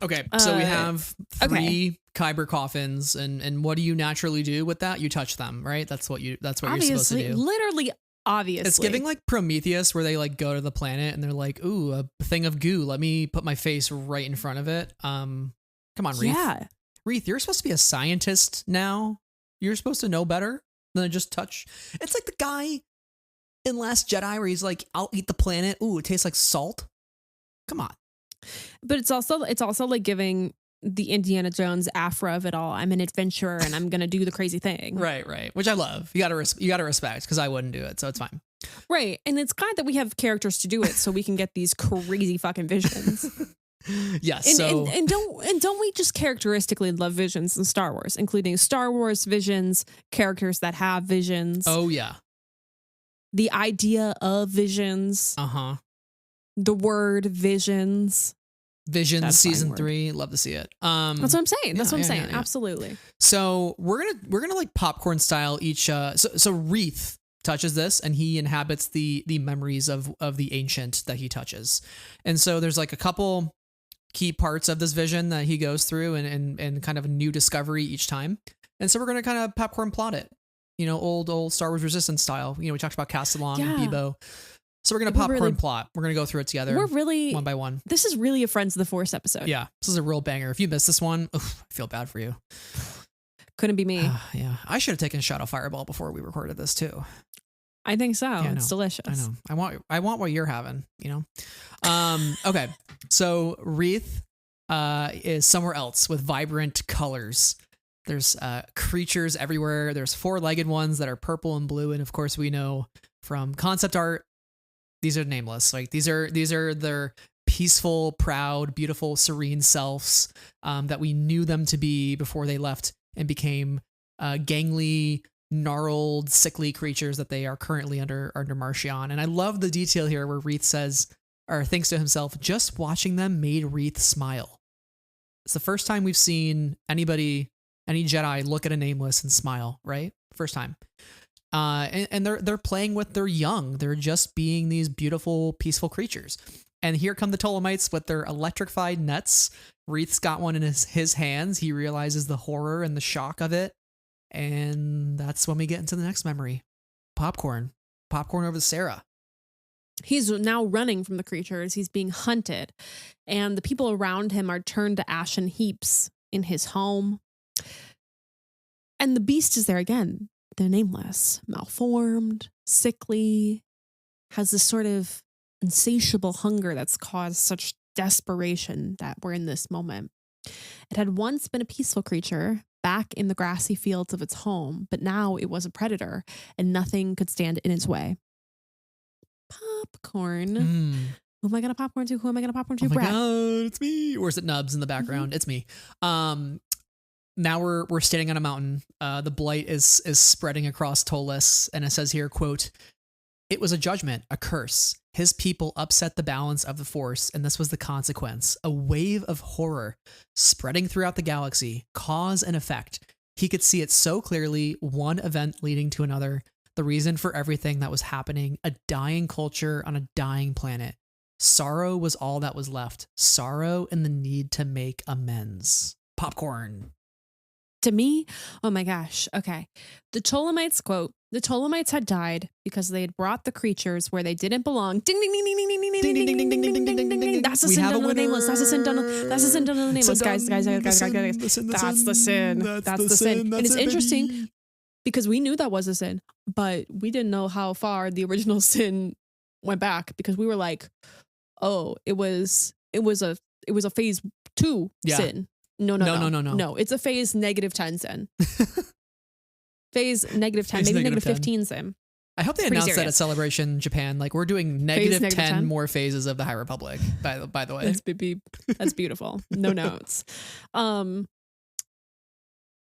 Okay. So we have 3 Kyber coffins, and what do you naturally do with that? You touch them, right? That's what you're supposed to do. Literally, obviously. It's giving like Prometheus, where they like go to the planet and they're like, ooh, a thing of goo. Let me put my face right in front of it. Come on, Reath. Yeah. Reath, you're supposed to be a scientist now. You're supposed to know better than to just touch. It's like the guy in Last Jedi where he's like, I'll eat the planet. Ooh, it tastes like salt. Come on. But it's also like giving the Indiana Jones Afra of it all. I'm an adventurer and I'm gonna do the crazy thing. Right. Which I love. You gotta respect, because I wouldn't do it, so it's fine. Right, and it's kind that we have characters to do it, so we can get these crazy fucking visions. Yes. And don't we just characteristically love visions in Star Wars, including Star Wars visions, characters that have visions. Oh yeah. The idea of visions. The word visions. Visions season 3. Love to see it. That's what I'm saying. That's what I'm saying. Yeah. Absolutely. So we're gonna like popcorn style each. So Reath touches this, and he inhabits the memories of the ancient that he touches, and so there's like a couple key parts of this vision that he goes through, and kind of a new discovery each time. And so we're gonna kind of popcorn plot it, you know, old Star Wars Resistance style. You know, we talked about Castellan and Bebo. So we're going to popcorn plot. We're going to go through it together. We're really one by one. This is really a Friends of the Force episode. Yeah. This is a real banger. If you missed this one, I feel bad for you. Couldn't be me. Yeah. I should have taken a shot of Fireball before we recorded this too. I think so. Yeah, it's delicious. I know. I want what you're having, you know? Okay. So Reath is somewhere else with vibrant colors. There's creatures everywhere. There's 4-legged ones that are purple and blue. And of course we know from concept art, these are Nameless. Like these are their peaceful, proud, beautiful, serene selves that we knew them to be before they left and became gangly, gnarled, sickly creatures that they are currently under Marchion. And I love the detail here where Reath says, or thinks to himself, just watching them made Reath smile. It's the first time we've seen any Jedi look at a Nameless and smile, right? First time. And they're playing with their young. They're just being these beautiful, peaceful creatures. And here come the Tolemites with their electrified nets. Reath's got one in his hands. He realizes the horror and the shock of it. And that's when we get into the next memory. Popcorn over the Sarah. He's now running from the creatures. He's being hunted. And the people around him are turned to ashen heaps in his home. And the beast is there again. They're Nameless, malformed, sickly, has this sort of insatiable hunger that's caused such desperation that we're in this moment. It had once been a peaceful creature back in the grassy fields of its home, but now it was a predator and nothing could stand in its way. Popcorn. Who am I going to popcorn to? Oh my God, it's me. Or is it Nubs in the background? It's me. now we're standing on a mountain. The blight is spreading across Tolis, and it says here, quote, "It was a judgment, a curse. His people upset the balance of the force, and this was the consequence. A wave of horror spreading throughout the galaxy, cause and effect. He could see it so clearly, one event leading to another, the reason for everything that was happening, a dying culture on a dying planet. Sorrow was all that was left. Sorrow and the need to make amends." Popcorn. To me, oh my gosh. Okay. The Tolemites quote, "The Tolemites had died because they had brought the creatures where they didn't belong." Ding ding ding ding ding ding ding ding ding ding ding ding ding ding ding ding. That's the sin done on the Nameless. That's the sin done. That's the sin done on the Nameless. Guys. That's the sin. That's the sin. And it's interesting because we knew that was a sin, but we didn't know how far the original sin went back, because we were like, oh, it was a phase 2 sin. No. It's a phase -10 sin. Phase -10, maybe -15 sin. I hope they announce that at Celebration Japan. Like, we're doing -10 more phases of the High Republic, by the way. That's beautiful. No notes.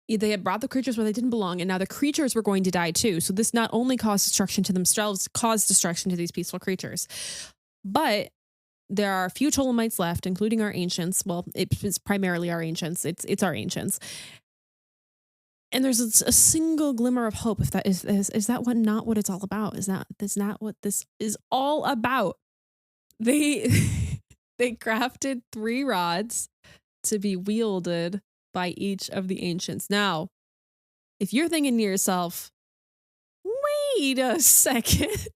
They had brought the creatures where they didn't belong, and now the creatures were going to die too. So this not only caused destruction to themselves, caused destruction to these peaceful creatures. But there are a few Tolemites left, including our ancients. Well, it's primarily our ancients. It's our ancients. And there's a single glimmer of hope. If that is that not what it's all about? Is not what this is all about? They crafted 3 rods to be wielded by each of the ancients. Now, if you're thinking to yourself, wait a second,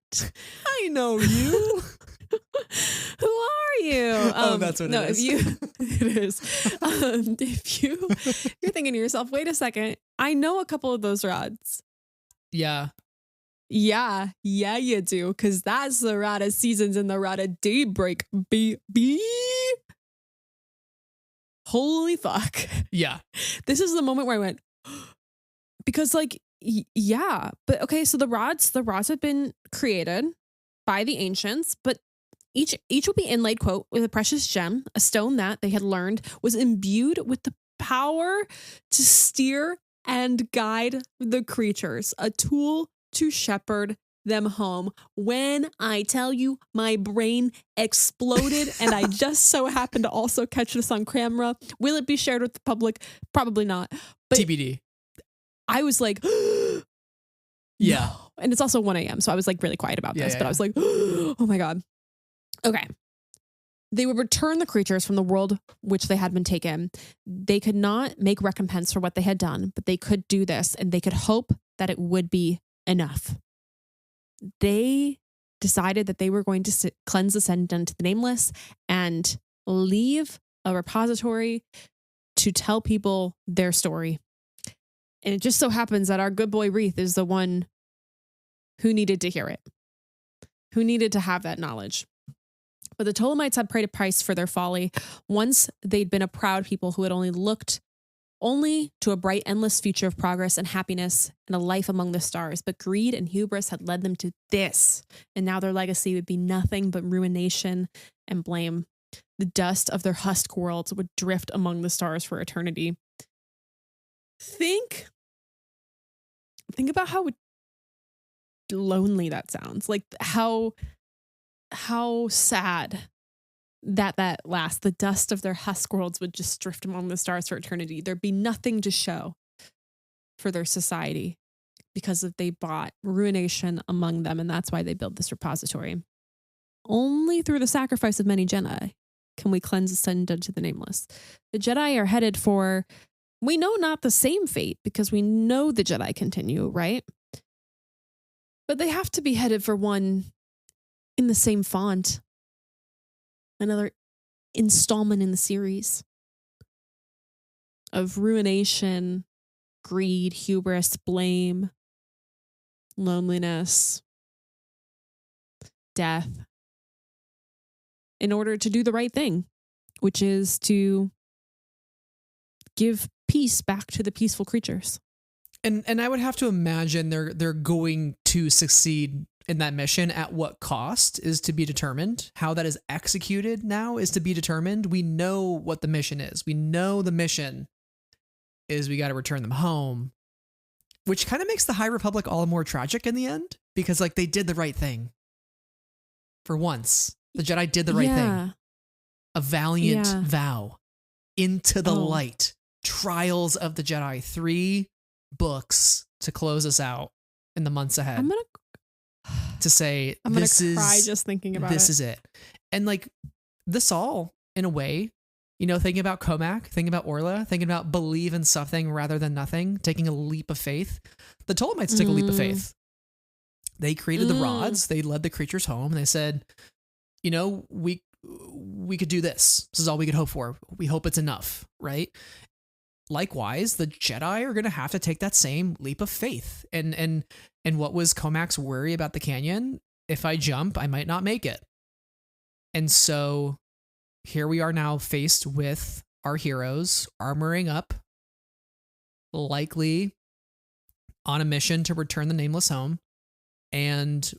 I know you. Who are you? That's what it is. It is. If you're thinking to yourself, wait a second, I know a couple of those rods. Yeah, you do, because that's the rod of seasons and the rod of daybreak, baby. Holy fuck. Yeah. This is the moment where I went, because like, yeah, but okay, so the rods have been created by the ancients, but each will be inlaid, quote, with a precious gem, a stone that they had learned was imbued with the power to steer and guide the creatures, a tool to shepherd them home. When I tell you, my brain exploded, and I just so happened to also catch this on camera. Will it be shared with the public? Probably not. But TBD. I was like, yeah. No. And it's also 1 a.m. So I was like really quiet about this, but I was like, oh my God. Okay. They would return the creatures from the world which they had been taken. They could not make recompense for what they had done, but they could do this, and they could hope that it would be enough. They decided that they were going to cleanse the sin done to the Nameless and leave a repository to tell people their story. And it just so happens that our good boy Reath is the one who needed to hear it, who needed to have that knowledge. But the Tolemites had paid a price for their folly. Once they'd been a proud people who had only looked to a bright, endless future of progress and happiness and a life among the stars. But greed and hubris had led them to this. And now their legacy would be nothing but ruination and blame. The dust of their husk worlds would drift among the stars for eternity. Think about how lonely that sounds. Like how sad that lasts. The dust of their husk worlds would just drift among the stars for eternity. There'd be nothing to show for their society because they bought ruination among them, and that's why they built this repository. Only through the sacrifice of many Jedi can we cleanse the sin done to the Nameless. The Jedi are headed for, we know, not the same fate, because we know the Jedi continue, right? But they have to be headed for one in the same font. Another installment in the series of ruination, greed, hubris, blame, loneliness, death, in order to do the right thing, which is to give peace back to the peaceful creatures. And I would have to imagine they're going to succeed in that mission. At what cost is to be determined. How that is executed now is to be determined. We know what the mission is. We know the mission is we got to return them home, which kind of makes the High Republic all the more tragic in the end, because like they did the right thing. For once, the Jedi did the right thing. A valiant vow. Into the Light. Trials of the Jedi. 3 books to close us out in the months ahead. I'm gonna cry just thinking about this is it. And like this all, in a way, you know, thinking about Comac, thinking about Orla, thinking about believe in something rather than nothing, taking a leap of faith. The Tolemites took a leap of faith. They created the rods. They led the creatures home. And they said, you know, we could do this. This is all we could hope for. We hope it's enough, right? Likewise, the Jedi are going to have to take that same leap of faith. And what was Comac's worry about the canyon? If I jump, I might not make it. And so here we are now faced with our heroes armoring up, likely on a mission to return the Nameless home. And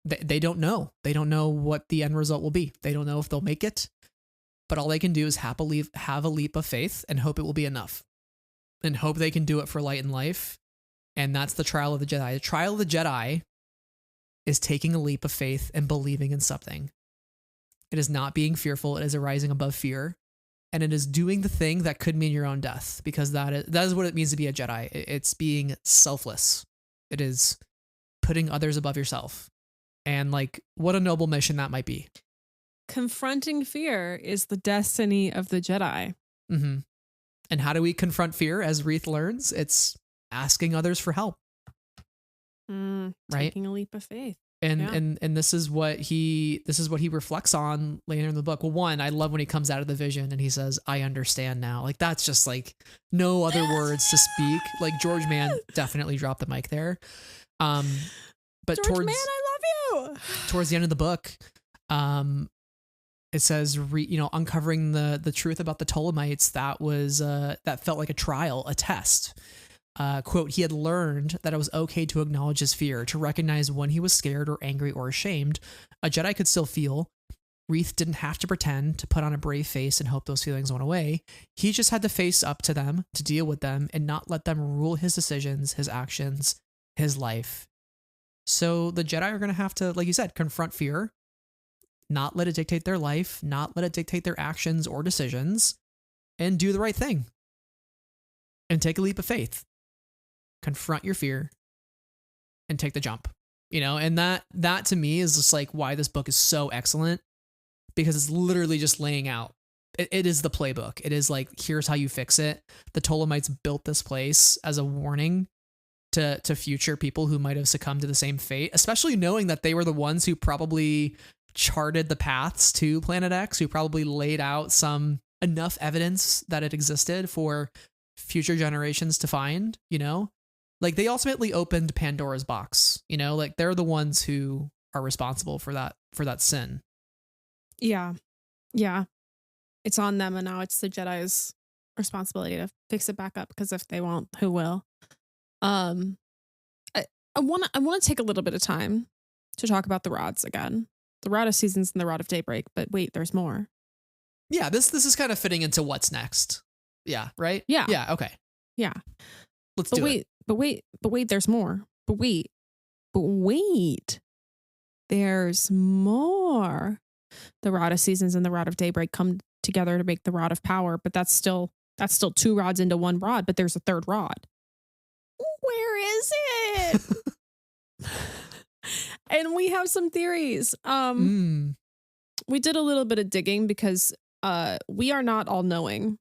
they don't know. They don't know what the end result will be. They don't know if they'll make it. But all they can do is have a leap of faith and hope it will be enough. And hope they can do it for light and life. And that's the trial of the Jedi. The trial of the Jedi is taking a leap of faith and believing in something. It is not being fearful. It is arising above fear. And it is doing the thing that could mean your own death, because that is what it means to be a Jedi. It's being selfless. It is putting others above yourself. And like, what a noble mission that might be. Confronting fear is the destiny of the Jedi. Mm-hmm. And how do we confront fear? As Reath learns, it's asking others for help. Right? Taking a leap of faith. And this is what he reflects on later in the book. Well, one, I love when he comes out of the vision and he says, "I understand now." Like that's just like no other words to speak. Like George Mann definitely dropped the mic there. But George Mann, I love you. Towards the end of the book, it says, uncovering the truth about the Tolemites. That felt like a trial, a test. Quote, he had learned that it was okay to acknowledge his fear, to recognize when he was scared or angry or ashamed. A Jedi could still feel. Reath didn't have to pretend, to put on a brave face and hope those feelings went away. He just had to face up to them, to deal with them, and not let them rule his decisions, his actions, his life. So the Jedi are going to have to, like you said, confront fear, not let it dictate their life, not let it dictate their actions or decisions, and do the right thing. And take a leap of faith. Confront your fear and take the jump, and that to me is just like why this book is so excellent, because it's literally just laying out. It is the playbook. It is like, here's how you fix it. The Tolemites built this place as a warning to future people who might have succumbed to the same fate, especially knowing that they were the ones who probably charted the paths to Planet X, who probably laid out enough evidence that it existed for future generations to find, Like they ultimately opened Pandora's box, like they're the ones who are responsible for that sin. Yeah. Yeah. It's on them, and now it's the Jedi's responsibility to fix it back up, because if they won't, who will? I want to take a little bit of time to talk about the rods again. The Rod of Seasons and the Rod of Daybreak, but wait, there's more. Yeah, this is kind of fitting into what's next. Yeah, right? Yeah. Yeah, okay. Yeah. Let's do it. But wait, there's more. But wait, there's more. The Rod of Seasons and the Rod of Daybreak come together to make the Rod of Power, but that's still 2 rods into 1 rod, but there's a 3rd rod. Where is it? And we have some theories. We did a little bit of digging because we are not all knowing.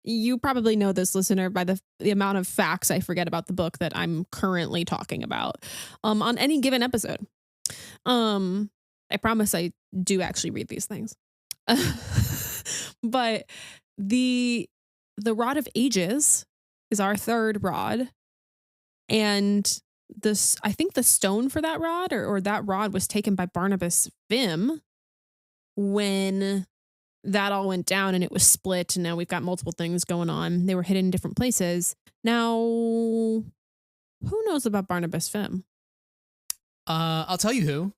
You probably know this, listener, by the amount of facts I forget about the book that I'm currently talking about on any given episode. I promise I do actually read these things. But the Rod of Ages is our 3rd rod. And I think the stone for that rod or that rod was taken by Barnabas Vim when that all went down and it was split, and now we've got multiple things going on. They were hidden in different places. Now, who knows about Barnabas Vim? I'll tell you who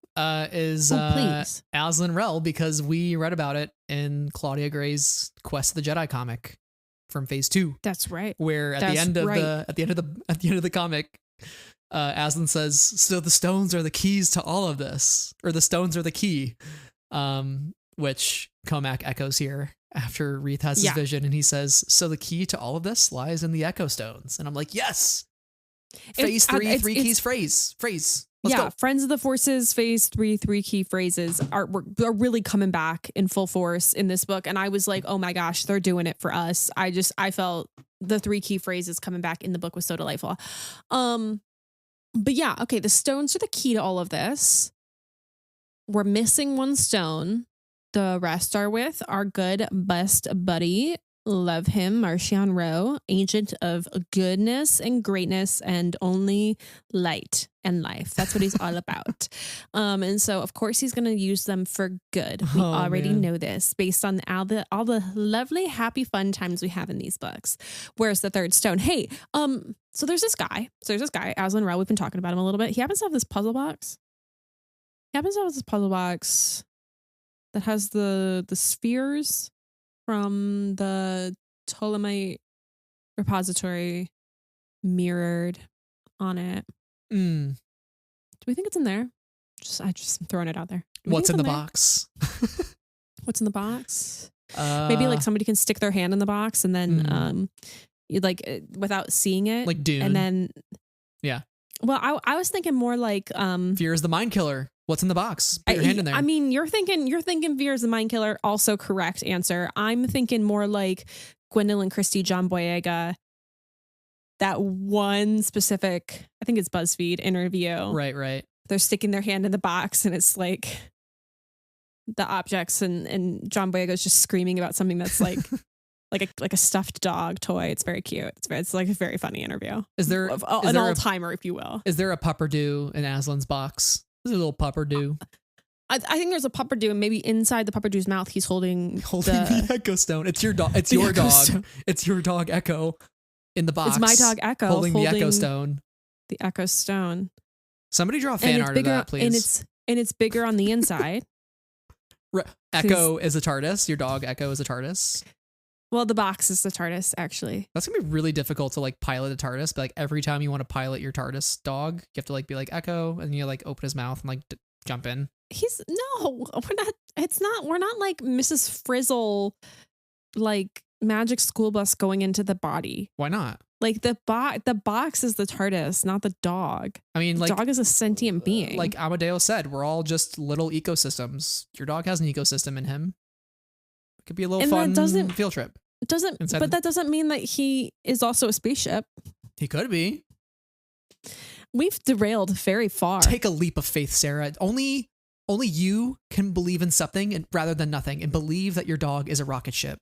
is Aslan Rel, because we read about it in Claudia Gray's Quest of the Jedi comic. from phase 2. That's right. Where at the end of the comic, Aslan says, "So the stones are the keys to all of this, or the stones are the key," which Comac echoes here after Reath has his vision, and he says, "So the key to all of this lies in the Echo Stones," and I'm like, yes, phase 3, 3 keys phrase. Let's go. Friends of the Forces, phase 3, 3 key phrases are really coming back in full force in this book. And I was like, oh my gosh, they're doing it for us. I felt the 3 key phrases coming back in the book was so delightful. But yeah, okay, the stones are the key to all of this. We're missing one stone. The rest are with our good best buddy. Love him, Marcion Rowe, agent of goodness and greatness and only light and life. That's what he's all about. And so, of course, he's going to use them for good. We already know this based on all the lovely, happy, fun times we have in these books. Where's the third stone? Hey, so there's this guy. Aslan Rowe. We've been talking about him a little bit. He happens to have this puzzle box. That has the spheres from the Tolemite repository mirrored on it. Do we think it's in there? I just throwing it out there. What's in the box? What's in the box? Maybe like somebody can stick their hand in the box and then without seeing it, like Dune. And then yeah. Well, I was thinking more like Fear is the mind killer. What's in the box? Put your hand in there. I mean, you're thinking Veer is the mind killer. Also correct answer. I'm thinking more like Gwendolyn Christie, John Boyega. That one specific, I think it's BuzzFeed interview. Right. They're sticking their hand in the box and it's like the objects and John Boyega's just screaming about something that's like like a stuffed dog toy. It's very cute. It's like a very funny interview. Is there an all-timer, if you will? Is there a Pupperdoo in Aslan's box? There's a little Pupperdoo. I think there's a Pupperdoo, and maybe inside the Pupperdoo's mouth, he's holding the Echo Stone. It's your dog. It's your dog. Stone. It's your dog Echo in the box. It's my dog Echo holding the Echo Stone. The Echo Stone. Somebody draw fan art of that, please. And it's bigger on the inside. Echo is a TARDIS. Your dog Echo is a TARDIS. Well, the box is the TARDIS, actually. That's gonna be really difficult to like pilot a TARDIS. But like every time you want to pilot your TARDIS dog, you have to like be like Echo, and you like open his mouth and like jump in. We're not like Mrs. Frizzle, like magic school bus going into the body. Why not? Like the box is the TARDIS, not the dog. I mean, the dog is a sentient being. Like Amadeo said, we're all just little ecosystems. Your dog has an ecosystem in him. It could be a little fun field trip. But that doesn't mean that he is also a spaceship. He could be. We've derailed very far. Take a leap of faith, Sarah. Only you can believe in something and rather than nothing, and believe that your dog is a rocket ship.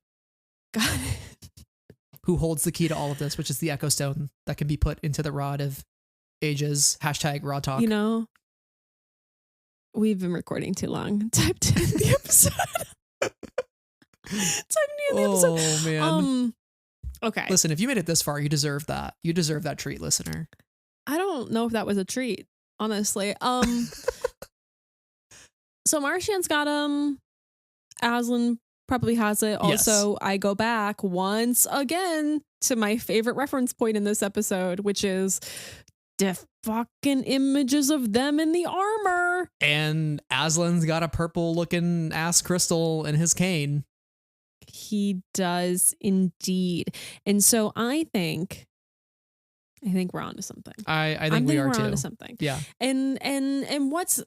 Got it. Who holds the key to all of this, which is the Echo Stone that can be put into the Rod of Ages. #Raw Talk. You know, we've been recording too long. Type 10 the episode. Oh man. Okay. Listen, if you made it this far, you deserve that. You deserve that treat, listener. I don't know if that was a treat, honestly. So Marcian's got him. Aslan probably has it. Also, yes. I go back once again to my favorite reference point in this episode, which is the fucking images of them in the armor. And Aslan's got a purple looking ass crystal in his cane. He does indeed. And so I think we're onto something. I think we are too. We're onto something. Yeah. And what's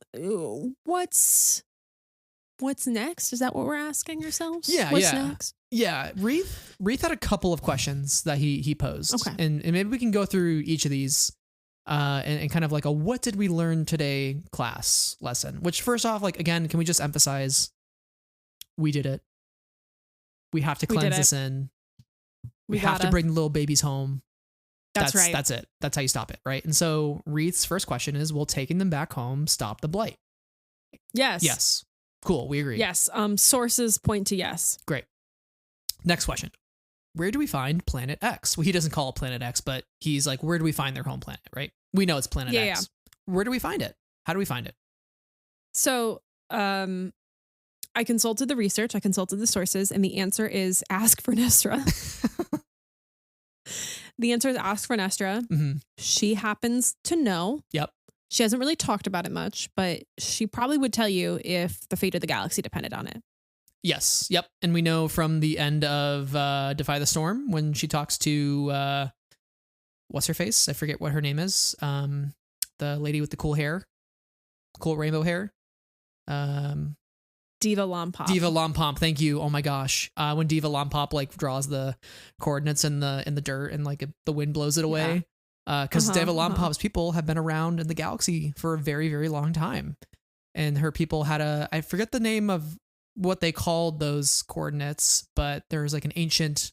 next? Is that what we're asking ourselves? Yeah. What's next? Yeah. Reath had a couple of questions that he posed. Okay. And maybe we can go through each of these and kind of like a what did we learn today class lesson. Which first off, like again, can we just emphasize we did it. We have to cleanse this in. We have to bring the little babies home. That's right. That's it. That's how you stop it, right? And so Reath's first question is, will taking them back home stop the blight? Yes. Yes. Cool. We agree. Yes. Sources point to yes. Great. Next question. Where do we find Planet X? Well, he doesn't call it Planet X, but he's like, where do we find their home planet, right? We know it's Planet X. Yeah. Where do we find it? How do we find it? So, I consulted the research, I consulted the sources, and the answer is ask for Nestra. The answer is ask for Nestra. Mm-hmm. She happens to know. Yep. She hasn't really talked about it much, but she probably would tell you if the fate of the galaxy depended on it. Yes. Yep. And we know from the end of Defy the Storm when she talks to what's her face? I forget what her name is. The lady with the cool hair, cool rainbow hair. Diva Lompop. Diva Lompop. Thank you. Oh my gosh. When Diva Lompop like draws the coordinates in the dirt and like the wind blows it away. Because Diva Lompop's people have been around in the galaxy for a very, very long time. And her people had I forget the name of what they called those coordinates, but there's like an ancient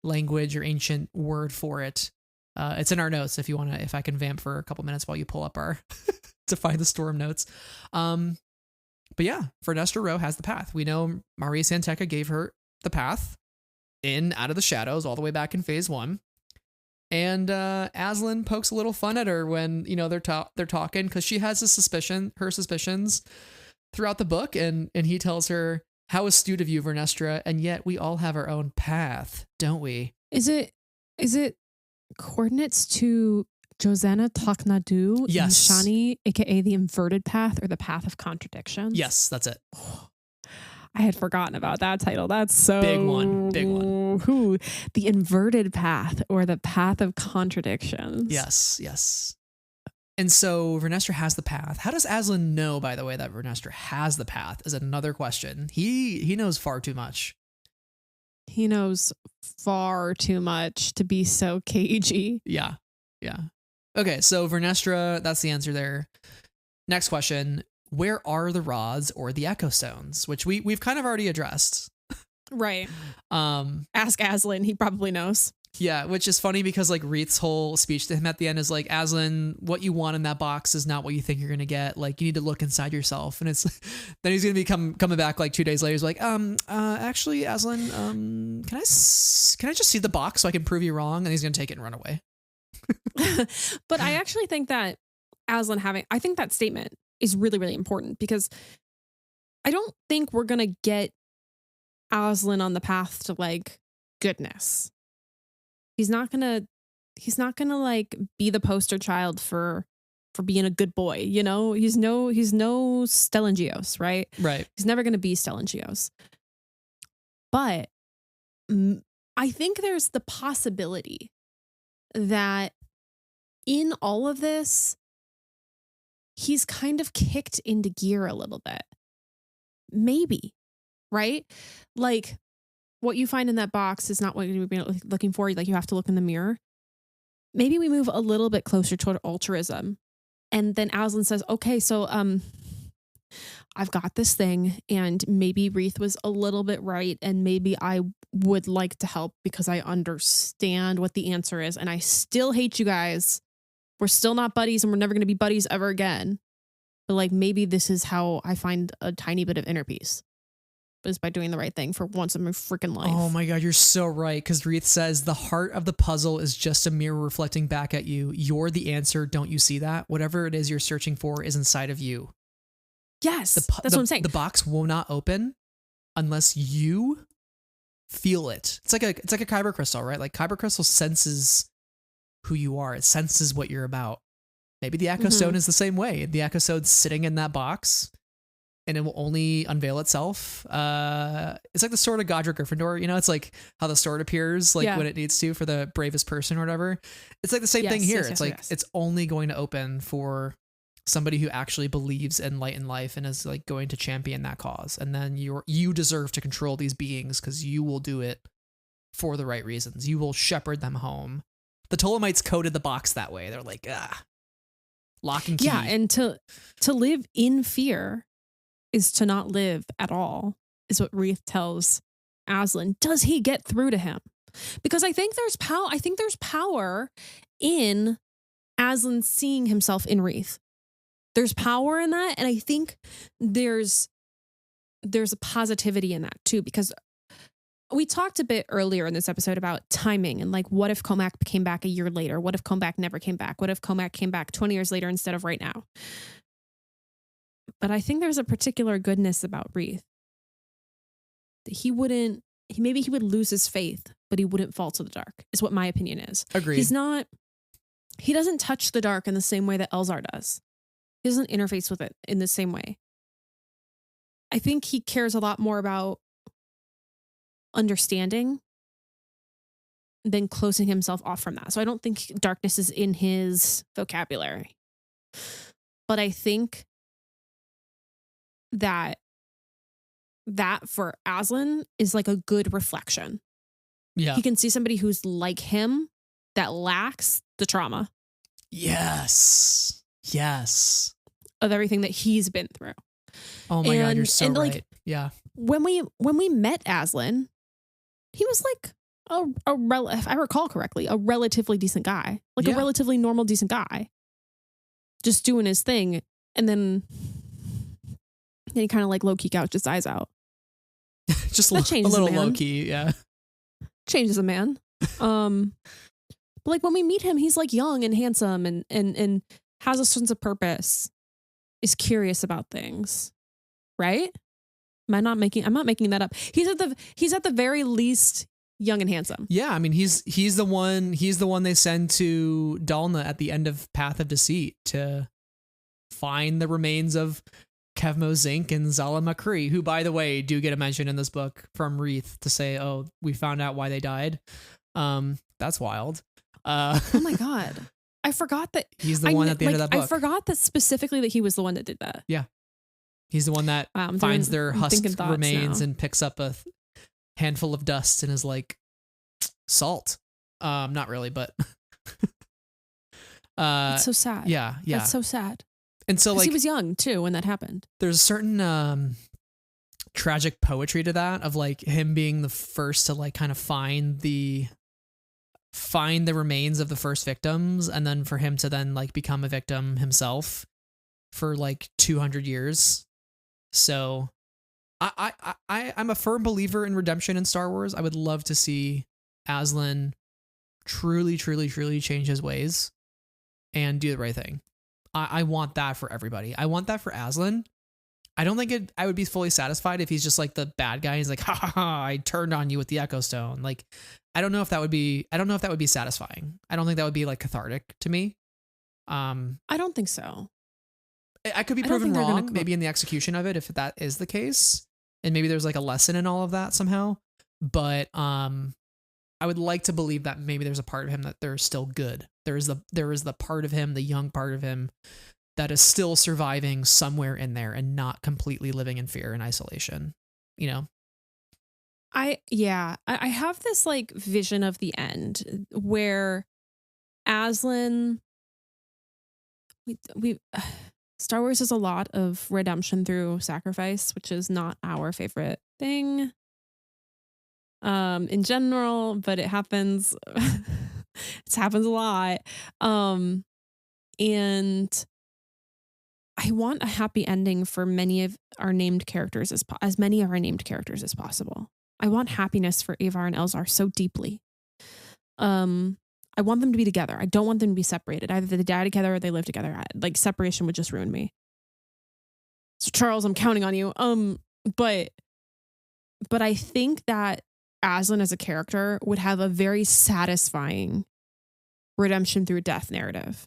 language or ancient word for it. It's in our notes if you want to, if I can vamp for a couple minutes while you pull up our Defy the Storm notes. But yeah, Vernestra Rwoh has the path. We know Maria Santeca gave her the path out of the shadows all the way back in phase 1. And Aslan pokes a little fun at her when, they're talking because she has her suspicions throughout the book. And he tells her, how astute of you, Vernestra, and yet we all have our own path, don't we? Is it coordinates to Josanna Taknadu Yes. Shani, aka the inverted path or the path of contradictions? Yes, that's it. I had forgotten about that title. That's so Big one. The inverted path or the path of contradictions. Yes. And so Vernestra has the path. How does Aslan know, by the way, that Vernestra has the path is another question. He knows far too much. He knows far too much to be so cagey. Yeah. Okay, so Vernestra, that's the answer there. Next question. Where are the rods or the echo stones? Which we've kind of already addressed. Right. Ask Aslan. He probably knows. Yeah, which is funny because like Reath's whole speech to him at the end is like, Aslan, what you want in that box is not what you think you're gonna get. Like you need to look inside yourself. And it's then he's gonna be coming back like 2 days later. He's like, actually, Aslan, can I just see the box so I can prove you wrong? And he's gonna take it and run away. But I actually think that Aslan I think that statement is really, really important because I don't think we're gonna get Aslan on the path to like goodness. He's not gonna like be the poster child for being a good boy, He's no Stellangios, right? Right. He's never gonna be Stellangios. But I think there's the possibility that in all of this, he's kind of kicked into gear a little bit. Maybe, right? Like what you find in that box is not what you've been looking for. Like you have to look in the mirror. Maybe we move a little bit closer toward altruism. And then Aslan says, okay, so I've got this thing and maybe Reath was a little bit right. And maybe I would like to help because I understand what the answer is. And I still hate you guys. We're still not buddies and we're never going to be buddies ever again. But like, maybe this is how I find a tiny bit of inner peace. Is by doing the right thing for once in my freaking life. Oh my God, you're so right. Because Reath says the heart of the puzzle is just a mirror reflecting back at you. You're the answer. Don't you see that? Whatever it is you're searching for is inside of you. Yes, that's what I'm saying. The box will not open unless you feel it. It's like a kyber crystal, right? Like kyber crystal senses who you are. It senses what you're about. Maybe the echo stone is the same way. The echo stone's sitting in that box. And it will only unveil itself. It's like the sword of Godric Gryffindor. It's like how the sword appears like when it needs to for the bravest person or whatever. It's like the same thing here. It's only going to open for somebody who actually believes in light and life and is like going to champion that cause. And then you deserve to control these beings because you will do it for the right reasons. You will shepherd them home. The Tolemites coded the box that way. They're like, lock and key. Yeah, and to live in fear is to not live at all, is what Reath tells Aslan. Does he get through to him? Because I think there's power in Aslan seeing himself in Reath. There's power in that, and I think there's a positivity in that too, because we talked a bit earlier in this episode about timing and like, what if Comac came back a year later? What if Comac never came back? What if Comac came back 20 years later instead of right now? But I think there's a particular goodness about Reath. Maybe he would lose his faith, but he wouldn't fall to the dark, is what my opinion is. Agreed. He doesn't touch the dark in the same way that Elzar does. He doesn't interface with it in the same way. I think he cares a lot more about understanding than closing himself off from that. So I don't think darkness is in his vocabulary. But I think that for Aslan is like a good reflection. Yeah. He can see somebody who's like him that lacks the trauma. Yes. Of everything that he's been through. Oh my God, you're so right. Like, yeah. When we met Aslan, he was like if I recall correctly, a relatively decent guy. Like a relatively normal, decent guy. Just doing his thing. And then he kind of like low-key gouged his eyes out. Just a little low-key, yeah. Changes a man. But like when we meet him, he's like young and handsome and has a sense of purpose, is curious about things. Right? I'm not making that up. He's at the very least young and handsome. Yeah, I mean he's the one they send to Dalna at the end of Path of Deceit to find the remains of Kevmo Zink and Zala Makri, who by the way do get a mention in this book from Reath to say, oh, we found out why they died. That's wild. Oh my God. I forgot that he's the one at the end of that book. I forgot that specifically that he was the one that did that. Yeah. He's the one that finds their husked remains and picks up a handful of dust and is like, salt. Not really, but it's so sad. Yeah. That's so sad. And so like he was young too when that happened. There's a certain tragic poetry to that, of like him being the first to like kind of find the remains of the first victims, and then for him to then like become a victim himself for like 200 years. So I'm a firm believer in redemption in Star Wars. I would love to see Aslan truly change his ways and do the right thing. I want that for everybody. I want that for Aslan. I don't think I would be fully satisfied if he's just like the bad guy. He's like, ha ha ha, I turned on you with the Echo Stone. Like, I don't know if that would be satisfying. I don't think that would be like cathartic to me. I don't think so. I could be proven wrong, maybe in the execution of it, if that is the case. And maybe there's like a lesson in all of that somehow. But I would like to believe that maybe there's a part of him that they're still good. There is the part of him, the young part of him, that is still surviving somewhere in there and not completely living in fear and isolation, you know? I have this like vision of the end where Aslan, we Star Wars is a lot of redemption through sacrifice, which is not our favorite thing in general, but it happens. It happens a lot. And I want a happy ending for many of our named characters as many of our named characters as possible. I want happiness for Avar and Elzar so deeply. I want them to be together. I don't want them to be separated. Either they die together or they live together. Like separation would just ruin me. So Charles, I'm counting on you. But I think that Aslan as a character would have a very satisfying redemption through death narrative.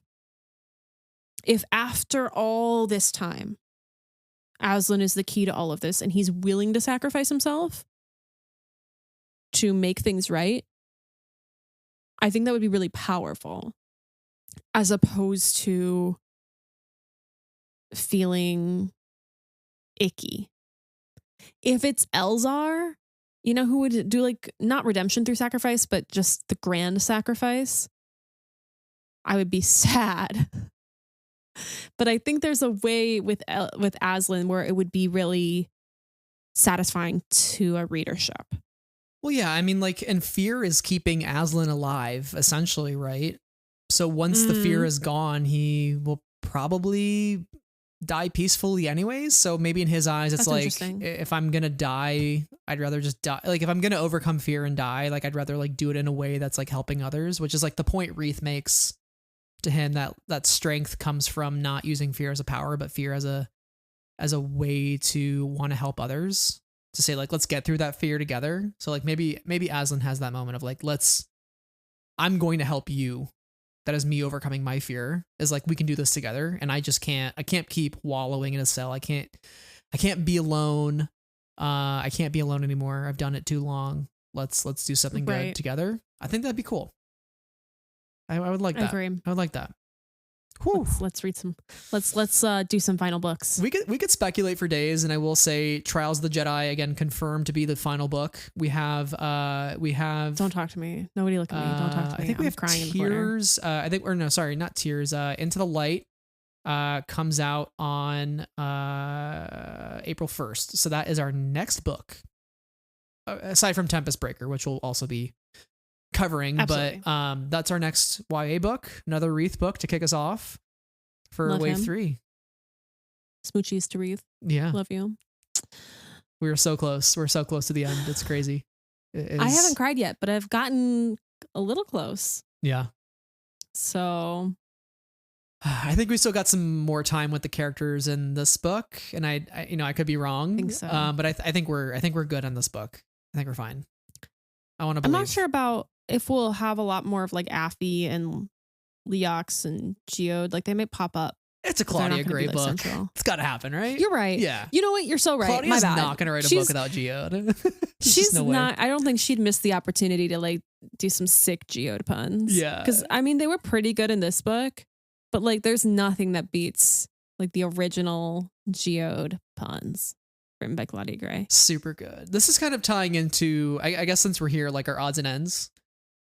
If after all this time, Aslan is the key to all of this and he's willing to sacrifice himself to make things right, I think that would be really powerful, as opposed to feeling icky. If it's Elzar, you know, who would do like not redemption through sacrifice, but just the grand sacrifice, I would be sad. But I think there's a way with Aslan where it would be really satisfying to a readership. Well, yeah, I mean, like, and fear is keeping Aslan alive, essentially, right? So once the fear is gone, he will probably die peacefully anyways. So maybe in his eyes, it's like, if I'm going to die, I'd rather just die. Like, if I'm going to overcome fear and die, like, I'd rather like do it in a way that's like helping others, which is like the point Reath makes to him, that strength comes from not using fear as a power, but fear as a way to want to help others. to say like, let's get through that fear together. So like maybe Aslan has that moment of like, I'm going to help you. That is me overcoming my fear, is like, we can do this together. And I can't keep wallowing in a cell. I can't be alone. I can't be alone anymore. I've done it too long. Let's do something good together. I think that'd be cool. I would like that. I agree. I would like that. Let's read some. Let's do some final books. We could speculate for days, and I will say Trials of the Jedi again confirmed to be the final book. We have. Don't talk to me. Nobody look at me. Don't talk to me. I think we have crying Tears. Not Tears. Into the Light comes out on April 1st. So that is our next book, aside from Tempest Breaker, which we'll also be covering. Absolutely. But that's our next YA book, another Reath book to kick us off for Love wave him. 3. Smoochies to Reath. Yeah. Love you. We were so close. We're so close to the end. It's crazy. I haven't cried yet, but I've gotten a little close. Yeah. So I think we still got some more time with the characters in this book, and I could be wrong. I think so. But I think we're good on this book. I think we're fine. I want to believe. I'm not sure about if we'll have a lot more of like Affy and Leox and Geode. Like they may pop up. It's a Claudia Gray book. It's got to happen, right? You're right. Yeah. You know what? You're so right. Claudia's My bad. not going to write a book without Geode. She's no not. I don't think she'd miss the opportunity to like do some sick Geode puns. Yeah. Because I mean, they were pretty good in this book, but like, there's nothing that beats like the original Geode puns written by Claudia Gray. Super good. This is kind of tying into, I guess, since we're here, like our odds and ends,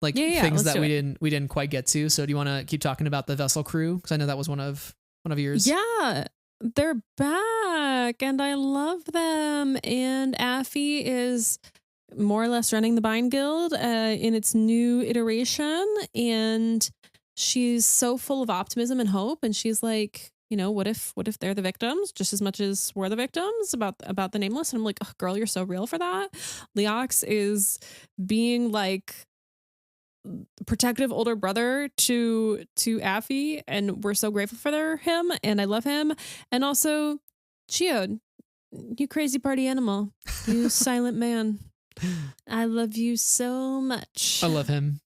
like things that we didn't quite get to. So do you want to keep talking about the Vessel Crew? Because I know that was one of yours. Yeah, they're back and I love them. And Affy is more or less running the Bind Guild in its new iteration. And she's so full of optimism and hope. And she's like, you know, what if they're the victims just as much as we're the victims about the Nameless? And I'm like, oh, girl, you're so real for that. Leox is being like protective older brother to Affy, and we're so grateful for him, and I love him. And also Geode, you crazy party animal, you silent man, I love you so much. I love him.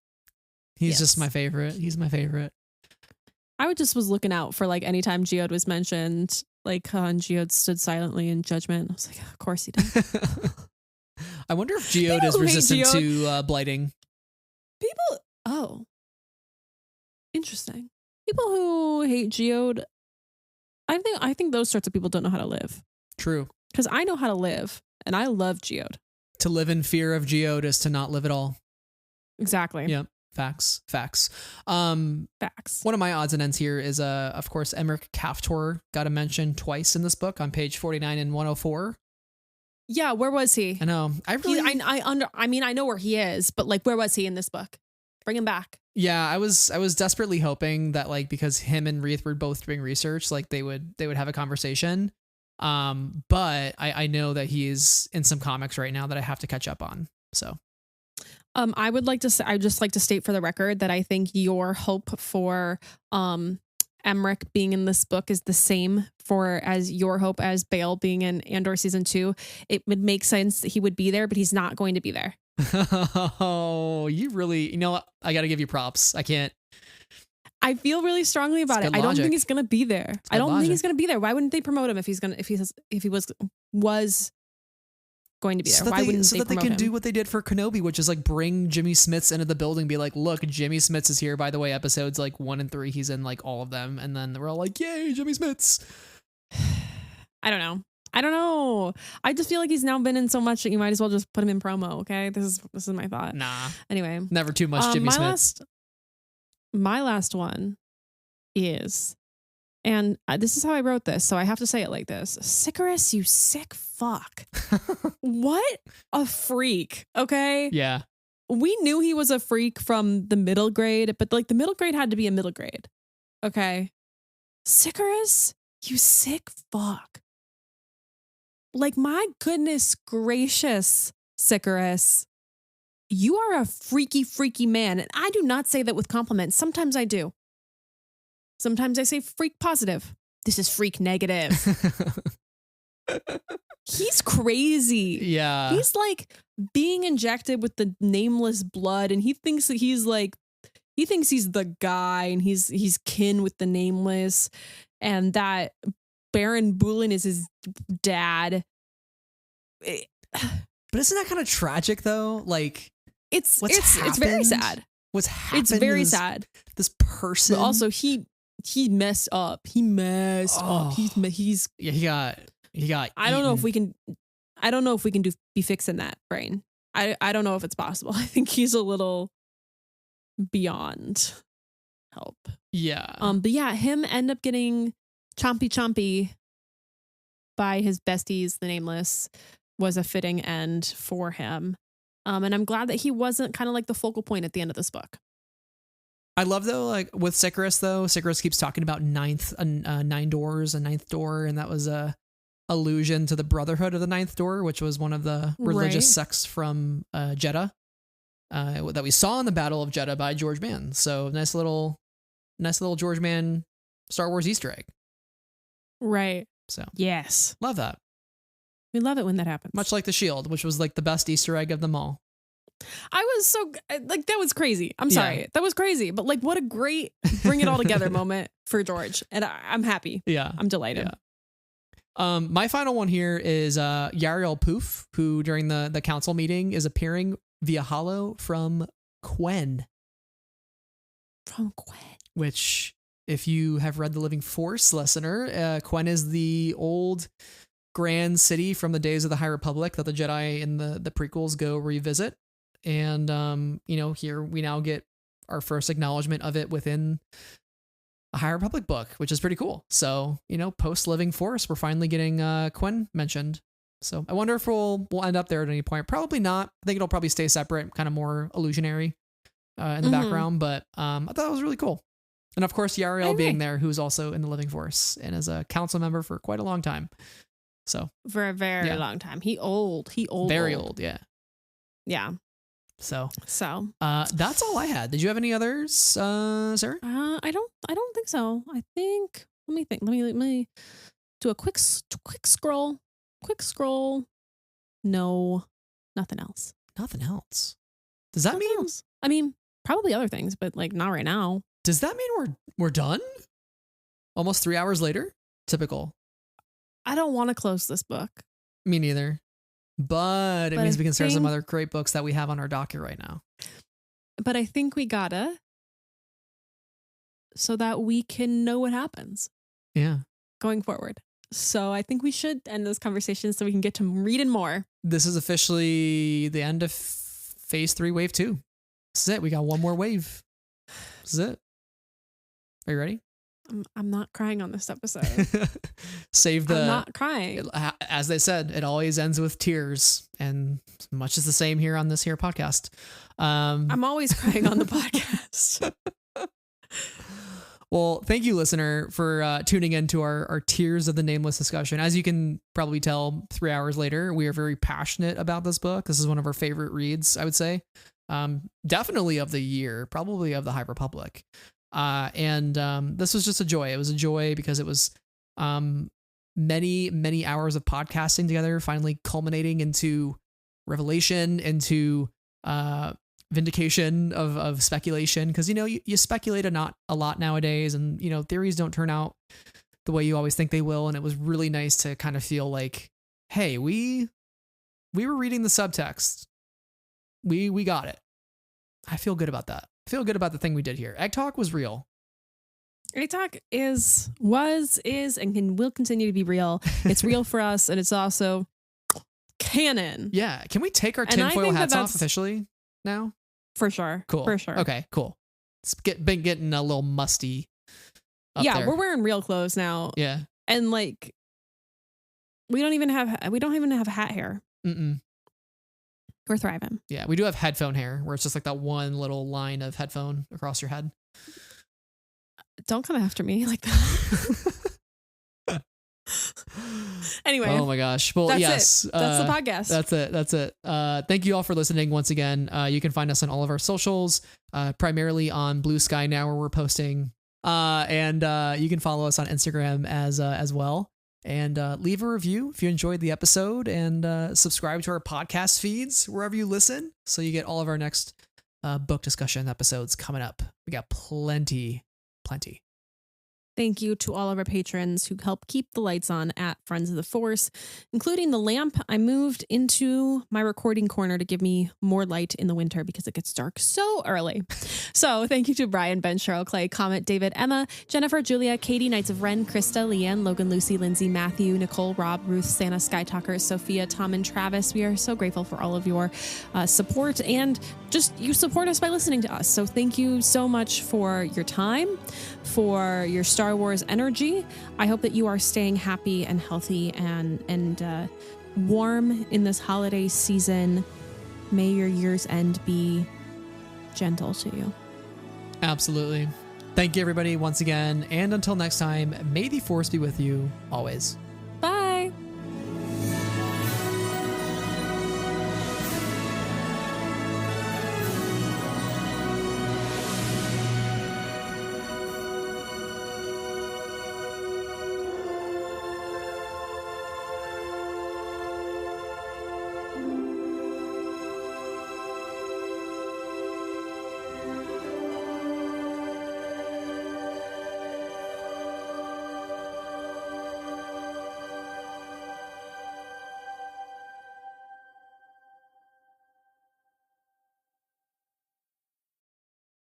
He's just my favorite. He's my favorite. I just was looking out for like anytime Geode was mentioned, like and Geode stood silently in judgment. I was like, of course he does. I wonder if Geode is resistant to blighting. Interesting. People who hate Geode, I think those sorts of people don't know how to live. True. Because I know how to live, and I love Geode. To live in fear of Geode is to not live at all. Exactly. Yep. Facts. Facts. One of my odds and ends here is, of course, Emmerich Kaftor got a mention twice in this book on page 49 and 104. Yeah, where was he? I know. I mean, I know where he is, but like, where was he in this book? Bring him back. Yeah, I was desperately hoping that like, because him and Reath were both doing research, like they would have a conversation. But I know that he is in some comics right now that I have to catch up on. So, I would like to say, I'd just like to state for the record that I think your hope for Emmerich being in this book is the same as your hope as Bale being in Andor season 2. It would make sense that he would be there, but he's not going to be there. Oh, you really, what? I got to give you props. I feel really strongly about it. I don't think he's going to be there. I don't think he's going to be there. Why wouldn't they promote him if he was going to be there? Why wouldn't they promote him? Do what they did for Kenobi, which is like bring Jimmy Smits into the building, be like, look, Jimmy Smits is here. By the way, episodes like 1 and 3, he's in like all of them. And then we're all like, yay, Jimmy Smits. I don't know. I just feel like he's now been in so much that you might as well just put him in promo. Okay. This is my thought. Nah. Anyway. Never too much Jimmy Smits. My last one is, and this is how I wrote this, so I have to say it like this. Sicarus, you sick fuck. What a freak. Okay. Yeah. We knew he was a freak from the middle grade, but like the middle grade had to be a middle grade. Okay. Sicarus, you sick fuck. Like, my goodness gracious, Sicarus. You are a freaky, freaky man. And I do not say that with compliments. Sometimes I do. Sometimes I say freak positive. This is freak negative. He's crazy. Yeah. He's like being injected with the nameless blood, and he thinks that he's the guy, and he's kin with the nameless, and that Baron Bulin is his dad. But isn't that kind of tragic though? Like it's very happened? sad. What's happened? It's very sad. This person. But also, he messed up. He messed up. He's. Yeah, he got. I don't know if we can. I don't know if we can be fixing that brain. I don't know if it's possible. I think he's a little beyond help. Yeah. But yeah, him end up getting chompy by his besties, the Nameless, was a fitting end for him. And I'm glad that he wasn't kind of like the focal point at the end of this book. I love though, like with Sycaris keeps talking about nine doors, a ninth door, and that was a allusion to the Brotherhood of the Ninth Door, which was one of the religious sects from Jeddah that we saw in the Battle of Jeddah by George Mann. So nice little George Mann Star Wars Easter egg. Right. So yes, love that. We love it when that happens. Much like the shield, which was like the best Easter egg of them all. I was so like, that was crazy. I'm sorry. That was crazy. But like, what a great bring it all together moment for George. And I'm happy. Yeah. I'm delighted. Yeah. My final one here is Yariel Poof, who during the council meeting is appearing via holo from Quen. From Quen. Which, if you have read The Living Force, listener, Quen is the old grand city from the days of the High Republic that the Jedi in the prequels go revisit. And, here we now get our first acknowledgement of it within a High Republic book, which is pretty cool. So, post Living Force, we're finally getting Quen mentioned. So I wonder if we'll end up there at any point. Probably not. I think it'll probably stay separate, kind of more illusionary in the background. But I thought it was really cool. And of course, Yariel being there, who's also in the Living Force and is a council member for quite a long time. So for a very long time. He old. Very old. Yeah. Yeah. So that's all I had. Did you have any others, Sarah? I don't think so. I think, let me think. Let me do a quick scroll. No, nothing else. Nothing else. Does that mean? Else. I mean, probably other things, but like not right now. Does that mean we're done? Almost 3 hours later? Typical. I don't want to close this book. Me neither. But it means we can start some other great books that we have on our docket right now. But I think we gotta, so that we can know what happens. Yeah. Going forward. So I think we should end this conversation so we can get to reading more. This is officially the end of phase 3, wave 2. This is it. We got one more wave. This is it. Are you ready? I'm not crying on this episode. I'm not crying. As they said, it always ends with tears, and much is the same here on this here podcast. I'm always crying on the podcast. Well, thank you, listener, for tuning in to our Tears of the Nameless discussion. As you can probably tell, 3 hours later, we are very passionate about this book. This is one of our favorite reads, I would say. Definitely of the year, probably of the High Republic. And this was just a joy. It was a joy because it was many hours of podcasting together, finally culminating into revelation, into vindication of speculation. Because you speculate a lot nowadays, and theories don't turn out the way you always think they will. And it was really nice to kind of feel like, hey, we were reading the subtext. We got it. I feel good about that. I feel good about the thing we did here. Egg Talk was real. Egg Talk is, and will continue to be real. It's real for us, and it's also canon. Yeah. Can we take our tinfoil hats off officially now? For sure. Cool. For sure. Okay, cool. It's been getting a little musty up there. We're wearing real clothes now. Yeah. And like, we don't even have hat hair. Mm-mm. We're thriving. Yeah, we do have headphone hair where it's just like that one little line of headphone across your head. Don't come after me like that. Anyway. Oh my gosh. Well, yes. That's the podcast. That's it. Thank you all for listening once again. You can find us on all of our socials, primarily on Blue Sky now, where we're posting. And you can follow us on Instagram as well. And leave a review if you enjoyed the episode, and subscribe to our podcast feeds wherever you listen, so you get all of our next book discussion episodes coming up. We got plenty. Thank you to all of our patrons who help keep the lights on at Friends of the Force, including the lamp I moved into my recording corner to give me more light in the winter because it gets dark so early. So thank you to Brian, Ben, Cheryl, Clay, Comet, David, Emma, Jennifer, Julia, Katie, Knights of Ren, Krista, Leanne, Logan, Lucy, Lindsay, Matthew, Nicole, Rob, Ruth, Santa, Skytalker, Sophia, Tom, and Travis. We are so grateful for all of your support, and just you support us by listening to us. So thank you so much for your time, for your Star Wars energy. I hope that you are staying happy and healthy and warm in this holiday season. May your year's end be gentle to you. Absolutely. Thank you, everybody, once again. And until next time, may the Force be with you always.